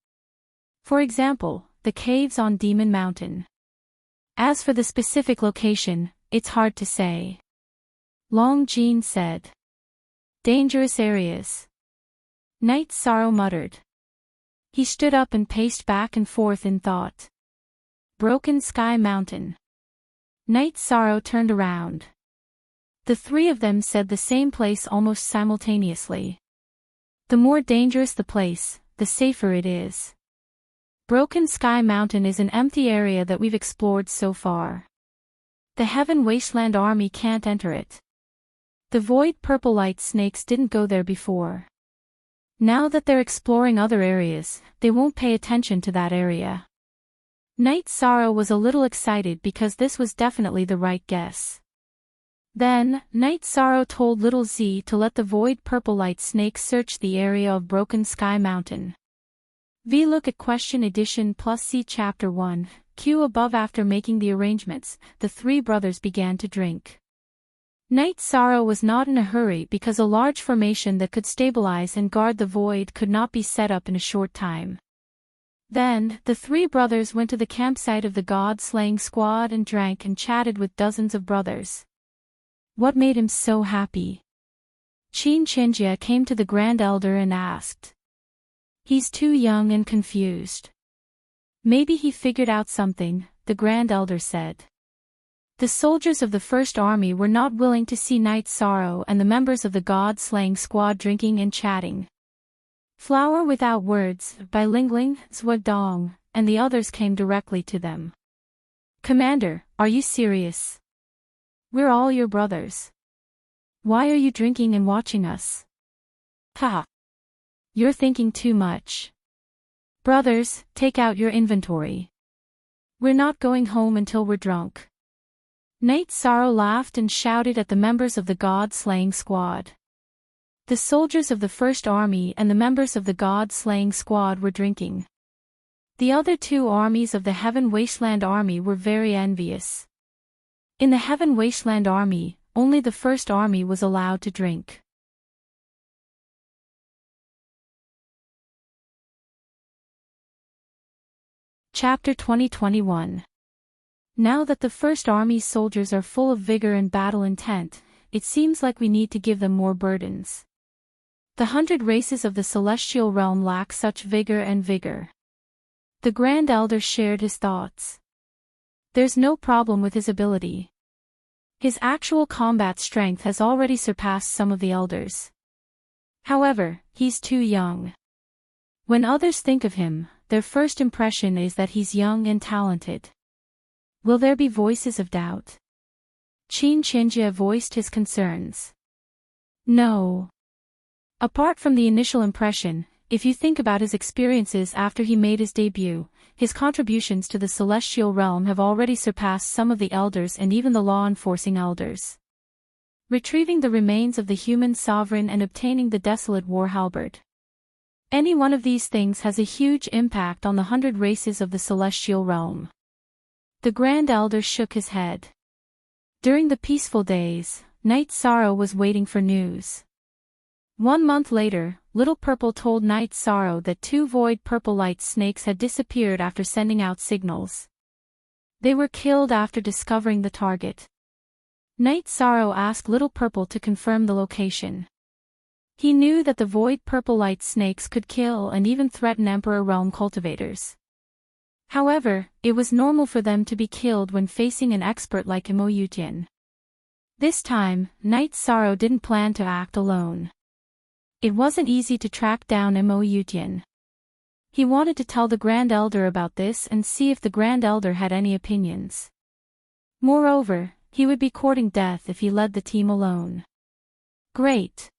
For example, the caves on Demon Mountain. As for the specific location, it's hard to say. Long Jean said. Dangerous areas. Night Sorrow muttered. He stood up and paced back and forth in thought. Broken Sky Mountain. Night Sorrow turned around. The three of them said the same place almost simultaneously. The more dangerous the place, the safer it is. Broken Sky Mountain is an empty area that we've explored so far. The Heaven Wasteland Army can't enter it. The Void Purple Light Snakes didn't go there before. Now that they're exploring other areas, they won't pay attention to that area. Night Sorrow was a little excited because this was definitely the right guess. Then, Night Sorrow told Little Z to let the Void Purple Light Snakes search the area of Broken Sky Mountain. V. Look at Question Edition plus see Chapter 1, Q above. After making the arrangements, the three brothers began to drink. Night Sorrow was not in a hurry because a large formation that could stabilize and guard the void could not be set up in a short time. Then, the three brothers went to the campsite of the God-slaying squad and drank and chatted with dozens of brothers. What made him so happy? Chinjia came to the Grand Elder and asked. He's too young and confused. Maybe he figured out something, the Grand Elder said. The soldiers of the First Army were not willing to see Night Sorrow and the members of the God-slaying squad drinking and chatting. Flower Without Words, by Lingling, Zhuodong, and the others came directly to them. Commander, are you serious? We're all your brothers. Why are you drinking and watching us? Haha. You're thinking too much. Brothers, take out your inventory. We're not going home until we're drunk. Night Sorrow laughed and shouted at the members of the God-slaying squad. The soldiers of the First Army and the members of the God-slaying squad were drinking. The other two armies of the Heaven Wasteland Army were very envious. In the Heaven Wasteland Army, only the First Army was allowed to drink. Chapter 2021. Now that the First Army's soldiers are full of vigor and battle intent, it seems like we need to give them more burdens. The 100 races of the celestial realm lack such vigor and vigor. The Grand Elder shared his thoughts. There's no problem with his ability. His actual combat strength has already surpassed some of the elders. However, he's too young. When others think of him, their first impression is that he's young and talented. Will there be voices of doubt? Chinjia voiced his concerns. No. Apart from the initial impression, if you think about his experiences after he made his debut, his contributions to the celestial realm have already surpassed some of the elders and even the law-enforcing elders. Retrieving the remains of the human sovereign and obtaining the desolate war halberd. Any one of these things has a huge impact on the 100 races of the celestial realm. The Grand Elder shook his head. During the peaceful days, Night Sorrow was waiting for news. 1 month later, Little Purple told Night Sorrow that 2 Void Purple Light Snakes had disappeared after sending out signals. They were killed after discovering the target. Night Sorrow asked Little Purple to confirm the location. He knew that the Void Purple Light Snakes could kill and even threaten Emperor Realm cultivators. However, it was normal for them to be killed when facing an expert like Imoyutian. This time, Night Sorrow didn't plan to act alone. It wasn't easy to track down Imoyutian. He wanted to tell the Grand Elder about this and see if the Grand Elder had any opinions. Moreover, he would be courting death if he led the team alone. Great.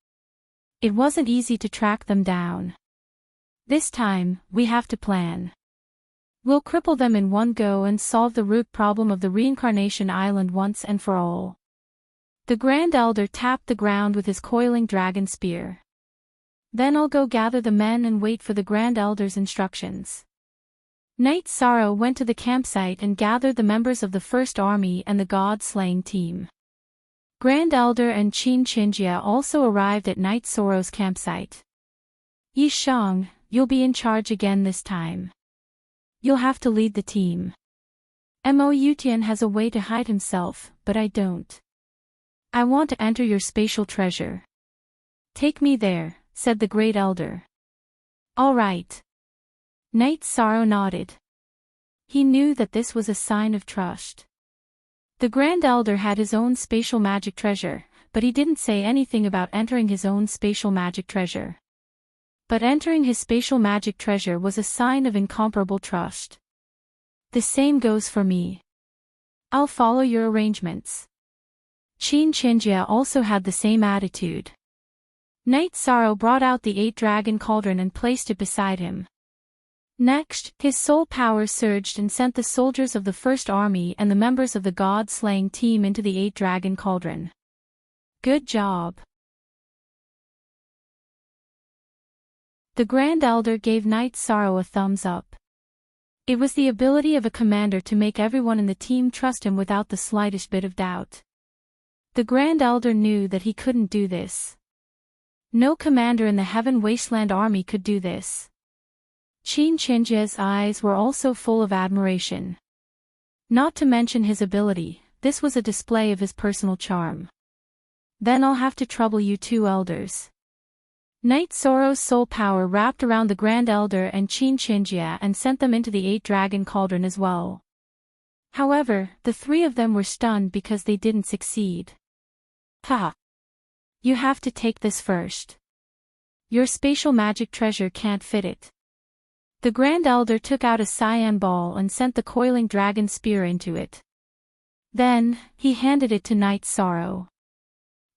It wasn't easy to track them down. This time, we have to plan. We'll cripple them in one go and solve the root problem of the Reincarnation Island once and for all. The Grand Elder tapped the ground with his coiling dragon spear. Then I'll go gather the men and wait for the Grand Elder's instructions. Night Sorrow went to the campsite and gathered the members of the First Army and the God-slaying team. Grand Elder and Chinjia also arrived at Night Sorrow's campsite. Yi Shang, you'll be in charge again this time. You'll have to lead the team. Mo Yutian has a way to hide himself, but I don't. I want to enter your spatial treasure. Take me there, said the Great Elder. All right. Knight Sorrow nodded. He knew that this was a sign of trust. The Grand Elder had his own spatial magic treasure, but he didn't say anything about entering his own spatial magic treasure. But entering his spatial magic treasure was a sign of incomparable trust. The same goes for me. I'll follow your arrangements. Qin Qinjia also had the same attitude. Knight Sorrow brought out the 8-dragon cauldron and placed it beside him. Next, his soul power surged and sent the soldiers of the First Army and the members of the God-slaying team into the 8-dragon cauldron. Good job. The Grand Elder gave Knight Sorrow a thumbs up. It was the ability of a commander to make everyone in the team trust him without the slightest bit of doubt. The Grand Elder knew that he couldn't do this. No commander in the Heaven Wasteland army could do this. Qin Qinjia's eyes were also full of admiration. Not to mention his ability, this was a display of his personal charm. Then I'll have to trouble you two elders. Knight Sorrow's soul power wrapped around the Grand Elder and Qin Qinjia and sent them into the 8-dragon cauldron as well. However, the three of them were stunned because they didn't succeed. Ha! You have to take this first. Your spatial magic treasure can't fit it. The Grand Elder took out a cyan ball and sent the coiling dragon spear into it. Then, he handed it to Knight Sorrow.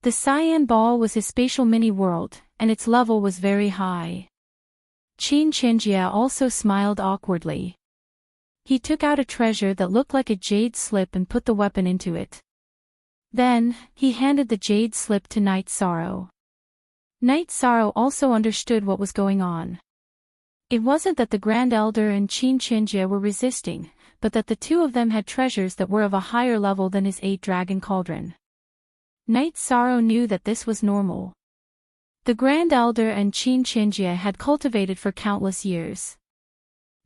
The cyan ball was his spatial mini-world, and its level was very high. Qin Qinjia also smiled awkwardly. He took out a treasure that looked like a jade slip and put the weapon into it. Then, he handed the jade slip to Knight Sorrow. Knight Sorrow also understood what was going on. It wasn't that the Grand Elder and Qin Qinjia were resisting, but that the two of them had treasures that were of a higher level than his 8-dragon cauldron. Knight Sorrow knew that this was normal. The Grand Elder and Qin Qinjia had cultivated for countless years.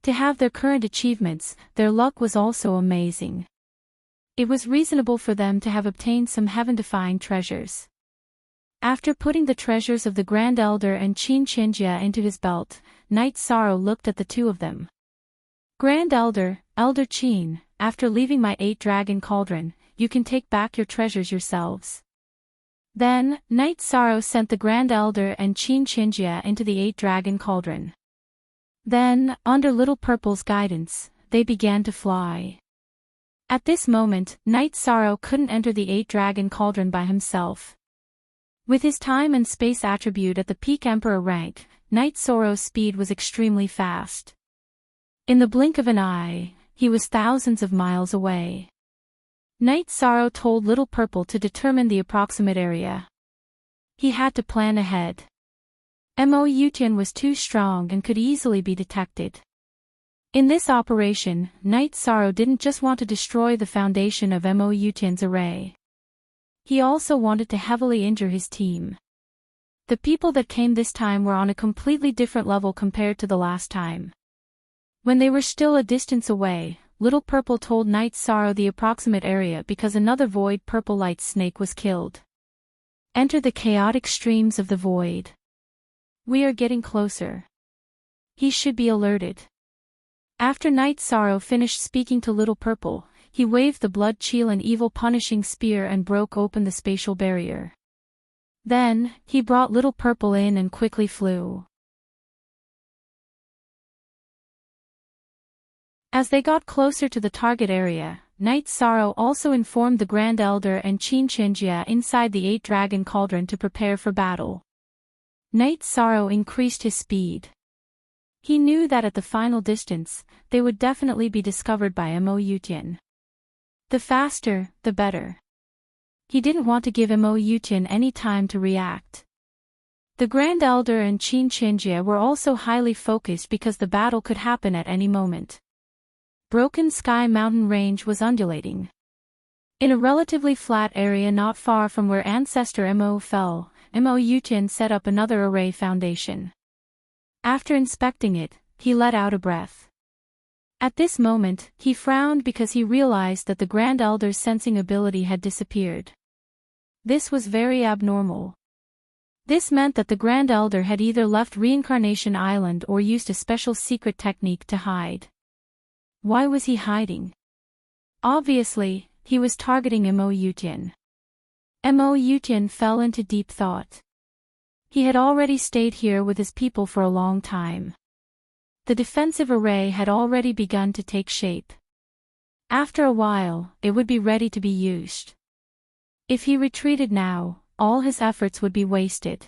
To have their current achievements, their luck was also amazing. It was reasonable for them to have obtained some heaven-defying treasures. After putting the treasures of the Grand Elder and Qin Qinjia into his belt, Knight Sorrow looked at the two of them. Grand Elder, Elder Qin, after leaving my 8-dragon cauldron, you can take back your treasures yourselves. Then, Knight Sorrow sent the Grand Elder and Qin Qinjia into the 8-dragon cauldron. Then, under Little Purple's guidance, they began to fly. At this moment, Knight Sorrow couldn't enter the 8-dragon cauldron by himself. With his time and space attribute at the peak Emperor rank, Knight Sorrow's speed was extremely fast. In the blink of an eye, he was thousands of miles away. Knight Sorrow told Little Purple to determine the approximate area. He had to plan ahead. Mo Yutian was too strong and could easily be detected. In this operation, Knight Sorrow didn't just want to destroy the foundation of Mo Yutian's array. He also wanted to heavily injure his team. The people that came this time were on a completely different level compared to the last time. When they were still a distance away, Little Purple told Knight Sorrow the approximate area because another void purple light snake was killed. Enter the chaotic streams of the void. We are getting closer. He should be alerted. After Knight Sorrow finished speaking to Little Purple, he waved the blood chill and evil punishing spear and broke open the spatial barrier. Then, he brought Little Purple in and quickly flew. As they got closer to the target area, Knight Sorrow also informed the Grand Elder and Qin Qinjia inside the 8-dragon cauldron to prepare for battle. Knight Sorrow increased his speed. He knew that at the final distance, they would definitely be discovered by Mo Yutian. The faster, the better. He didn't want to give Mo Yutian any time to react. The Grand Elder and Qin Qinjia were also highly focused because the battle could happen at any moment. Broken Sky Mountain Range was undulating. In a relatively flat area not far from where Ancestor Mo fell, Mo Yutian set up another array foundation. After inspecting it, he let out a breath. At this moment, he frowned because he realized that the Grand Elder's sensing ability had disappeared. This was very abnormal. This meant that the Grand Elder had either left Reincarnation Island or used a special secret technique to hide. Why was he hiding? Obviously, he was targeting Mo Yutian. Mo Yutian fell into deep thought. He had already stayed here with his people for a long time. The defensive array had already begun to take shape. After a while, it would be ready to be used. If he retreated now, all his efforts would be wasted.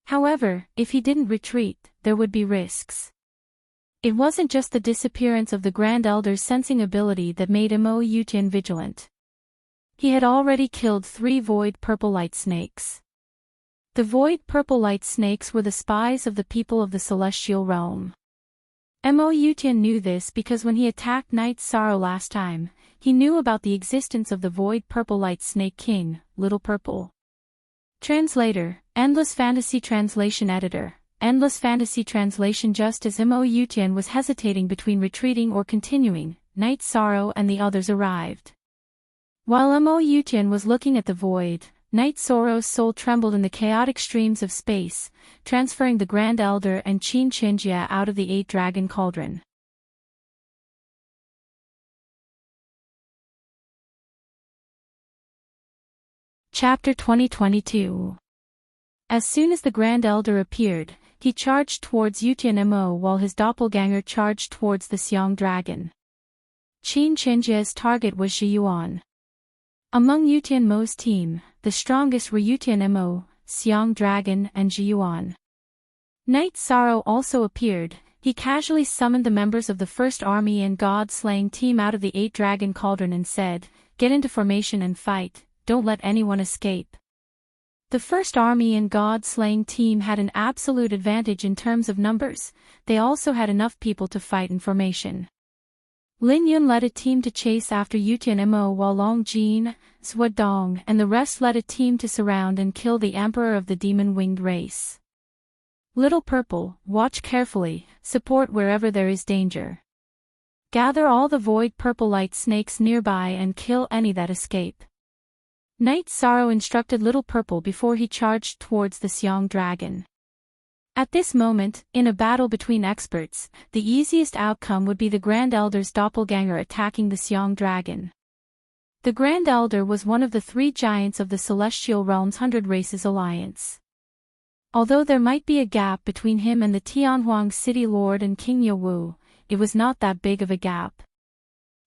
However, if he didn't retreat, there would be risks. It wasn't just the disappearance of the Grand Elder's sensing ability that made Mo Yutian vigilant. He had already killed 3 void purple light snakes. The void purple light snakes were the spies of the people of the celestial realm. Mo Yutian knew this because when he attacked Night Sorrow last time, he knew about the existence of the void purple light snake king, Little Purple. Translator, Endless Fantasy Translation Editor, Endless Fantasy Translation. Just as Mo Yutian was hesitating between retreating or continuing, Night Sorrow and the others arrived. While Mo Yutian was looking at the void, Night Sorrow's soul trembled in the chaotic streams of space, transferring the Grand Elder and Qin Qinjia out of the 8-dragon cauldron. Chapter 2022. As soon as the Grand Elder appeared, he charged towards Yutian Mo while his doppelganger charged towards the Xiang dragon. Qin Qinjia's target was Zhiyuan. Among Yutian Mo's team, the strongest were Yutian Mo, Xiang Dragon and Zhiyuan. Night Sorrow also appeared. He casually summoned the members of the First Army and God-slaying team out of the 8-dragon cauldron and said, "Get into formation and fight, don't let anyone escape." The First Army and God-slaying team had an absolute advantage in terms of numbers. They also had enough people to fight in formation. Lin Yun led a team to chase after Yutian Mo while Long Jin, Zhua Dong and the rest led a team to surround and kill the Emperor of the Demon-Winged Race. Little Purple, watch carefully, support wherever there is danger. Gather all the void purple light snakes nearby and kill any that escape. Night Sorrow instructed Little Purple before he charged towards the Xiang dragon. At this moment, in a battle between experts, the easiest outcome would be the Grand Elder's doppelganger attacking the Xiang dragon. The Grand Elder was one of the 3 giants of the Celestial Realm's 100 Races Alliance. Although there might be a gap between him and the Tianhuang City Lord and King Yowu, it was not that big of a gap.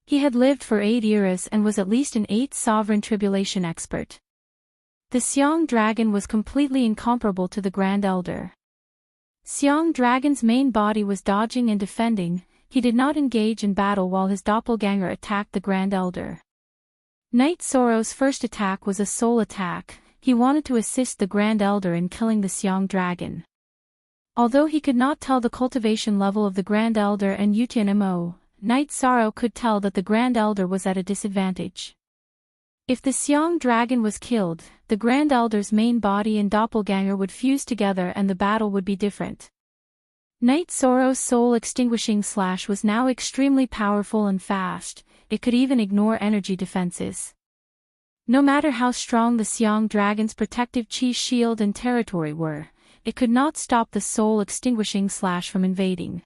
He had lived for 8 eras and was at least an 8 sovereign tribulation expert. The Xiang dragon was completely incomparable to the Grand Elder. Xiang Dragon's main body was dodging and defending. He did not engage in battle while his doppelganger attacked the Grand Elder. Night Sorrow's first attack was a soul attack. He wanted to assist the Grand Elder in killing the Xiang Dragon. Although he could not tell the cultivation level of the Grand Elder and Yutian Mo, Night Sorrow could tell that the Grand Elder was at a disadvantage. If the Xiang Dragon was killed, the Grand Elder's main body and doppelganger would fuse together and the battle would be different. Night Sorrow's soul extinguishing slash was now extremely powerful and fast. It could even ignore energy defenses. No matter how strong the Xiang Dragon's protective chi shield and territory were, it could not stop the soul extinguishing slash from invading.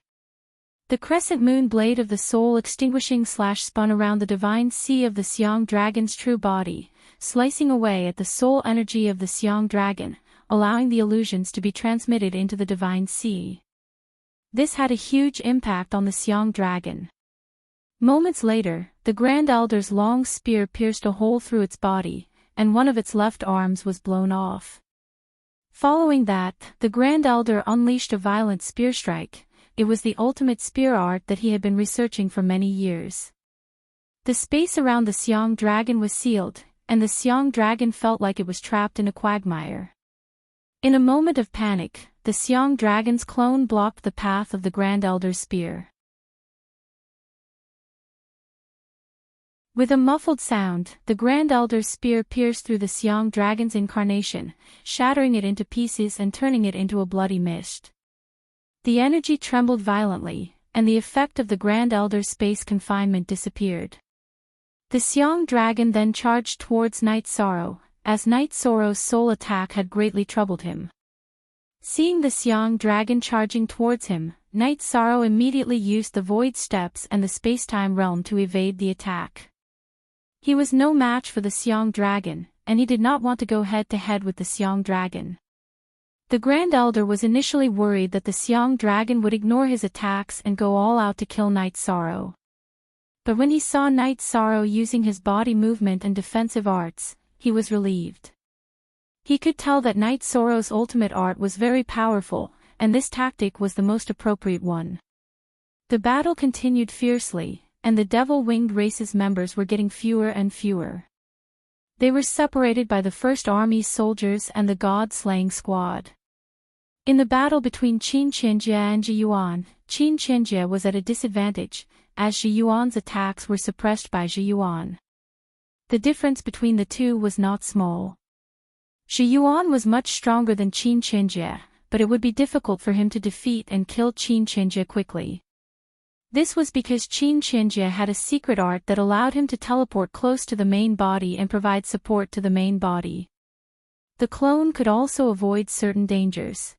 The crescent moon blade of the soul extinguishing slash spun around the divine sea of the Xiang Dragon's true body, slicing away at the soul energy of the Xiang Dragon, allowing the illusions to be transmitted into the divine sea. This had a huge impact on the Xiang Dragon. Moments later, the Grand Elder's long spear pierced a hole through its body, and one of its left arms was blown off. Following that, the Grand Elder unleashed a violent spear strike. It was the ultimate spear art that he had been researching for many years. The space around the Xiang Dragon was sealed, and the Xiang Dragon felt like it was trapped in a quagmire. In a moment of panic, the Xiang Dragon's clone blocked the path of the Grand Elder's spear. With a muffled sound, the Grand Elder's spear pierced through the Xiang Dragon's incarnation, shattering it into pieces and turning it into a bloody mist. The energy trembled violently, and the effect of the Grand Elder's space confinement disappeared. The Xiang dragon then charged towards Night Sorrow, as Night Sorrow's soul attack had greatly troubled him. Seeing the Xiang dragon charging towards him, Night Sorrow immediately used the Void Steps and the Spacetime Realm to evade the attack. He was no match for the Xiang dragon, and he did not want to go head-to-head with the Xiang dragon. The Grand Elder was initially worried that the Xiang dragon would ignore his attacks and go all out to kill Night Sorrow. But when he saw Night Sorrow using his body movement and defensive arts, he was relieved. He could tell that Night Sorrow's ultimate art was very powerful, and this tactic was the most appropriate one. The battle continued fiercely, and the Devil-Winged Race's members were getting fewer and fewer. They were separated by the First Army's soldiers and the God-slaying squad. In the battle between Qin Qinjie and Zhi Yuan, Qin Qinjie was at a disadvantage, as Zhi Yuan's attacks were suppressed by Zhi Yuan. The difference between the two was not small. Zhi Yuan was much stronger than Qin Qinjie, but it would be difficult for him to defeat and kill Qin Qinjie quickly. This was because Qin Qinjie had a secret art that allowed him to teleport close to the main body and provide support to the main body. The clone could also avoid certain dangers.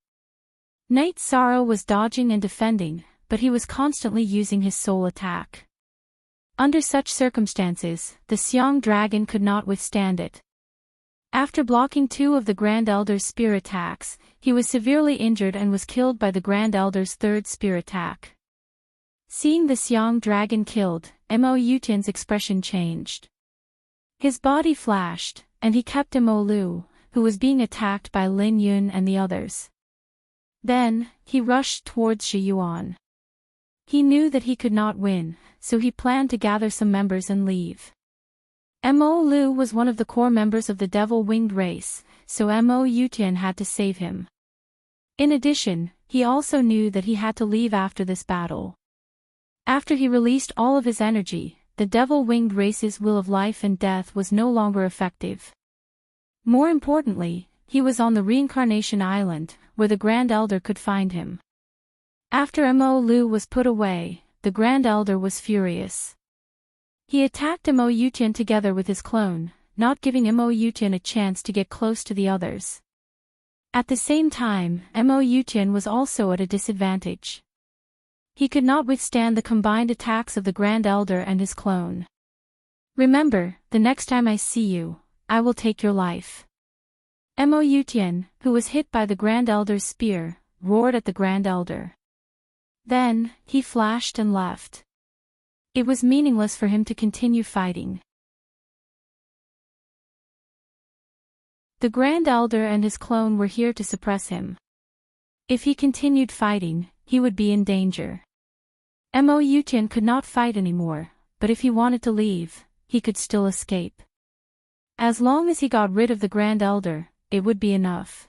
Night Sorrow was dodging and defending, but he was constantly using his soul attack. Under such circumstances, the Xiang dragon could not withstand it. After blocking two of the Grand Elder's spear attacks, he was severely injured and was killed by the Grand Elder's third spear attack. Seeing the Xiang dragon killed, Mo Yutian's expression changed. His body flashed, and he kept Mo Lu, who was being attacked by Lin Yun and the others. Then, he rushed towards Zhi Yuan. He knew that he could not win, so he planned to gather some members and leave. Mo Lu was one of the core members of the Devil-Winged Race, so Mo Yutian had to save him. In addition, he also knew that he had to leave after this battle. After he released all of his energy, the Devil-Winged Race's will of life and death was no longer effective. More importantly, he was on the Reincarnation Island, where the Grand Elder could find him. After Mo Lu was put away, the Grand Elder was furious. He attacked Mo Yutian together with his clone, not giving Mo Yutian a chance to get close to the others. At the same time, Mo Yutian was also at a disadvantage. He could not withstand the combined attacks of the Grand Elder and his clone. "Remember, the next time I see you, I will take your life." Mo Yutian, who was hit by the Grand Elder's spear, roared at the Grand Elder. Then, he flashed and left. It was meaningless for him to continue fighting. The Grand Elder and his clone were here to suppress him. If he continued fighting, he would be in danger. Mo Yutian could not fight anymore, but if he wanted to leave, he could still escape. As long as he got rid of the Grand Elder, it would be enough.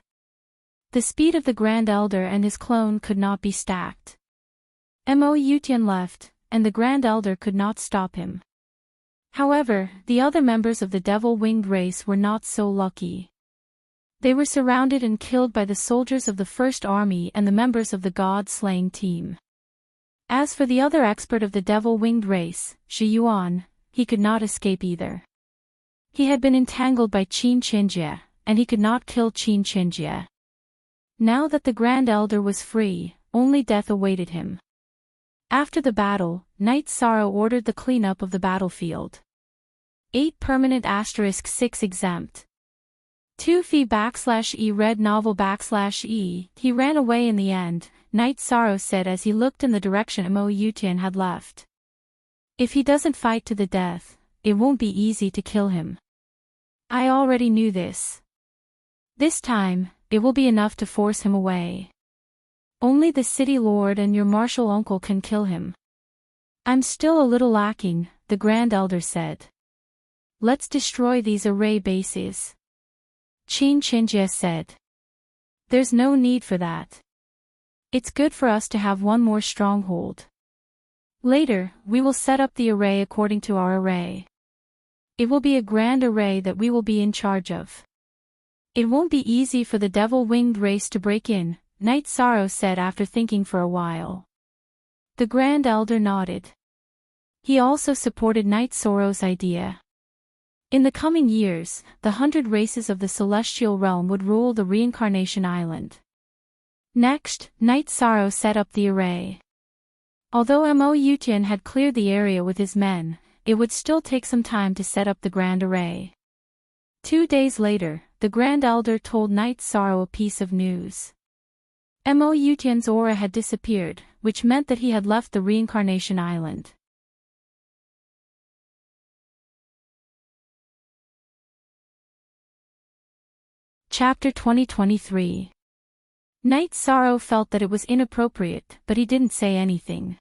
The speed of the Grand Elder and his clone could not be stacked. Mo Yutian left, and the Grand Elder could not stop him. However, the other members of the Devil-Winged Race were not so lucky. They were surrounded and killed by the soldiers of the First Army and the members of the God-slaying team. As for the other expert of the Devil-Winged Race, Zhi Yuan, he could not escape either. He had been entangled by Qin Qinjie, and he could not kill Qin Qinjie. Now that the Grand Elder was free, only death awaited him. After the battle, Night Sorrow ordered the cleanup of the battlefield. 8 permanent *6 exempt. 2 fee /E read novel /E. He ran away in the end, Night Sorrow said as he looked in the direction Mo Yutian had left. If he doesn't fight to the death, it won't be easy to kill him. I already knew this. This time, it will be enough to force him away. Only the city lord and your martial uncle can kill him. I'm still a little lacking, the Grand Elder said. Let's destroy these array bases. Qin Qinjie said. There's no need for that. It's good for us to have one more stronghold. Later, we will set up the array according to our array. It will be a grand array that we will be in charge of. It won't be easy for the Devil-Winged Race to break in, Night Sorrow said after thinking for a while. The Grand Elder nodded. He also supported Night Sorrow's idea. In the coming years, the 100 races of the Celestial Realm would rule the Reincarnation Island. Next, Night Sorrow set up the array. Although Mo Yutian had cleared the area with his men, it would still take some time to set up the Grand Array. 2 days later, the Grand Elder told Night Sorrow a piece of news. Mo Yutian's aura had disappeared, which meant that he had left the Reincarnation Island. Chapter 2023. Night Sorrow felt that it was inappropriate, but he didn't say anything.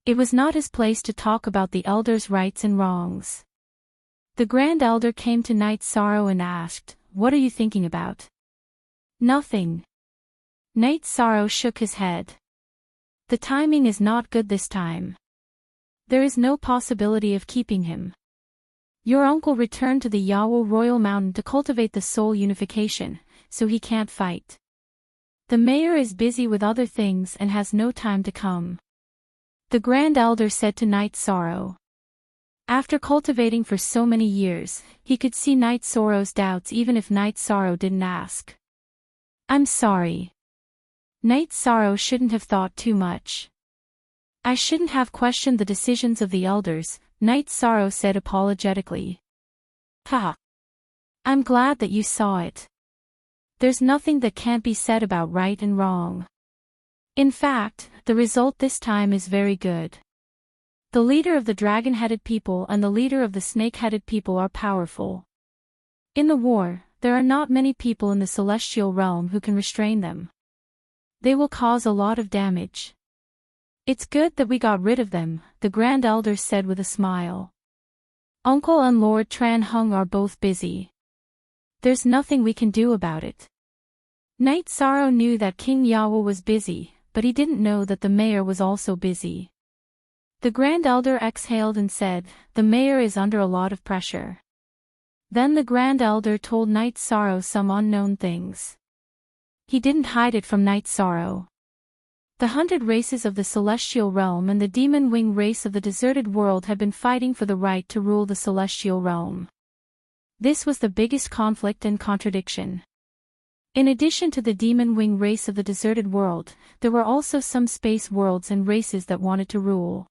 It was not his place to talk about the Elder's rights and wrongs. The Grand Elder came to Night Sorrow and asked, "What are you thinking about?" "Nothing." Night Sorrow shook his head. "The timing is not good this time. There is no possibility of keeping him. Your uncle returned to the Yawo Royal Mountain to cultivate the soul unification, so he can't fight. The mayor is busy with other things and has no time to come." The Grand Elder said to Night Sorrow. After cultivating for so many years, he could see Night Sorrow's doubts even if Night Sorrow didn't ask. "I'm sorry." Night Sorrow shouldn't have thought too much. "I shouldn't have questioned the decisions of the elders," Night Sorrow said apologetically. "Haha. I'm glad that you saw it. There's nothing that can't be said about right and wrong. In fact, the result this time is very good. The leader of the dragon-headed people and the leader of the snake-headed people are powerful. In the war, there are not many people in the celestial realm who can restrain them. They will cause a lot of damage. It's good that we got rid of them," the Grand Elder said with a smile. "Uncle and Lord Tran Hung are both busy. There's nothing we can do about it." Night Sorrow knew that King Yawo was busy, but he didn't know that the mayor was also busy. The Grand Elder exhaled and said, "The mayor is under a lot of pressure." Then the Grand Elder told Night Sorrow some unknown things. He didn't hide it from Night Sorrow. The 100 races of the Celestial Realm and the Demon Wing race of the deserted world had been fighting for the right to rule the Celestial Realm. This was the biggest conflict and contradiction. In addition to the Demon Wing race of the deserted world, there were also some space worlds and races that wanted to rule.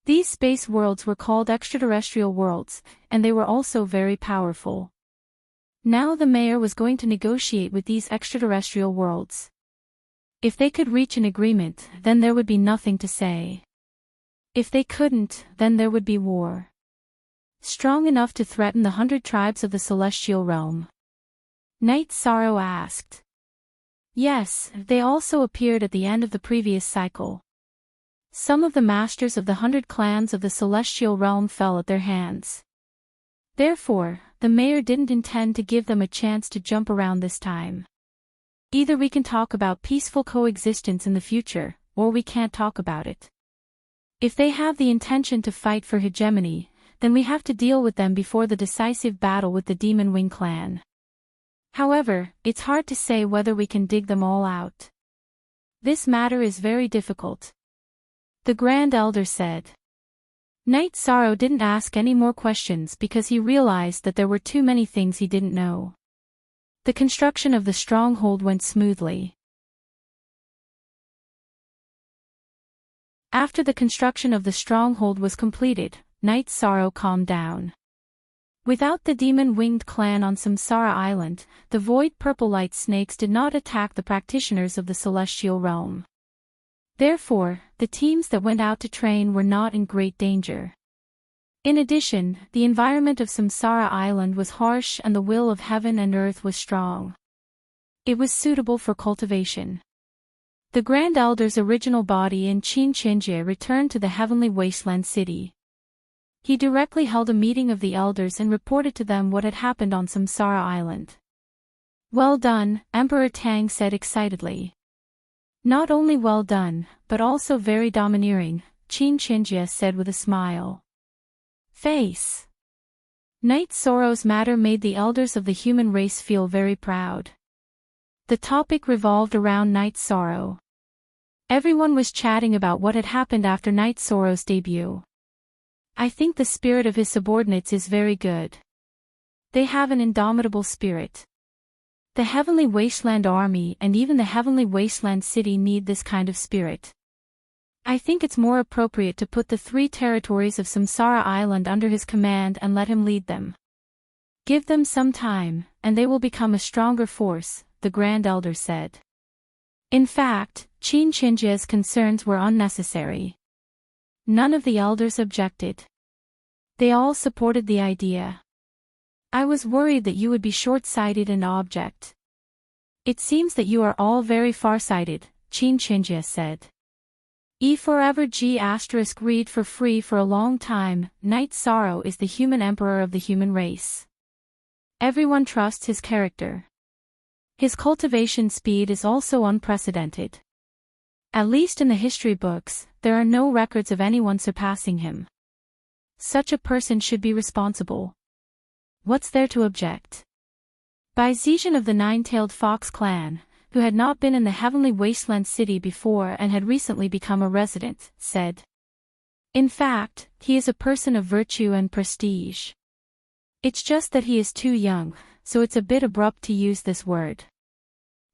These space worlds were called extraterrestrial worlds, and they were also very powerful. Now the mayor was going to negotiate with these extraterrestrial worlds. If they could reach an agreement, then there would be nothing to say. If they couldn't, then there would be war. Strong enough to threaten the 100 tribes of the Celestial Realm? Night Sorrow asked. Yes, they also appeared at the end of the previous cycle. Some of the masters of the 100 clans of the Celestial Realm fell at their hands. Therefore, the mayor didn't intend to give them a chance to jump around this time. Either we can talk about peaceful coexistence in the future, or we can't talk about it. If they have the intention to fight for hegemony, then we have to deal with them before the decisive battle with the Demon Wing clan. However, it's hard to say whether we can dig them all out. This matter is very difficult. The Grand Elder said. Night Sorrow didn't ask any more questions because he realized that there were too many things he didn't know. The construction of the stronghold went smoothly. After the construction of the stronghold was completed, Night Sorrow calmed down. Without the demon-winged clan on Samsara Island, the void purple light snakes did not attack the practitioners of the celestial realm. Therefore, the teams that went out to train were not in great danger. In addition, the environment of Samsara Island was harsh and the will of heaven and earth was strong. It was suitable for cultivation. The Grand Elder's original body in Chinjie returned to the heavenly wasteland city. He directly held a meeting of the elders and reported to them what had happened on Samsara Island. Well done, Emperor Tang said excitedly. Not only well done, but also very domineering, Chinjie said with a smile. Face. Night Sorrow's matter made the elders of the human race feel very proud. The topic revolved around Night Sorrow. Everyone was chatting about what had happened after Night Sorrow's debut. I think the spirit of his subordinates is very good. They have an indomitable spirit. The Heavenly Wasteland Army and even the Heavenly Wasteland City need this kind of spirit. I think it's more appropriate to put the 3 territories of Samsara Island under his command and let him lead them. Give them some time, and they will become a stronger force, the Grand Elder said. In fact, Chinjia's concerns were unnecessary. None of the elders objected. They all supported the idea. I was worried that you would be short-sighted and object. It seems that you are all very far-sighted, Chinjia said. Forever G** read for free for a long time. Night Sorrow is the human emperor of the human race. Everyone trusts his character. His cultivation speed is also unprecedented. At least in the history books, there are no records of anyone surpassing him. Such a person should be responsible. What's there to object? Bai Zetian of the Nine-Tailed Fox clan, who had not been in the Heavenly Wasteland City before and had recently become a resident, said. In fact, he is a person of virtue and prestige. It's just that he is too young, so it's a bit abrupt to use this word.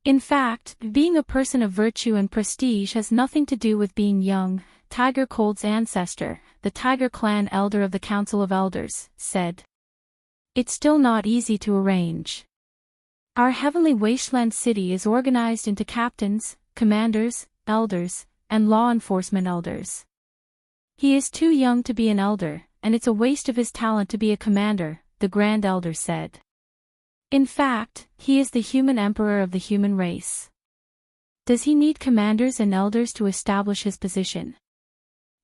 In fact, being a person of virtue and prestige has nothing to do with being young, Tiger Cold's ancestor, the Tiger Clan Elder of the Council of Elders, said. It's still not easy to arrange. Our Heavenly Wasteland City is organized into captains, commanders, elders, and law enforcement elders. He is too young to be an elder, and it's a waste of his talent to be a commander, the Grand Elder said. In fact, he is the human emperor of the human race. Does he need commanders and elders to establish his position?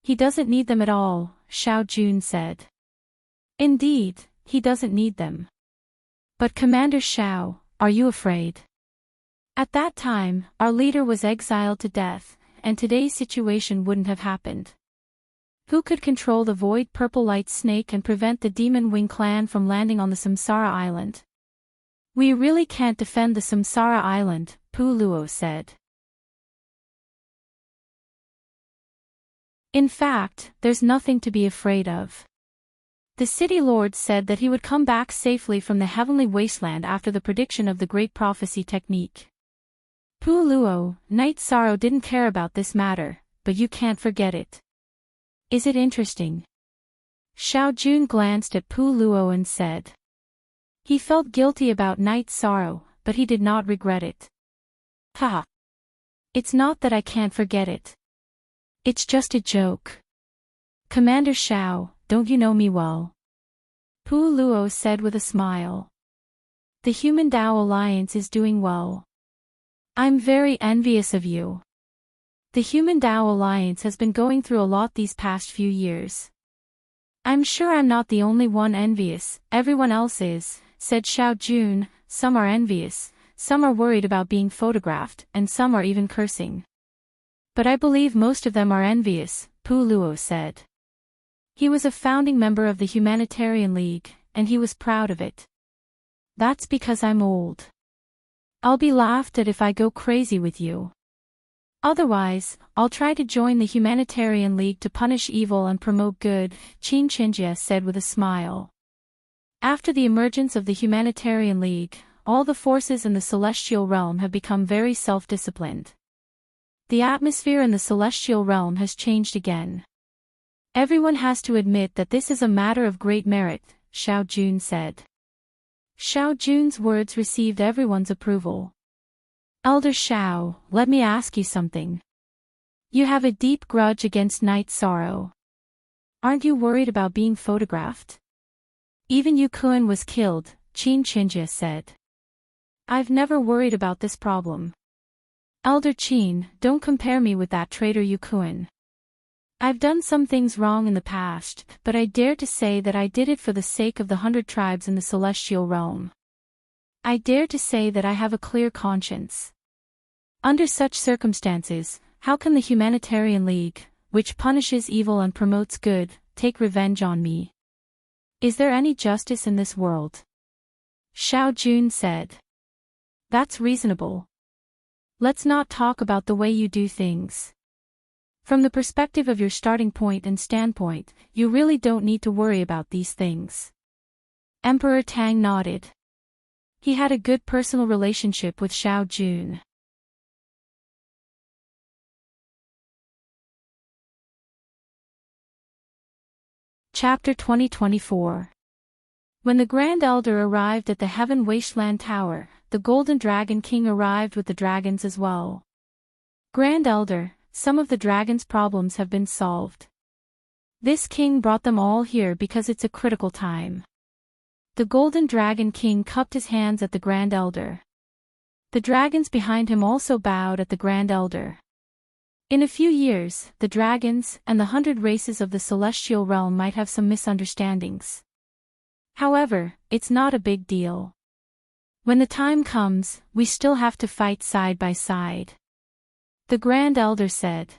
He doesn't need them at all, Xiao Jun said. Indeed, he doesn't need them. But Commander Xiao, are you afraid? At that time, our leader was exiled to death, and today's situation wouldn't have happened. Who could control the void purple light snake and prevent the Demon Wing clan from landing on the Samsara Island? We really can't defend the Samsara Island, Pu Luo said. In fact, there's nothing to be afraid of. The City Lord said that he would come back safely from the Heavenly Wasteland after the prediction of the Great Prophecy technique. Pu Luo, Night Sorrow didn't care about this matter, but you can't forget it. Is it interesting? Xiao Jun glanced at Pu Luo and said. He felt guilty about Night Sorrow, but he did not regret it. Haha. It's not that I can't forget it. It's just a joke. Commander Xiao, don't you know me well? Pu Luo said with a smile. The Human Dao Alliance is doing well. I'm very envious of you. The Human Dao Alliance has been going through a lot these past few years. I'm sure I'm not the only one envious, everyone else is, said Xiao Jun. Some are envious, some are worried about being photographed, and some are even cursing. But I believe most of them are envious, Pu Luo said. He was a founding member of the Humanitarian League, and he was proud of it. That's because I'm old. I'll be laughed at if I go crazy with you. Otherwise, I'll try to join the Humanitarian League to punish evil and promote good, Chinjia said with a smile. After the emergence of the Humanitarian League, all the forces in the Celestial Realm have become very self-disciplined. The atmosphere in the Celestial Realm has changed again. Everyone has to admit that this is a matter of great merit, Xiao Jun said. Xiao Jun's words received everyone's approval. Elder Xiao, let me ask you something. You have a deep grudge against Night Sorrow. Aren't you worried about being photographed? Even Yu Kun was killed, Chinjia said. I've never worried about this problem. Elder Qin, don't compare me with that traitor Yu Kun. I've done some things wrong in the past, but I dare to say that I did it for the sake of the 100 tribes in the Celestial Realm. I dare to say that I have a clear conscience. Under such circumstances, how can the Humanitarian League, which punishes evil and promotes good, take revenge on me? Is there any justice in this world? Xiao Jun said. That's reasonable. Let's not talk about the way you do things. From the perspective of your starting point and standpoint, you really don't need to worry about these things. Emperor Tang nodded. He had a good personal relationship with Xiao Jun. Chapter 2024. When the Grand Elder arrived at the Heaven Wasteland Tower, the Golden Dragon King arrived with the dragons as well. Grand Elder, some of the dragons' problems have been solved. This king brought them all here because it's a critical time. The Golden Dragon King cupped his hands at the Grand Elder. The dragons behind him also bowed at the Grand Elder. In a few years, the dragons and the 100 races of the celestial realm might have some misunderstandings. However, it's not a big deal. When the time comes, we still have to fight side by side. The Grand Elder said.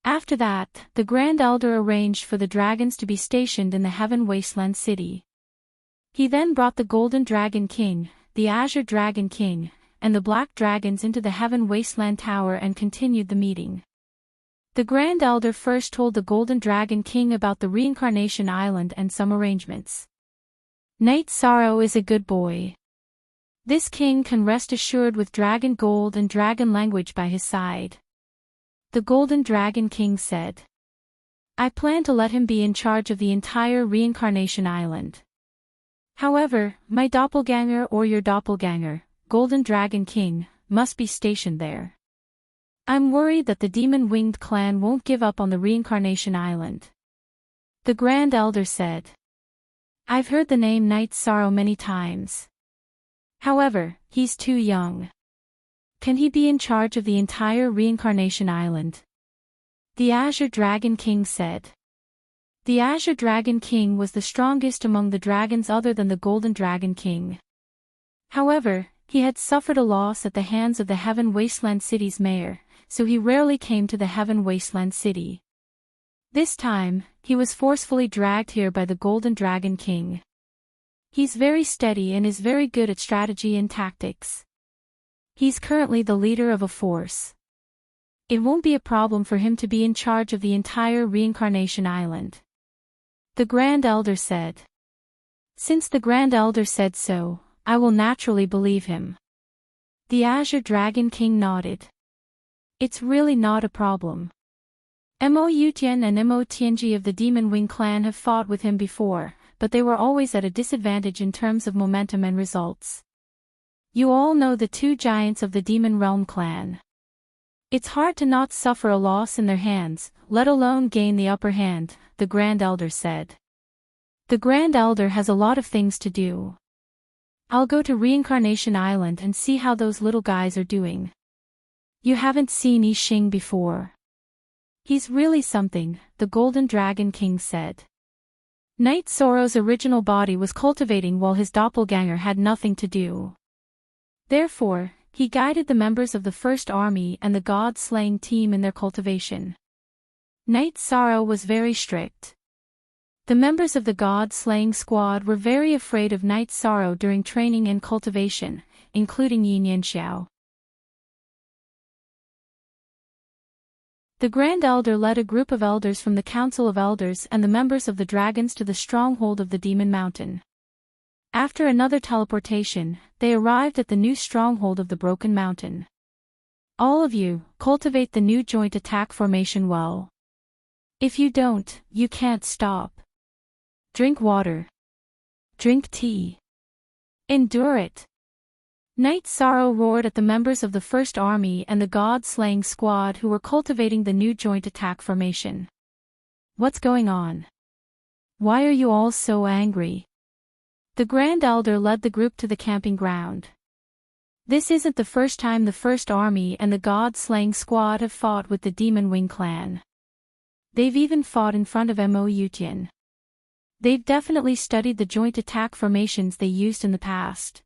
After that, the Grand Elder arranged for the dragons to be stationed in the Heaven Wasteland City. He then brought the Golden Dragon King, the Azure Dragon King, and the Black Dragons into the Heaven Wasteland Tower and continued the meeting. The Grand Elder first told the Golden Dragon King about the Reincarnation Island and some arrangements. Knight Sorrow is a good boy. This king can rest assured with Dragon Gold and Dragon Language by his side. The Golden Dragon King said. I plan to let him be in charge of the entire Reincarnation Island. However, my doppelganger or your doppelganger, Golden Dragon King, must be stationed there. I'm worried that the demon-winged clan won't give up on the Reincarnation Island. The Grand Elder said. I've heard the name Knight Sorrow many times. However, he's too young. Can he be in charge of the entire Reincarnation Island? The Azure Dragon King said. The Azure Dragon King was the strongest among the dragons other than the Golden Dragon King. However, he had suffered a loss at the hands of the Heaven Wasteland City's mayor, so he rarely came to the Heaven Wasteland City. This time, he was forcefully dragged here by the Golden Dragon King. He's very steady and is very good at strategy and tactics. He's currently the leader of a force. It won't be a problem for him to be in charge of the entire Reincarnation Island. The Grand Elder said. Since the Grand Elder said so, I will naturally believe him. The Azure Dragon King nodded. It's really not a problem. Mo Yutian and Mo Tianji of the Demon Wing clan have fought with him before, but they were always at a disadvantage in terms of momentum and results. You all know the two giants of the Demon Realm clan. It's hard to not suffer a loss in their hands, let alone gain the upper hand, the Grand Elder said. The Grand Elder has a lot of things to do. I'll go to Reincarnation Island and see how those little guys are doing. You haven't seen Yi Xing before. He's really something, the Golden Dragon King said. Knight Sorrow's original body was cultivating while his doppelganger had nothing to do. Therefore, he guided the members of the First Army and the God-slaying team in their cultivation. Knight Sorrow was very strict. The members of the God-slaying squad were very afraid of Knight Sorrow during training and cultivation, including Yin Yanxiao. The Grand Elder led a group of elders from the Council of Elders and the members of the dragons to the stronghold of the Demon Mountain. After another teleportation, they arrived at the new stronghold of the Broken Mountain. All of you, cultivate the new joint attack formation well. If you don't, you can't stop. Drink water. Drink tea. Endure it. Knight Sorrow roared at the members of the First Army and the God-slaying squad who were cultivating the new joint attack formation. What's going on? Why are you all so angry? The Grand Elder led the group to the camping ground. This isn't the first time the First Army and the God-slaying squad have fought with the Demon Wing clan. They've even fought in front of Mo Yutian. They've definitely studied the joint attack formations they used in the past.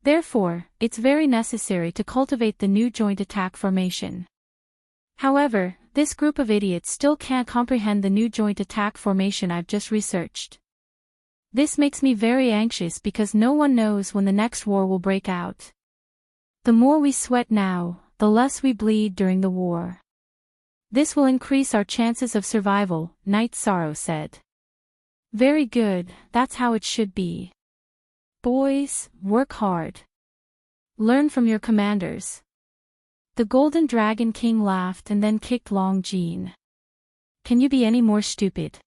Therefore, it's very necessary to cultivate the new joint attack formation. However, this group of idiots still can't comprehend the new joint attack formation I've just researched. This makes me very anxious because no one knows when the next war will break out. The more we sweat now, the less we bleed during the war. This will increase our chances of survival, Night Sorrow said. Very good, that's how it should be. Boys, work hard. Learn from your commanders. The Golden Dragon King laughed and then kicked Long Jean. Can you be any more stupid?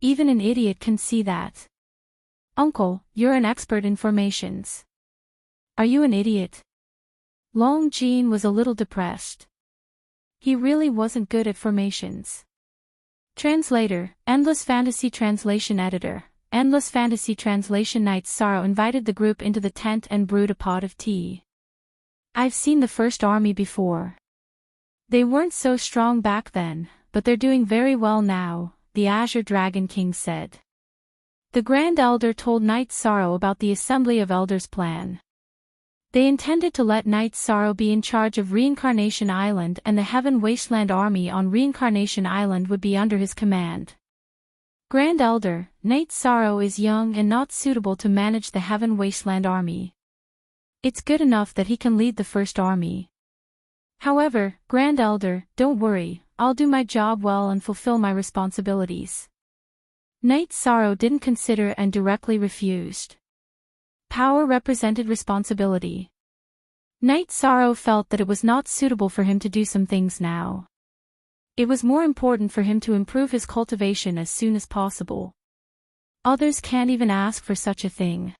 Even an idiot can see that. Uncle, you're an expert in formations. Are you an idiot? Long Jean was a little depressed. He really wasn't good at formations. Translator, Endless Fantasy Translation Editor, Endless Fantasy Translation. Night Sorrow invited the group into the tent and brewed a pot of tea. I've seen the first army before. They weren't so strong back then, but they're doing very well now, the Azure Dragon King said. The Grand Elder told Night Sorrow about the Assembly of Elders plan. They intended to let Night Sorrow be in charge of Reincarnation Island, and the Heaven Wasteland Army on Reincarnation Island would be under his command. Grand Elder, Night Sorrow is young and not suitable to manage the Heaven Wasteland Army. It's good enough that he can lead the first army. However, Grand Elder, don't worry, I'll do my job well and fulfill my responsibilities. Night Sorrow didn't consider and directly refused. Power represented responsibility. Night Sorrow felt that it was not suitable for him to do some things now. It was more important for him to improve his cultivation as soon as possible. Others can't even ask for such a thing.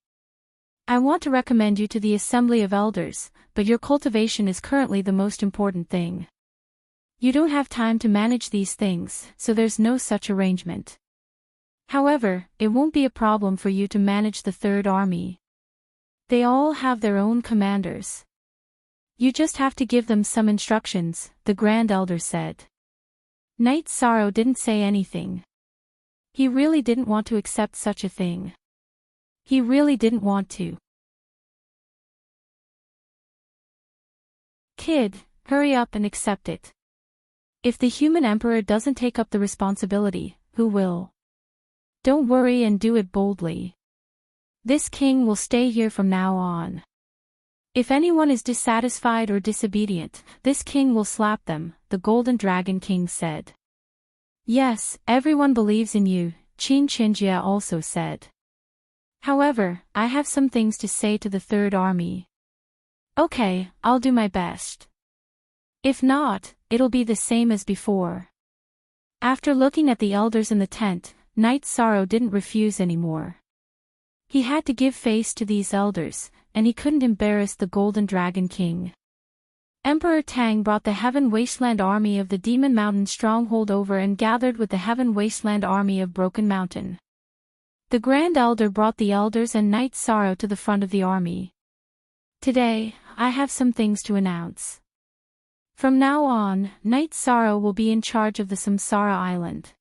I want to recommend you to the Assembly of Elders, but your cultivation is currently the most important thing. You don't have time to manage these things, so there's no such arrangement. However, it won't be a problem for you to manage the Third Army. They all have their own commanders. You just have to give them some instructions, the Grand Elder said. Night Sorrow didn't say anything. He really didn't want to accept such a thing. He really didn't want to. Kid, hurry up and accept it. If the human emperor doesn't take up the responsibility, who will? Don't worry and do it boldly. This king will stay here from now on. If anyone is dissatisfied or disobedient, this king will slap them, the Golden Dragon King said. Yes, everyone believes in you, Chinjia also said. However, I have some things to say to the Third Army. Okay, I'll do my best. If not, it'll be the same as before. After looking at the elders in the tent, Night Sorrow didn't refuse anymore. He had to give face to these elders, and he couldn't embarrass the Golden Dragon King. Emperor Tang brought the Heaven Wasteland Army of the Demon Mountain stronghold over and gathered with the Heaven Wasteland Army of Broken Mountain. The Grand Elder brought the elders and Night Sorrow to the front of the army. Today, I have some things to announce. From now on, Night Sorrow will be in charge of the Samsara Island.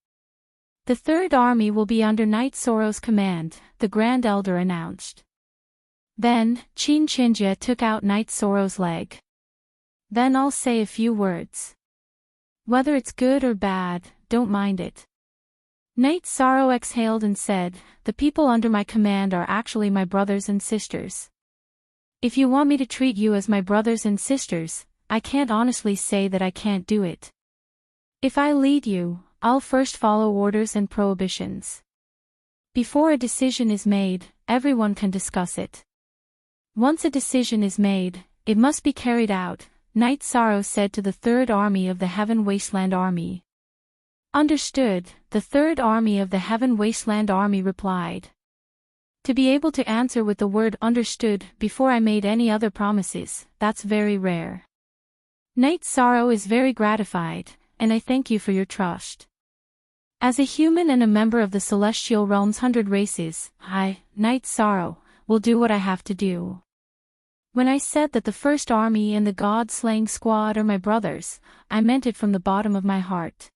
The Third Army will be under Night Sorrow's command, the Grand Elder announced. Then, Chinjia took out Night Sorrow's leg. Then I'll say a few words. Whether it's good or bad, don't mind it. Night Sorrow exhaled and said, the people under my command are actually my brothers and sisters. If you want me to treat you as my brothers and sisters, I can't honestly say that I can't do it. If I lead you, I'll first follow orders and prohibitions. Before a decision is made, everyone can discuss it. Once a decision is made, it must be carried out, Night Sorrow said to the Third Army of the Heaven Wasteland Army. Understood, the Third Army of the Heaven Wasteland Army replied. To be able to answer with the word understood before I made any other promises, that's very rare. Night Sorrow is very gratified, and I thank you for your trust. As a human and a member of the Celestial Realm's 100 races, I, Night Sorrow, will do what I have to do. When I said that the First Army and the God-Slaying Squad are my brothers, I meant it from the bottom of my heart.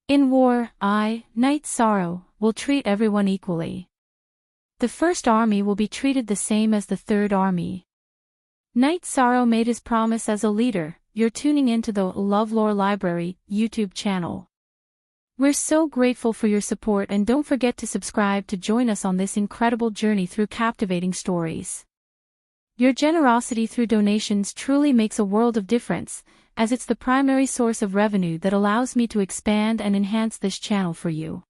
In war, I, Night Sorrow, will treat everyone equally. The First Army will be treated the same as the Third Army. Night Sorrow made his promise as a leader. You're tuning into the LoveLore Library YouTube channel. We're so grateful for your support, and don't forget to subscribe to join us on this incredible journey through captivating stories. Your generosity through donations truly makes a world of difference, as it's the primary source of revenue that allows me to expand and enhance this channel for you.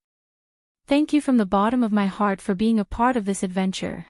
Thank you from the bottom of my heart for being a part of this adventure.